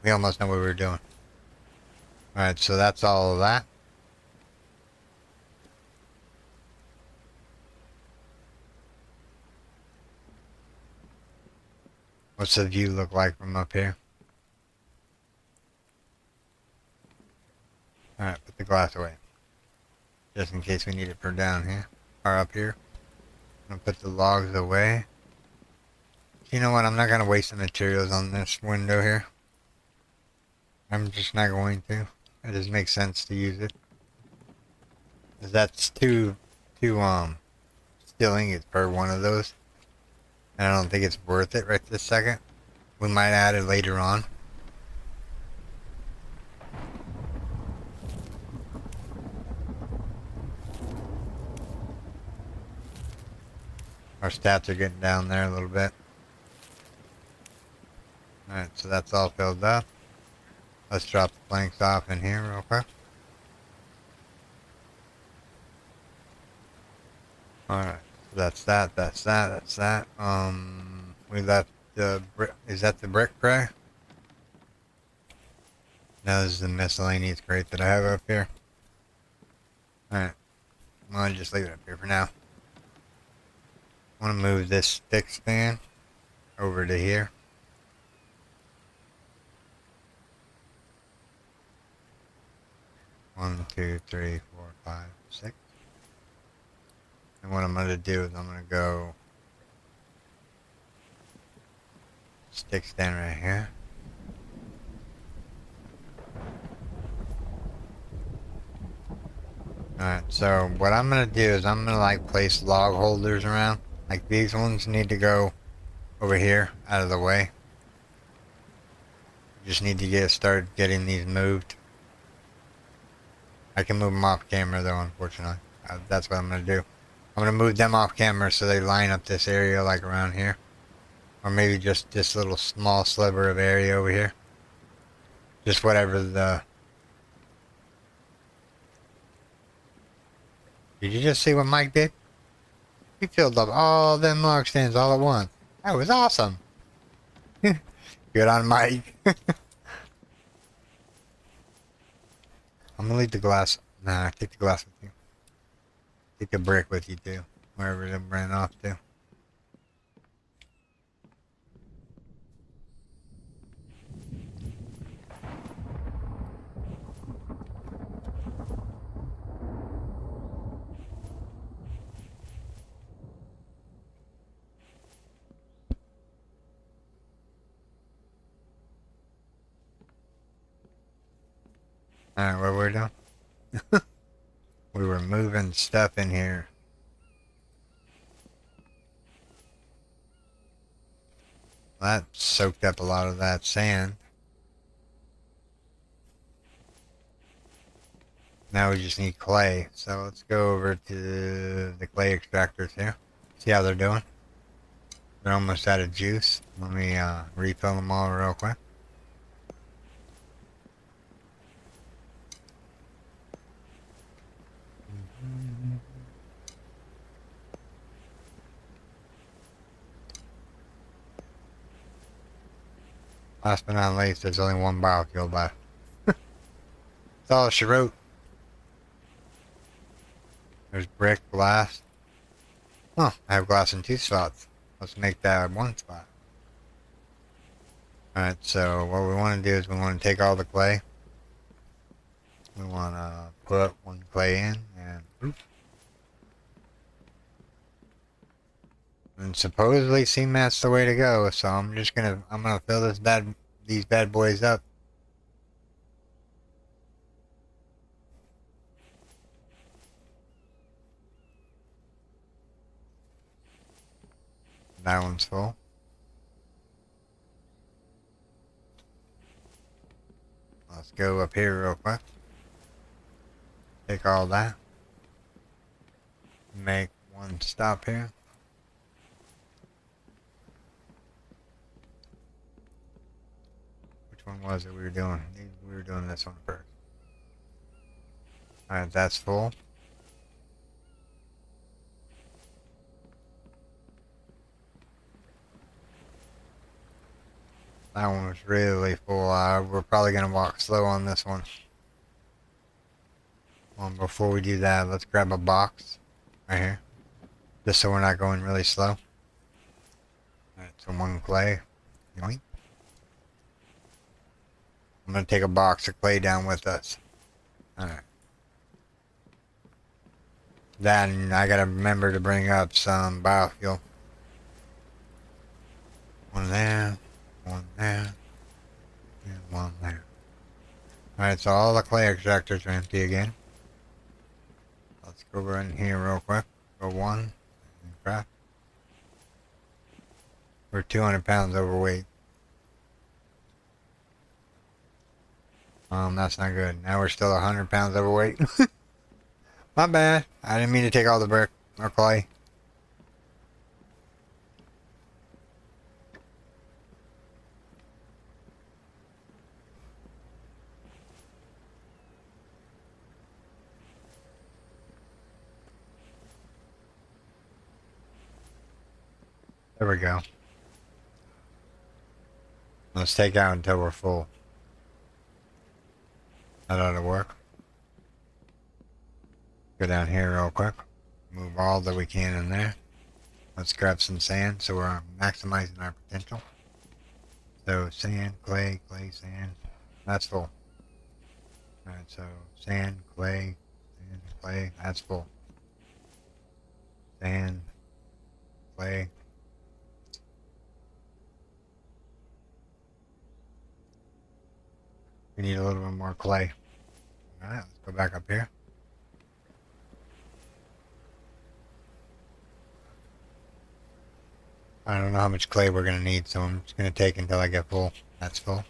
We almost know what we were doing. Alright, so that's all of that. What's the view look like from up here? Alright, put the glass away. Just in case we need it for down here. Or up here. I'm gonna put the logs away. You know what? I'm not gonna waste the materials on this window here. I'm just not going to. It just makes sense to use it. 'Cause that's two steel ingots per one of those. And I don't think it's worth it right this second. We might add it later on. Our stats are getting down there a little bit. Alright, so that's all filled up. Let's drop the planks off in here real quick. Alright, so that's that. We left the brick. Is that the brick tray? No, this is the miscellaneous crate that I have up here. Alright, I'm gonna just leave it up here for now. I want to move this stick stand over to here. One, two, three, four, five, six. And what I'm going to do is I'm going to go stick stand right here. Alright, so what I'm going to do is I'm going to like place log holders around. Like these ones need to go over here out of the way. Just need to get started getting these moved. I can move them off camera though, unfortunately. That's what I'm going to do. I'm going to move them off camera so they line up this area like around here. Or maybe just this little small sliver of area over here. Just whatever the... Did you just see what Mike did? He filled up all them log stands all at once. That was awesome. Good on Mike. I'm gonna leave the glass. Nah, take the glass with you. Take the brick with you too. Wherever it ran off to. Alright, what we're doing? We were moving stuff in here. That soaked up a lot of that sand. Now we just need clay. So let's go over to the clay extractors here. See how they're doing. They're almost out of juice. Let me refill them all real quick. Last but not least, there's only one biofuel left. That's all she wrote. There's brick, glass. Huh, I have glass in 2 spots. Let's make that 1 spot. Alright, so what we want to do is we want to take all the clay. We want to put 1 clay in and oops. And supposedly cement's the way to go, so I'm gonna fill these bad boys up. That one's full. Let's go up here real quick. Take all that. Make 1 stop here. Which one was it we were doing? We were doing this one first. Alright, that's full. That one was really full. We're probably going to walk slow on this one. Before we do that, let's grab a box right here. Just so we're not going really slow. Alright, so 1 clay. Yoink. I'm going to take a box of clay down with us. Alright. Then I got to remember to bring up some biofuel. 1 there. 1 there, and 1 there. Alright, so all the clay extractors are empty again. Let's go in here real quick. Go 1, and craft. We're 200 pounds overweight. That's not good. Now we're still 100 pounds overweight. My bad. I didn't mean to take all the brick or clay. There we go. Let's take out until we're full. That ought to work. Go down here real quick. Move all that we can in there. Let's grab some sand so we're maximizing our potential. So sand, clay, clay, sand. That's full. Alright, so sand, clay, that's full. Sand, clay. We need a little bit more clay. Alright, let's go back up here. I don't know how much clay we're going to need, so I'm just going to take until I get full. That's full.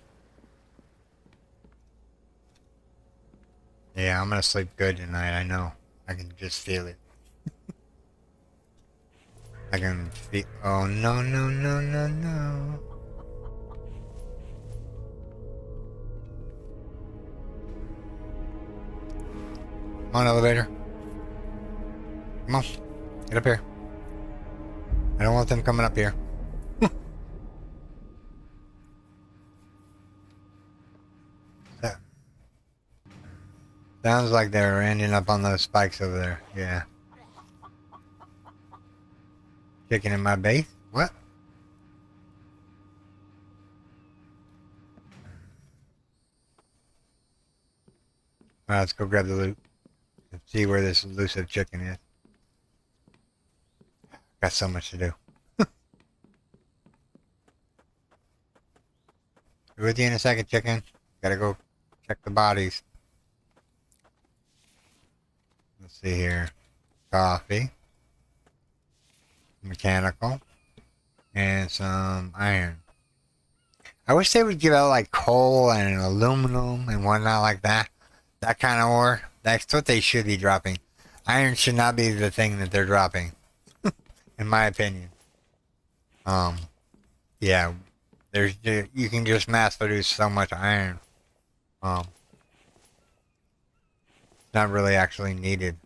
Yeah, I'm going to sleep good tonight, I know. I can just feel it. I can feel... Oh, no, no, no, no, no. Come on, elevator. Come on. Get up here. I don't want them coming up here. That sounds like they're ending up on those spikes over there. Yeah. Chicken in my base? What? Alright, let's go grab the loot. And see where this elusive chicken is. Got so much to do. Be with you in a second, chicken. Gotta go check the bodies. Let's see here. Coffee. Mechanical. And some iron. I wish they would give out like coal and aluminum and whatnot like that. That kind of ore. That's what they should be dropping. Iron should not be the thing that they're dropping. In my opinion. Yeah. You can just mass produce so much iron. Not really actually needed.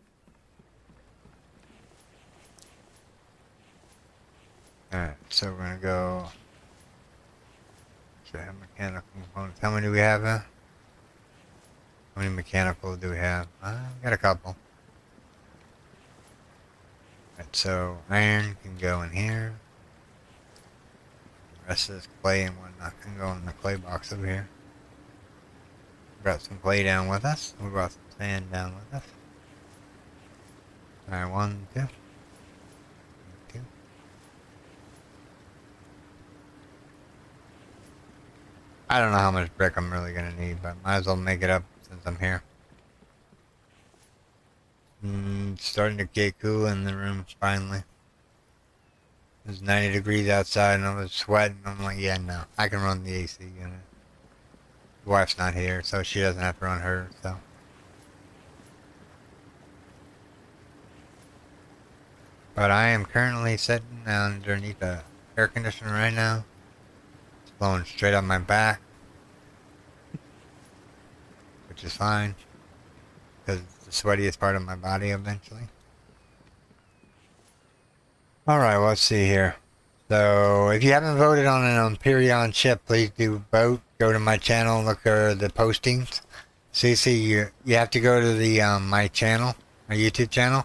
Alright, so we're gonna go So mechanical components. How many do we have? How many mechanical do we have? We got a couple. Right, so iron can go in here. The rest of this clay and whatnot can go in the clay box over here. Brought some clay down with us. We brought some sand down with us. Alright, 1, 2. 2. I don't know how much brick I'm really gonna need, but might as well make it up since I'm here. It's starting to get cool in the room finally. It's 90 degrees outside and I was sweating. I'm like, yeah, no, I can run the AC unit. The wife's not here, so she doesn't have to run hers, so. But I am currently sitting underneath the air conditioner right now. It's blowing straight up my back, which is fine, because it's the sweatiest part of my body eventually. Alright, let's see here. So, if you haven't voted on an Empyrean ship, please do vote. Go to my channel and look at the postings. See, you have to go to the my channel, my YouTube channel,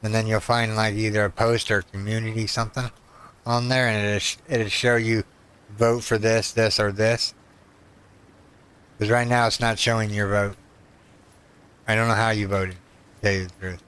and then you'll find like either a post or community something on there, and it'll show you vote for this, this, or this. Because right now it's not showing your vote. I don't know how you voted, to tell you the truth.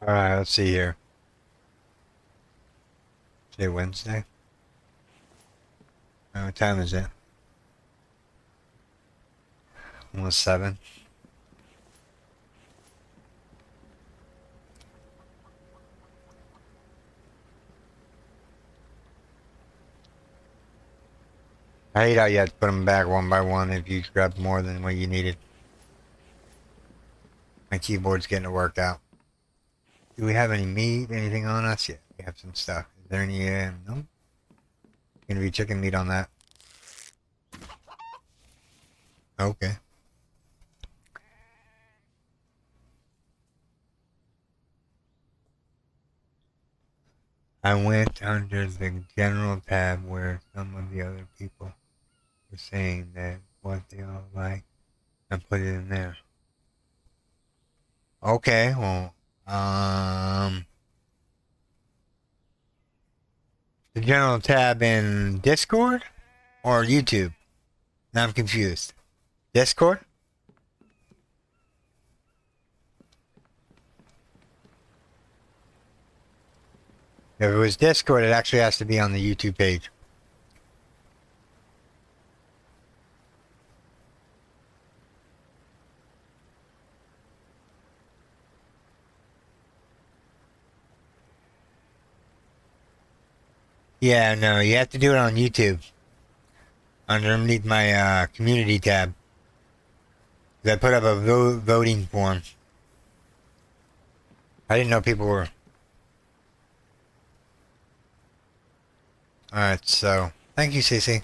Alright, let's see here. Today Wednesday? What time is it? Almost 7. I hate how you have to put them back one by one if you grabbed more than what you needed. My keyboard's getting it worked out. Do we have any meat, anything on us? Yeah, we have some stuff. Is there any, no? Gonna be chicken meat on that. Okay. I went under the general tab where some of the other people were saying that what they all like and put it in there. Okay, well, the general tab in Discord or YouTube? Now I'm confused. Discord? If it was Discord, it actually has to be on the YouTube page. Yeah, no, you have to do it on YouTube. Underneath my community tab. I put up a voting form. I didn't know people were. Alright, so thank you, Cece.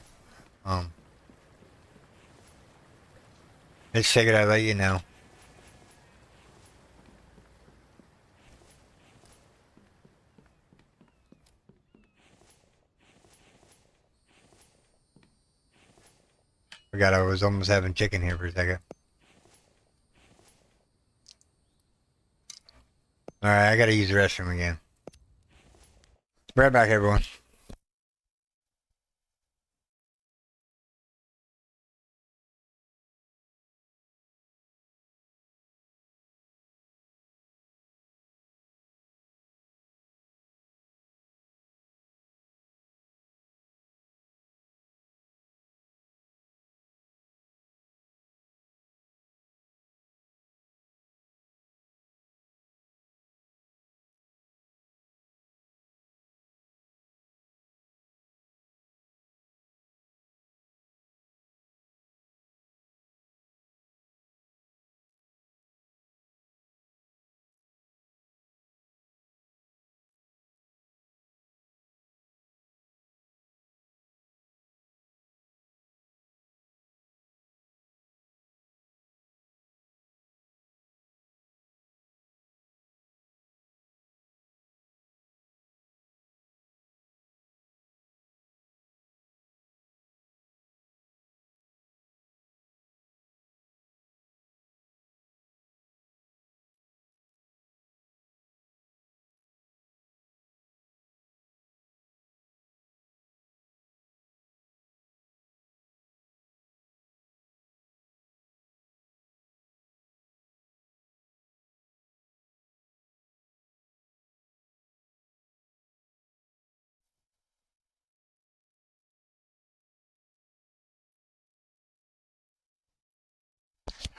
Just figured I'd let you know. Forgot I was almost having chicken here for a second. Alright, I gotta use the restroom again. Be right back, everyone.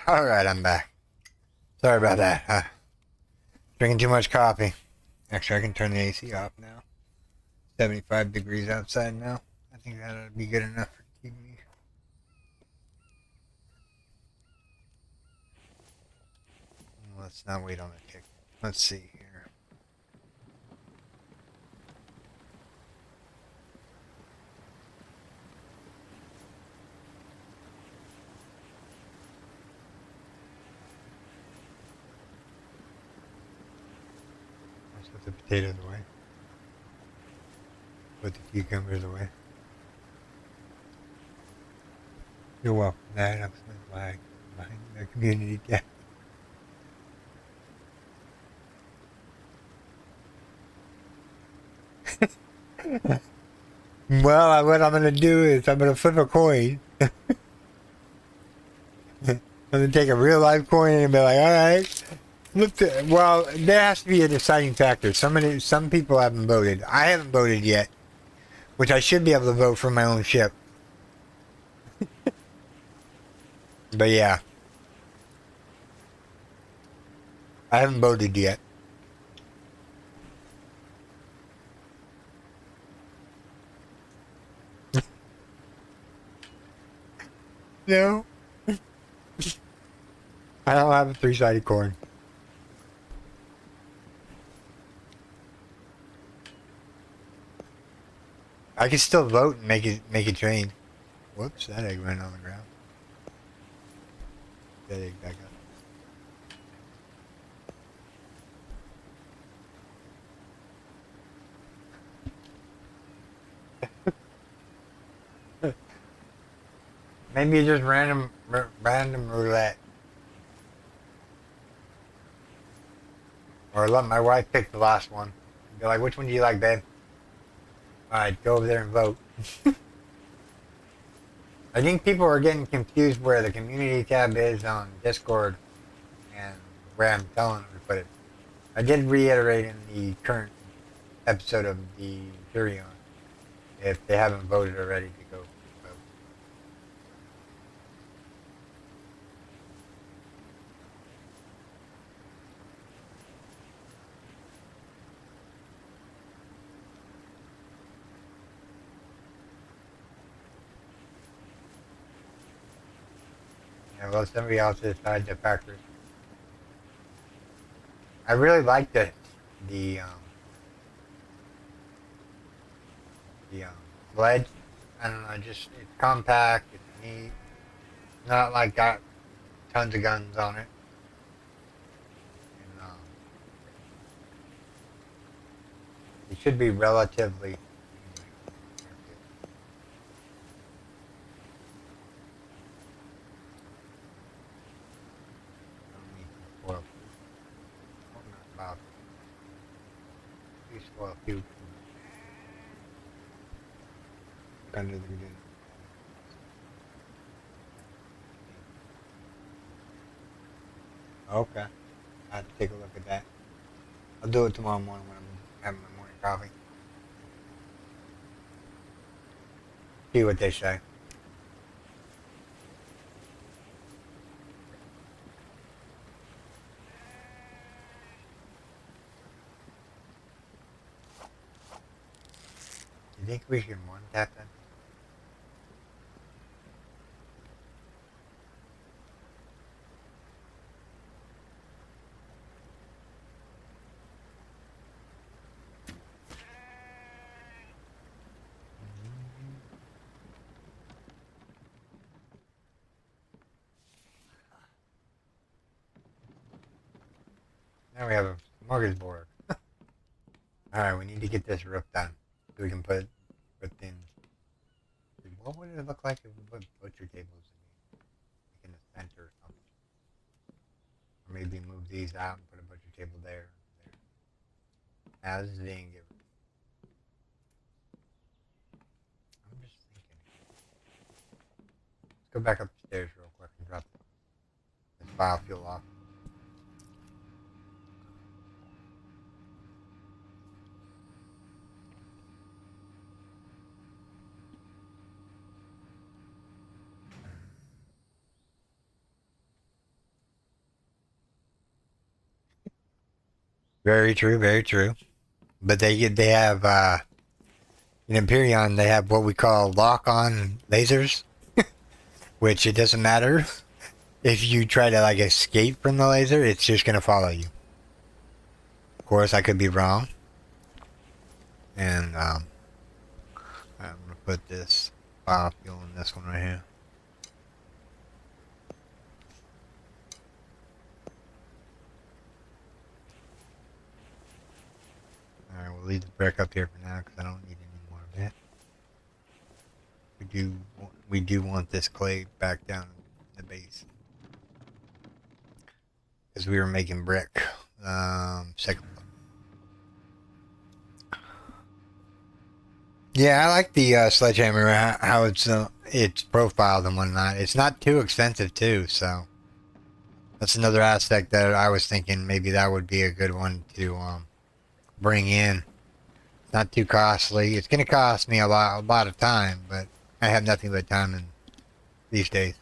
Alright, I'm back. Sorry about that. Drinking too much coffee. Actually, I can turn the AC off now. 75 degrees outside now. I think that would be good enough for keep me. Let's not wait on a tick. Let's see here. Let's put the potatoes away. Put the cucumbers away. You're welcome. That up my flag behind the community deck. Well, what I'm going to do is I'm going to flip a coin. I'm going to take a real life coin and be like, all right. Well, there has to be a deciding factor. Some people haven't voted. I haven't voted yet, which I should be able to vote for my own ship. But yeah, I haven't voted yet. No, I don't have a three-sided coin. I can still vote and make it change. Whoops, that egg went on the ground. That egg back up. Maybe it's just random roulette. Or let my wife pick the last one. Be like, which one do you like, babe? Alright, go over there and vote. I think people are getting confused where the community tab is on Discord and where I'm telling them to put it. I did reiterate in the current episode of the Jurion if they haven't voted already to go vote. Yeah, well, somebody else decided the factors. I really like the um, the ledge. I don't know, just it's compact, it's neat. Not like got tons of guns on it. And, it should be relatively. Spoil food. Kind of the beginning. Okay. I have to take a look at that. I'll do it tomorrow morning when I'm having my morning coffee. See what they say. You think we should one tap that? Now we have a smorgasbord. Alright, we need to get this roof done. So we can put in. What would it look like if we put butcher tables in the center or something? Or maybe move these out and put a butcher table there. Now this is the end giver. I'm just thinking. Let's go back upstairs real quick and drop this biofuel off. Very true, very true. But they have in Empyrean they have what we call lock-on lasers, which it doesn't matter if you try to like escape from the laser, it's just gonna follow you. Of course, I could be wrong, and I'm gonna put this biofuel in this one right here. All right, we'll leave the brick up here for now because I don't need any more of it. We do want this clay back down in the base because we were making brick. Second. Yeah, I like the sledgehammer. How it's profiled and whatnot. It's not too expensive too, so that's another aspect that I was thinking maybe that would be a good one to bring in. It's not too costly. It's going to cost me a lot of time, but I have nothing but time in these days.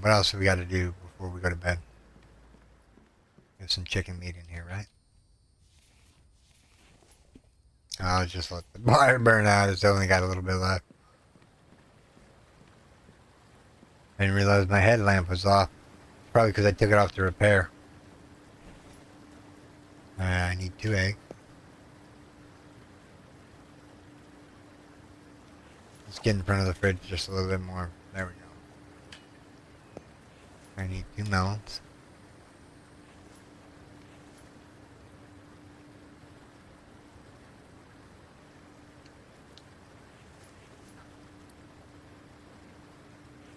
What else have we got to do before we go to bed? Get some chicken meat in here, right? I'll just let the fire burn out. It's only got a little bit left. I didn't realize my headlamp was off. Probably because I took it off to repair. I need 2 eggs. Let's get in front of the fridge just a little bit more. There we go. I need 2 melons.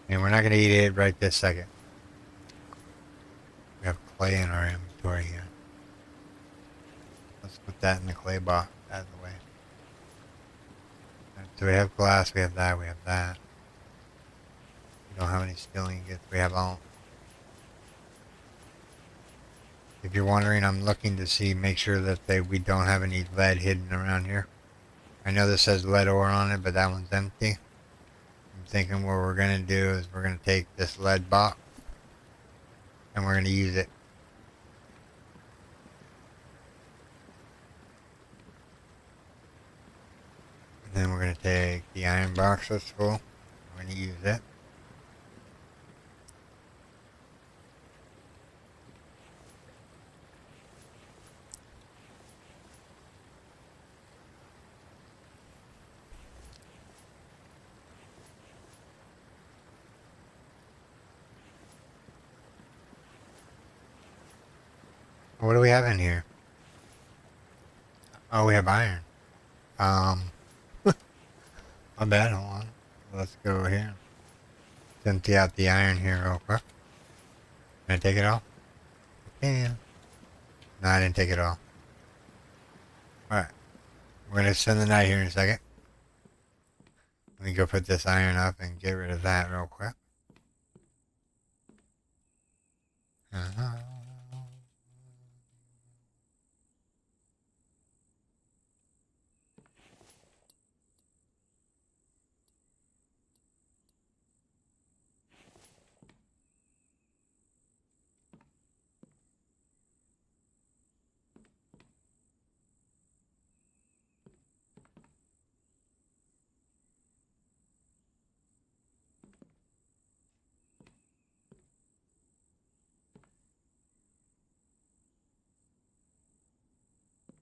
And we're not going to eat it right this second. We have clay in our inventory here. Let's put that in the clay box out of the way. Right, so we have glass, we have that, we have that. We don't have any steel ingots, we have all. If you're wondering, I'm looking to see, make sure that we don't have any lead hidden around here. I know this says lead ore on it, but that one's empty. I'm thinking what we're going to do is we're going to take this lead box and we're going to use it. And then we're going to take the iron box that's full. We're going to use it. What do we have in here? Oh, we have iron. My bad, hold on. Let's go over here. Empty out the iron here real quick. Can I take it off? Yeah. No, I didn't take it off. Alright. We're going to spend the night here in a second. Let me go put this iron up and get rid of that real quick.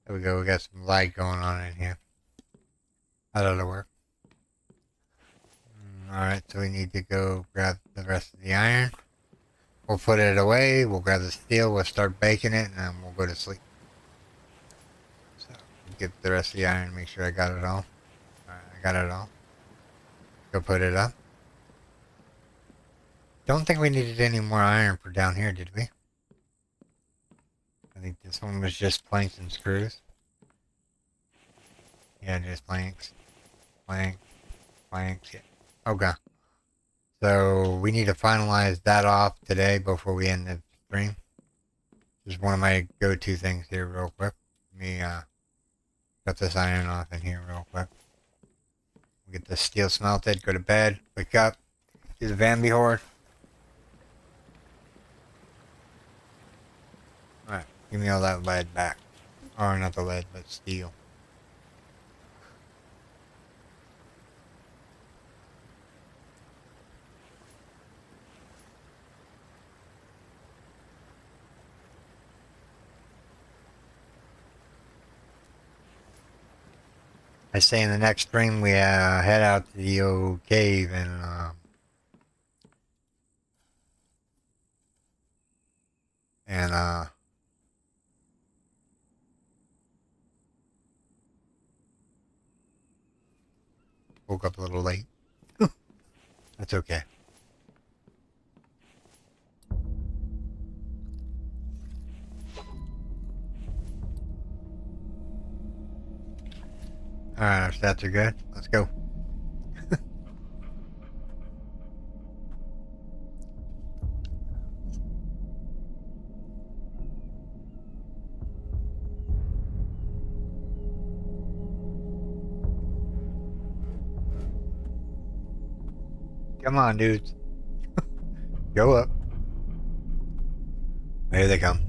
There we go, we got some light going on in here. That ought to work. Alright, so we need to go grab the rest of the iron. We'll put it away, we'll grab the steel, we'll start baking it, and then we'll go to sleep. So, get the rest of the iron, make sure I got it all. Alright, I got it all. Go put it up. Don't think we needed any more iron for down here, did we? I think this one was just planks and screws. Yeah, just planks. Planks. Yeah. Okay. So we need to finalize that off today before we end the stream. Just one of my go-to things here real quick. me cut this iron off in here real quick. We'll get this steel smelted, go to bed, wake up, do the Vambi horde. Alright, give me all that lead back. Or not the lead, but steel. I say in the next stream we head out to the old cave and woke up a little late. That's okay. Alright, our stats are good. Let's go. Come on, dudes. Go up. Here they come.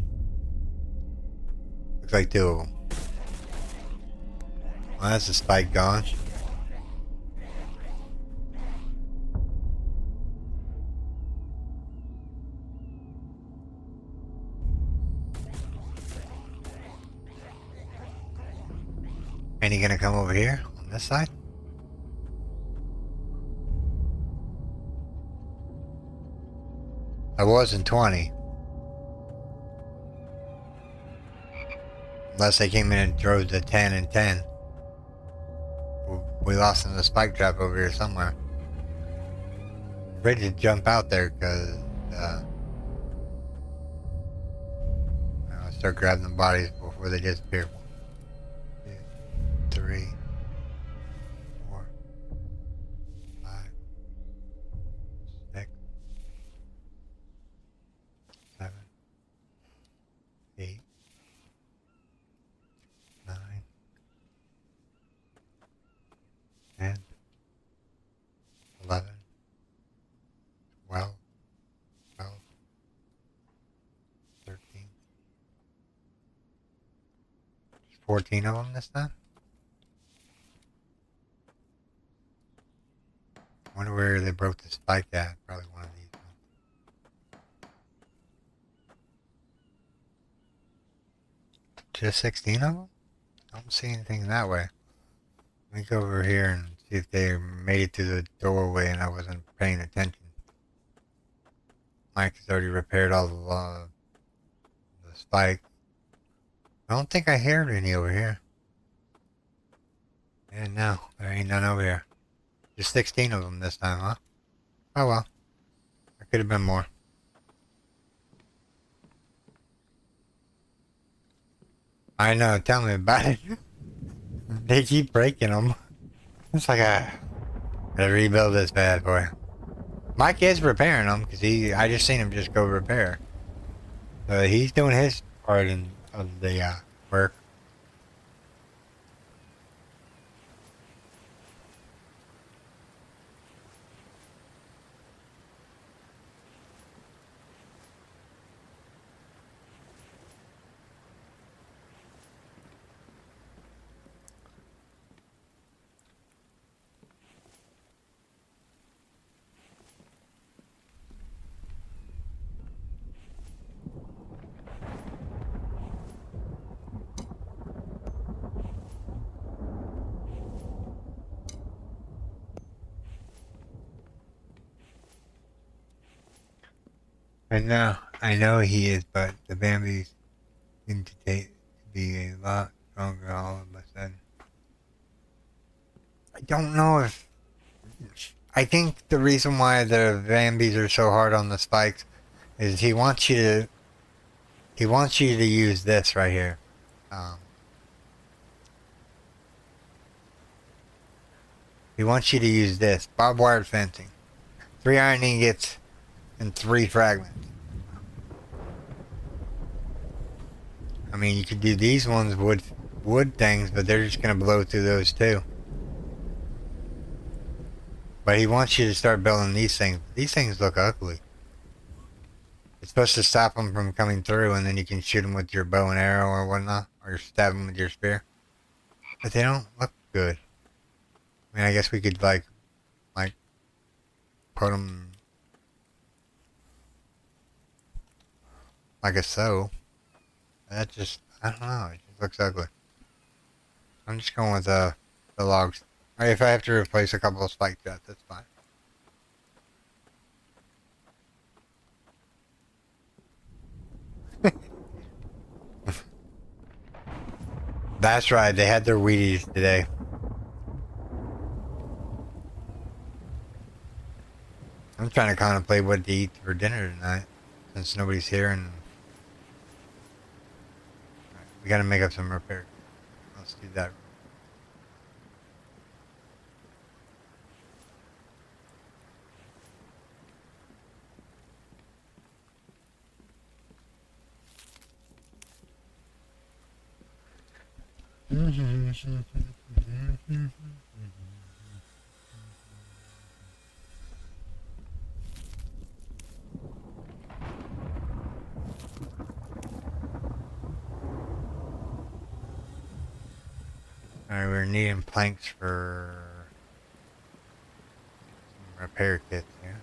Looks like two of them. Well, that's a spike gone. And he gonna come over here on this side? I was in 20. Unless they came in and drove the 10 and 10. We lost in the spike trap over here somewhere. Ready to jump out there because I'll start grabbing the bodies before they disappear. 1, 2, 3, 4, 5, 6, 7, 8, 9, 10, 11, 12, 12, 13. 14 of them this time? I wonder where they broke the spike at. Probably one of these ones. Just 16 of them? I don't see anything that way. Let me go over here and see if they made it to the doorway and I wasn't paying attention. Mike has already repaired all the spike. I don't think I heard any over here. And no, there ain't none over here. Just 16 of them this time, huh? Oh well. There could have been more. I know, tell me about it. They keep breaking them. It's like gotta rebuild this bad boy. Mike is repairing them because I just seen him just go repair. So he's doing his part of the work. I know he is, but the Bambi's seem to be a lot stronger all of a sudden. I don't know if... I think the reason why the Bambis are so hard on the spikes is he wants you to use this right here. He wants you to use this. Barbed wire fencing. 3 iron ingots and 3 fragments. I mean, you could do these ones wood things, but they're just gonna blow through those too. But he wants you to start building these things. These things look ugly. It's supposed to stop them from coming through, and then you can shoot them with your bow and arrow or whatnot, or stab them with your spear. But they don't look good. I mean, I guess we could like put them like a so. That just, I don't know. It just looks ugly. I'm just going with the logs. Or if I have to replace a couple of spike jets, that's fine. That's right. They had their Wheaties today. I'm trying to contemplate what to eat for dinner tonight, since nobody's here, and we gotta make up some repair. Let's do that. Alright, we're needing planks for some repair kits here.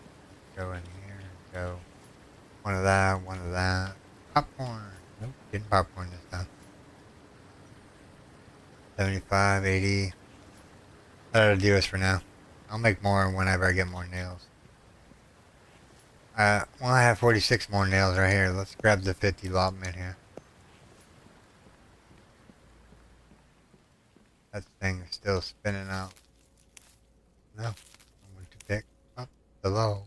Go in here, go one of that, one of that. Popcorn. Nope, didn't popcorn this time. 75, 80. That'll do us for now. I'll make more whenever I get more nails. Well, I have 46 more nails right here. Let's grab the 50 allotment here. That thing is still spinning out. No, I want to pick up the low.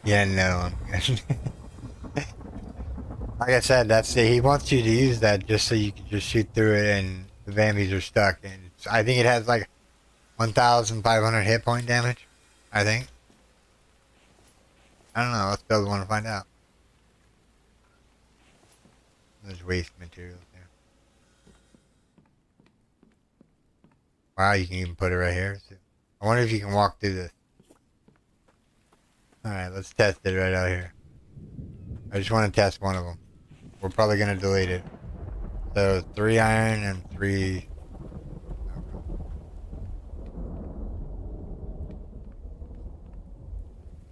Yeah, no, I'm good. Like I said, that's it. He wants you to use that just so you can just shoot through it and the vampies are stuck. And I think it has like 1,500 hit point damage. I think. I don't know. Let's build one to find out. There's waste materials there. Wow, you can even put it right here. I wonder if you can walk through this. Alright, let's test it right out here. I just want to test one of them. We're probably going to delete it. So 3 iron and 3...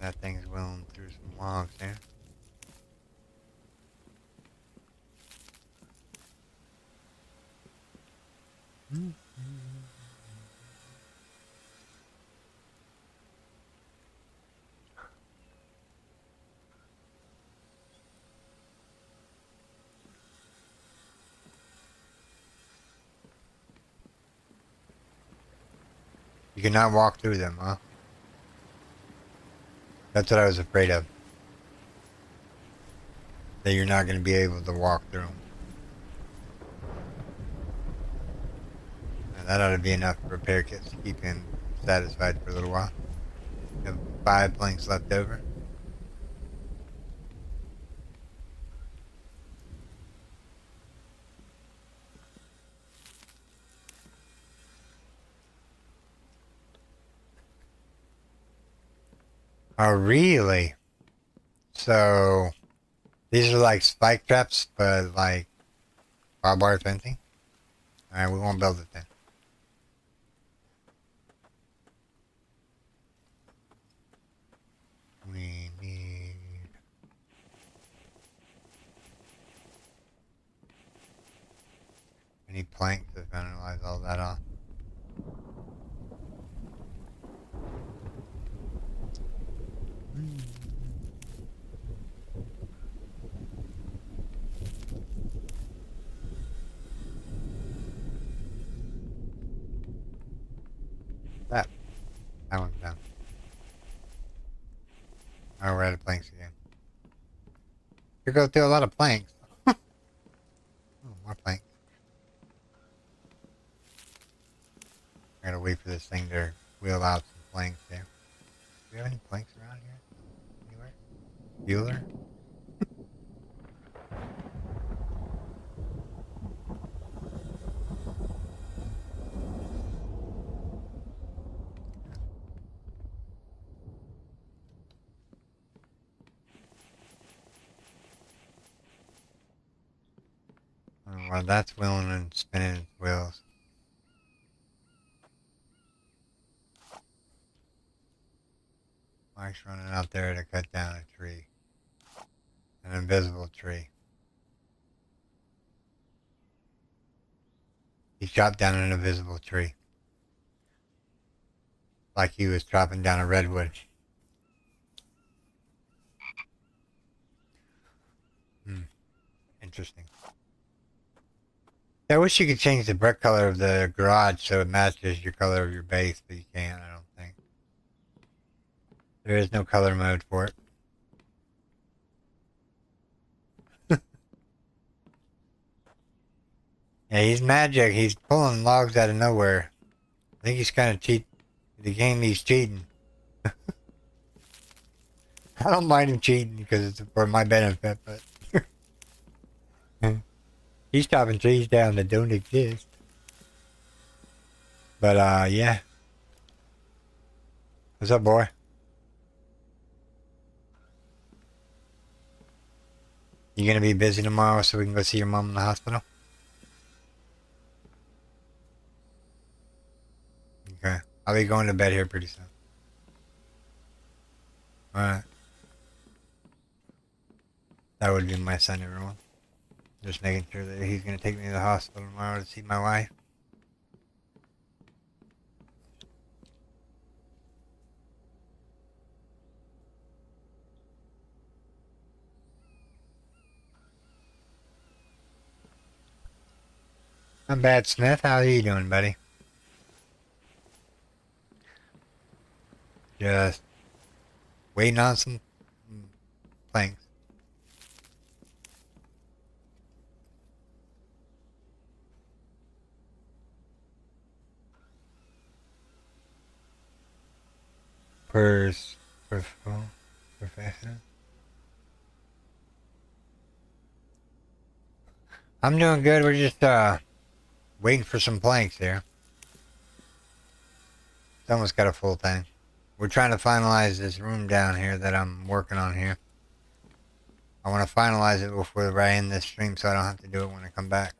That thing's willing through some logs there. You cannot walk through them, huh? That's what I was afraid of. That you're not going to be able to walk through them. And that ought to be enough repair kits to keep him satisfied for a little while. We have 5 planks left over. Oh, really? So, these are like spike traps, but like barbed wire fencing? Alright, we won't build it then. We need... I need planks to finalize all that off. That one's down. Oh, we're out of planks again. You go through a lot of planks. Oh, more planks. I gotta wait for this thing to wheel out some planks there. Do we have any planks around here? Anywhere? Bueller? Oh, well, that's wheeling and spinning its wheels. Mike's running out there to cut down a tree. An invisible tree. He chopped down an invisible tree. Like he was chopping down a redwood. Interesting. I wish you could change the brick color of the garage so it matches your color of your base, but you can't, I don't think. There is no color mode for it. Yeah, he's magic. He's pulling logs out of nowhere. I think he's kind of cheat. The game he's cheating. I don't mind him cheating because it's for my benefit, but he's chopping trees down that don't exist. But yeah. What's up, boy? You gonna be busy tomorrow so we can go see your mom in the hospital? Okay. I'll be going to bed here pretty soon. Alright. That would be my son, everyone. Just making sure that he's gonna take me to the hospital tomorrow to see my wife. I'm bad, Smith. How are you doing, buddy? Just waiting on some planks. Professional. I'm doing good. We're just waiting for some planks here. It's almost got a full thing. We're trying to finalize this room down here that I'm working on here. I want to finalize it before I end this stream so I don't have to do it when I come back.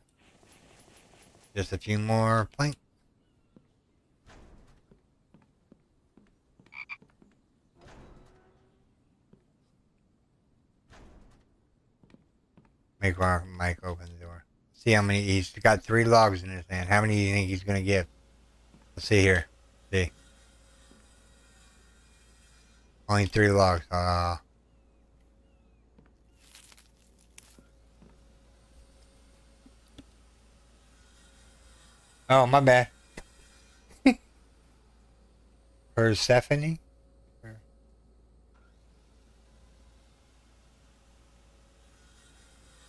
Just a few more planks. Make Mike open the door. See how many, he's got 3 logs in his hand. How many do you think he's going to give? Let's see here. See. Only 3 logs. Oh, my bad. Persephone?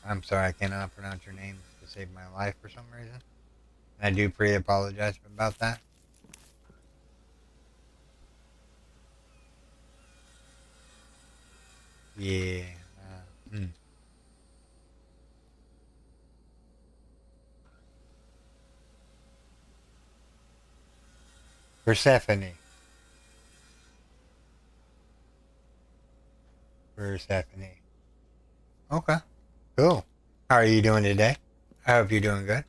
I'm sorry, I cannot pronounce your name to save my life for some reason. And I do pre-apologize about that. Yeah. Persephone. Persephone. Okay. Cool. How are you doing today? I hope you're doing good.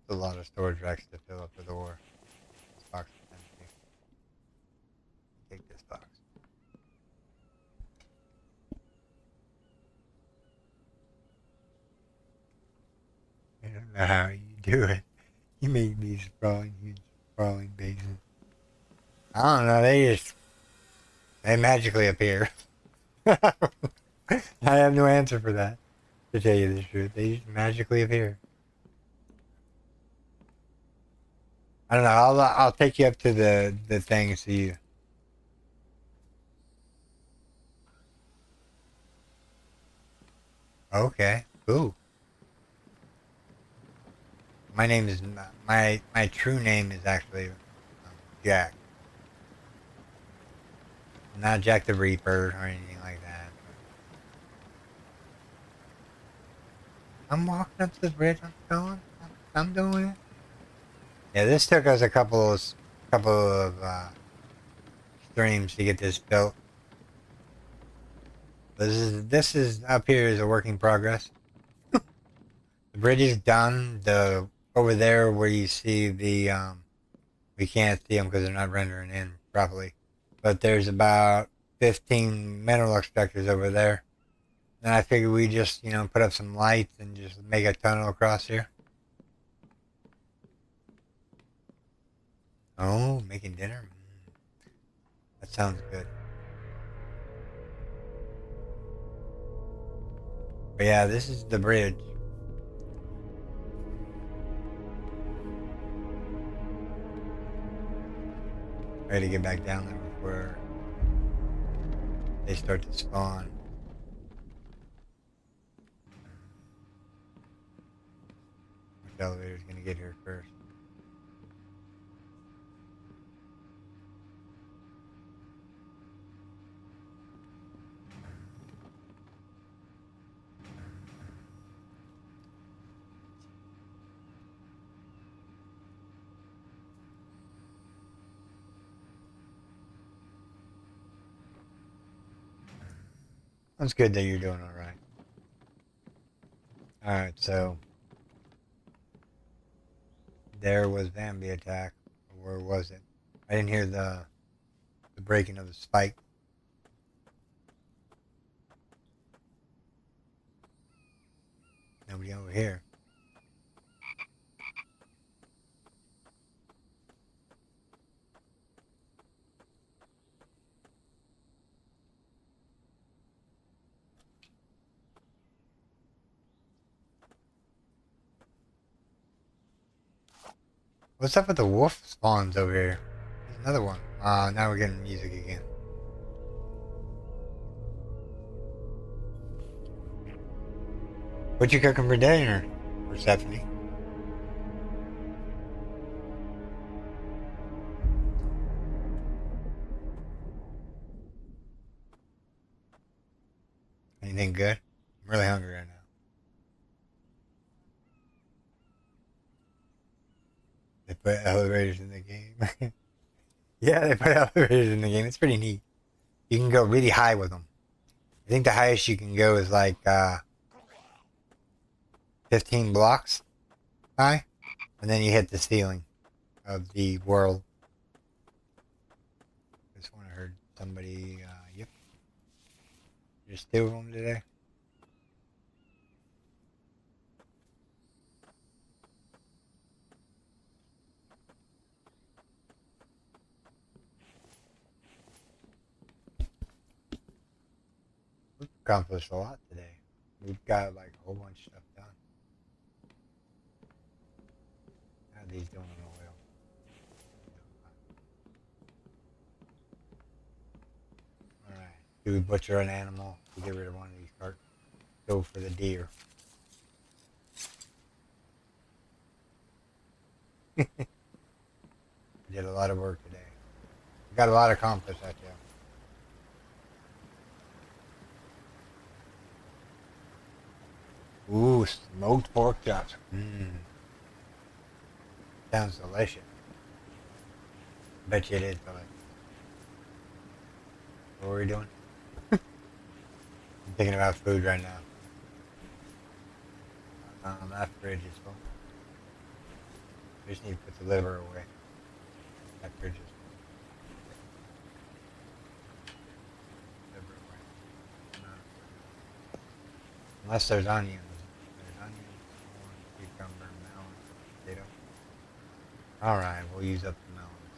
A lot of storage racks to fill up with ore. This box is empty. Take this box. I don't know how you do it. You make these sprawling bases. I don't know, they magically appear. I have no answer for that, to tell you the truth. They just magically appear. I don't know. I'll take you up to the thing so you. Okay. Cool. My name is my true name is actually Jack, not Jack the Reaper or anything like that. But I'm walking up to the bridge. I'm going. I'm doing it. Yeah, this took us a couple of streams to get this built. This is up here is a work in progress. The bridge is done. The over there where you see the we can't see them because they're not rendering in properly. But there's about 15 mineral extractors over there. And I figured we just put up some lights and just make a tunnel across here. Oh, making dinner. That sounds good. But yeah, this is the bridge. Ready to get back down there before they start to spawn. Which elevator's gonna get here first? That's good that you're doing all right. All right, so there was Bambi attack. Where was it? I didn't hear the breaking of the spike. Nobody over here. What's up with the wolf spawns over here? There's another one. Now we're getting music again. What you cooking for dinner, Persephone? Anything good? I'm really hungry right now. They put elevators in the game. Yeah, they put elevators in the game. It's pretty neat. You can go really high with them. I think the highest you can go is like 15 blocks high, and then you hit the ceiling of the world. This one I heard somebody. Yep, there's two of them today. We've accomplished a lot today. We've got like a whole bunch of stuff done. How are these doing on oil? All right. Do we butcher an animal to get rid of one of these carts? Go for the deer. We did a lot of work today. We got a lot accomplished, I tell you. Ooh, smoked pork chops. Mmm, sounds delicious. Bet you it is delicious. What are we doing? I'm thinking about food right now. That fridge is full. We just need to put the liver away. That fridge is full. Liver away. No. Unless there's onions. There's onions, corn, cucumber, melon, potato. Alright, we'll use up the melons.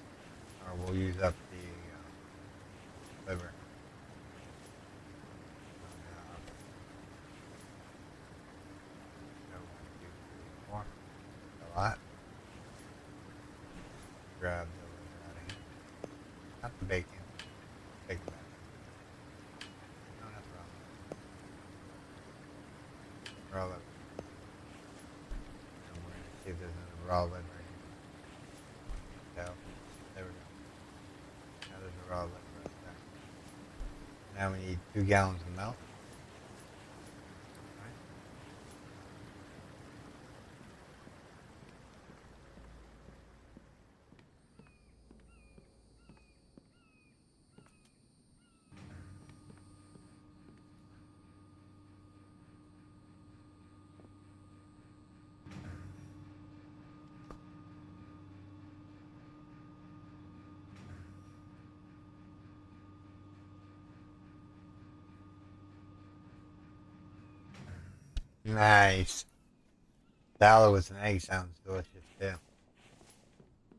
Or we'll use up the liver. So, 1, 2, 3, 4. A lot. grab the liver out of here. Not the bacon. Take it back. No, not the raw liver. Raw liver. And we're gonna see if there's another raw liver here. So, there we go. Now there's a raw liver right there. Now we need 2 gallons of milk. Nice. Salad with an egg sounds delicious too. I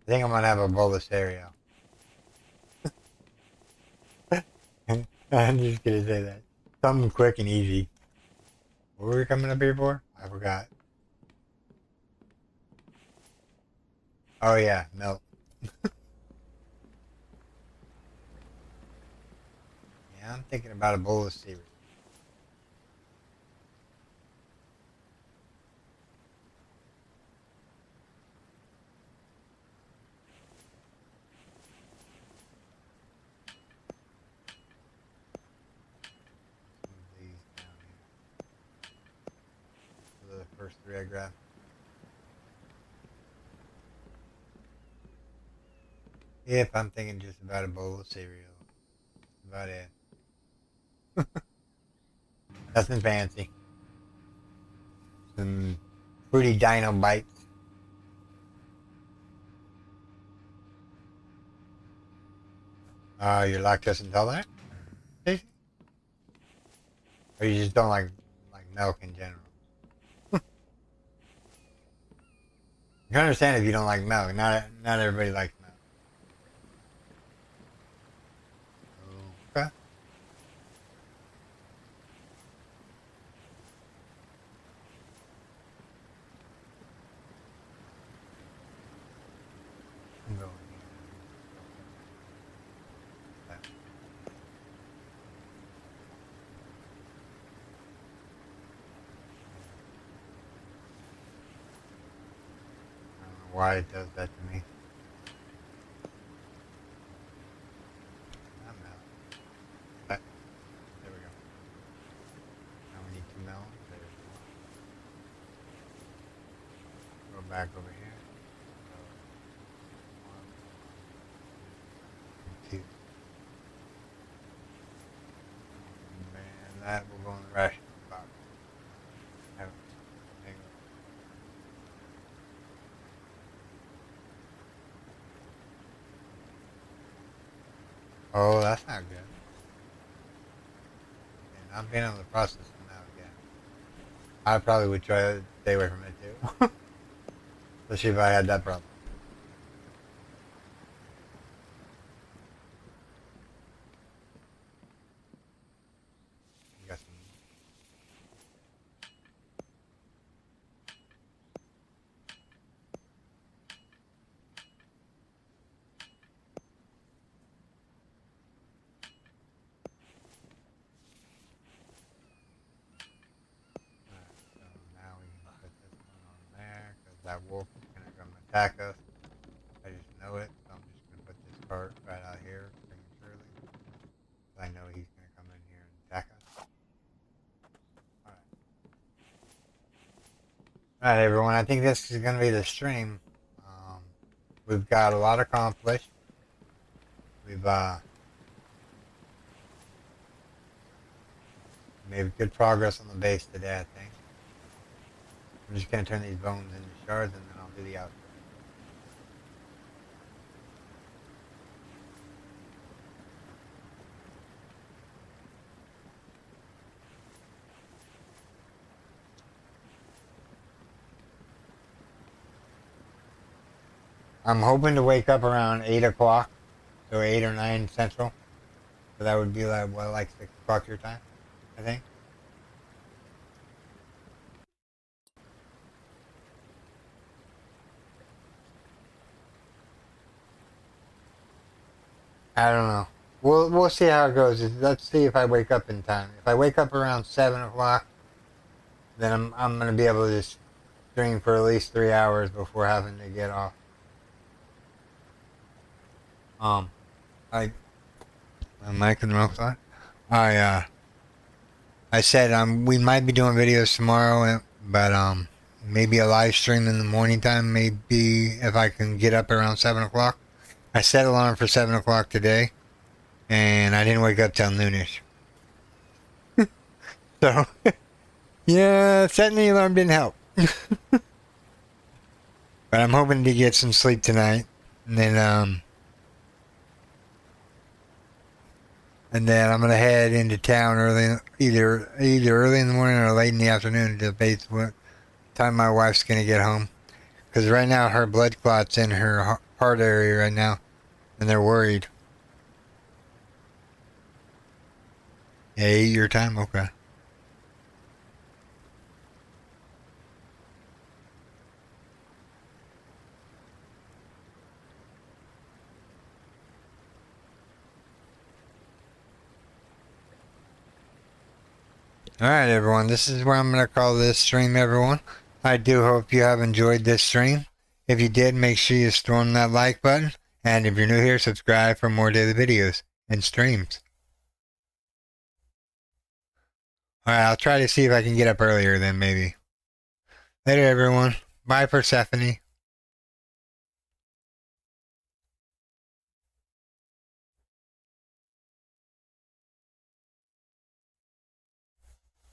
think I'm gonna have a bowl of cereal. I'm just gonna say that. Something quick and easy. What were we coming up here for? I forgot. Oh yeah, milk. Yeah, I'm thinking about a bowl of cereal. Move these down here. The first 3 I grabbed. Yep, I'm thinking just about a bowl of cereal. About it. Nothing fancy. Some fruity dino bites. You're lactose intolerant? Stacey? Or you just don't like milk in general? You can understand if you don't like milk. Not everybody likes milk. Okay. I'm going here. I don't know why it does that to me. Not milk. But, there we go. Now we need 2 melons. There's one. Go back over here. So, 1, 2. And that will go in the ration box. There you go. Oh, that's not good. And I'm being able to process them now again. I probably would try to stay away from it too. Especially if I had that problem. You got some. Alright, so now we can put this one on there because that wolf is gonna come attack us. I just know it, so I'm just gonna put this cart right out here prematurely. I know he's gonna come in here and attack us. Alright. Alright everyone, I think this is gonna be the stream. We've got a lot accomplished. We've made good progress on the base today, I think. I'm just gonna turn these bones into shards and then I'll do the outro. I'm hoping to wake up around 8 o'clock, so 8 or 9 central. So that would be like, what, like 6 o'clock your time, I think. I don't know. We'll see how it goes. Let's see if I wake up in time. If I wake up around 7 o'clock, then I'm gonna be able to just stream for at least 3 hours before having to get off. Um, I my mic in the wrong spot. I said we might be doing videos tomorrow, but maybe a live stream in the morning time. Maybe if I can get up around 7 o'clock. I set alarm for 7 o'clock today, and I didn't wake up till noonish. So yeah, setting the alarm didn't help. But I'm hoping to get some sleep tonight, and then I'm gonna head into town early, either early in the morning or late in the afternoon to debate what time my wife's gonna get home. Because right now her blood clot's in her heart area right now, and they're worried. Yeah, 8 your time, okay. Alright everyone, this is where I'm going to call this stream, everyone. I do hope you have enjoyed this stream. If you did, make sure you storm that like button. And if you're new here, subscribe for more daily videos and streams. Alright, I'll try to see if I can get up earlier then maybe. Later everyone. Bye Persephone.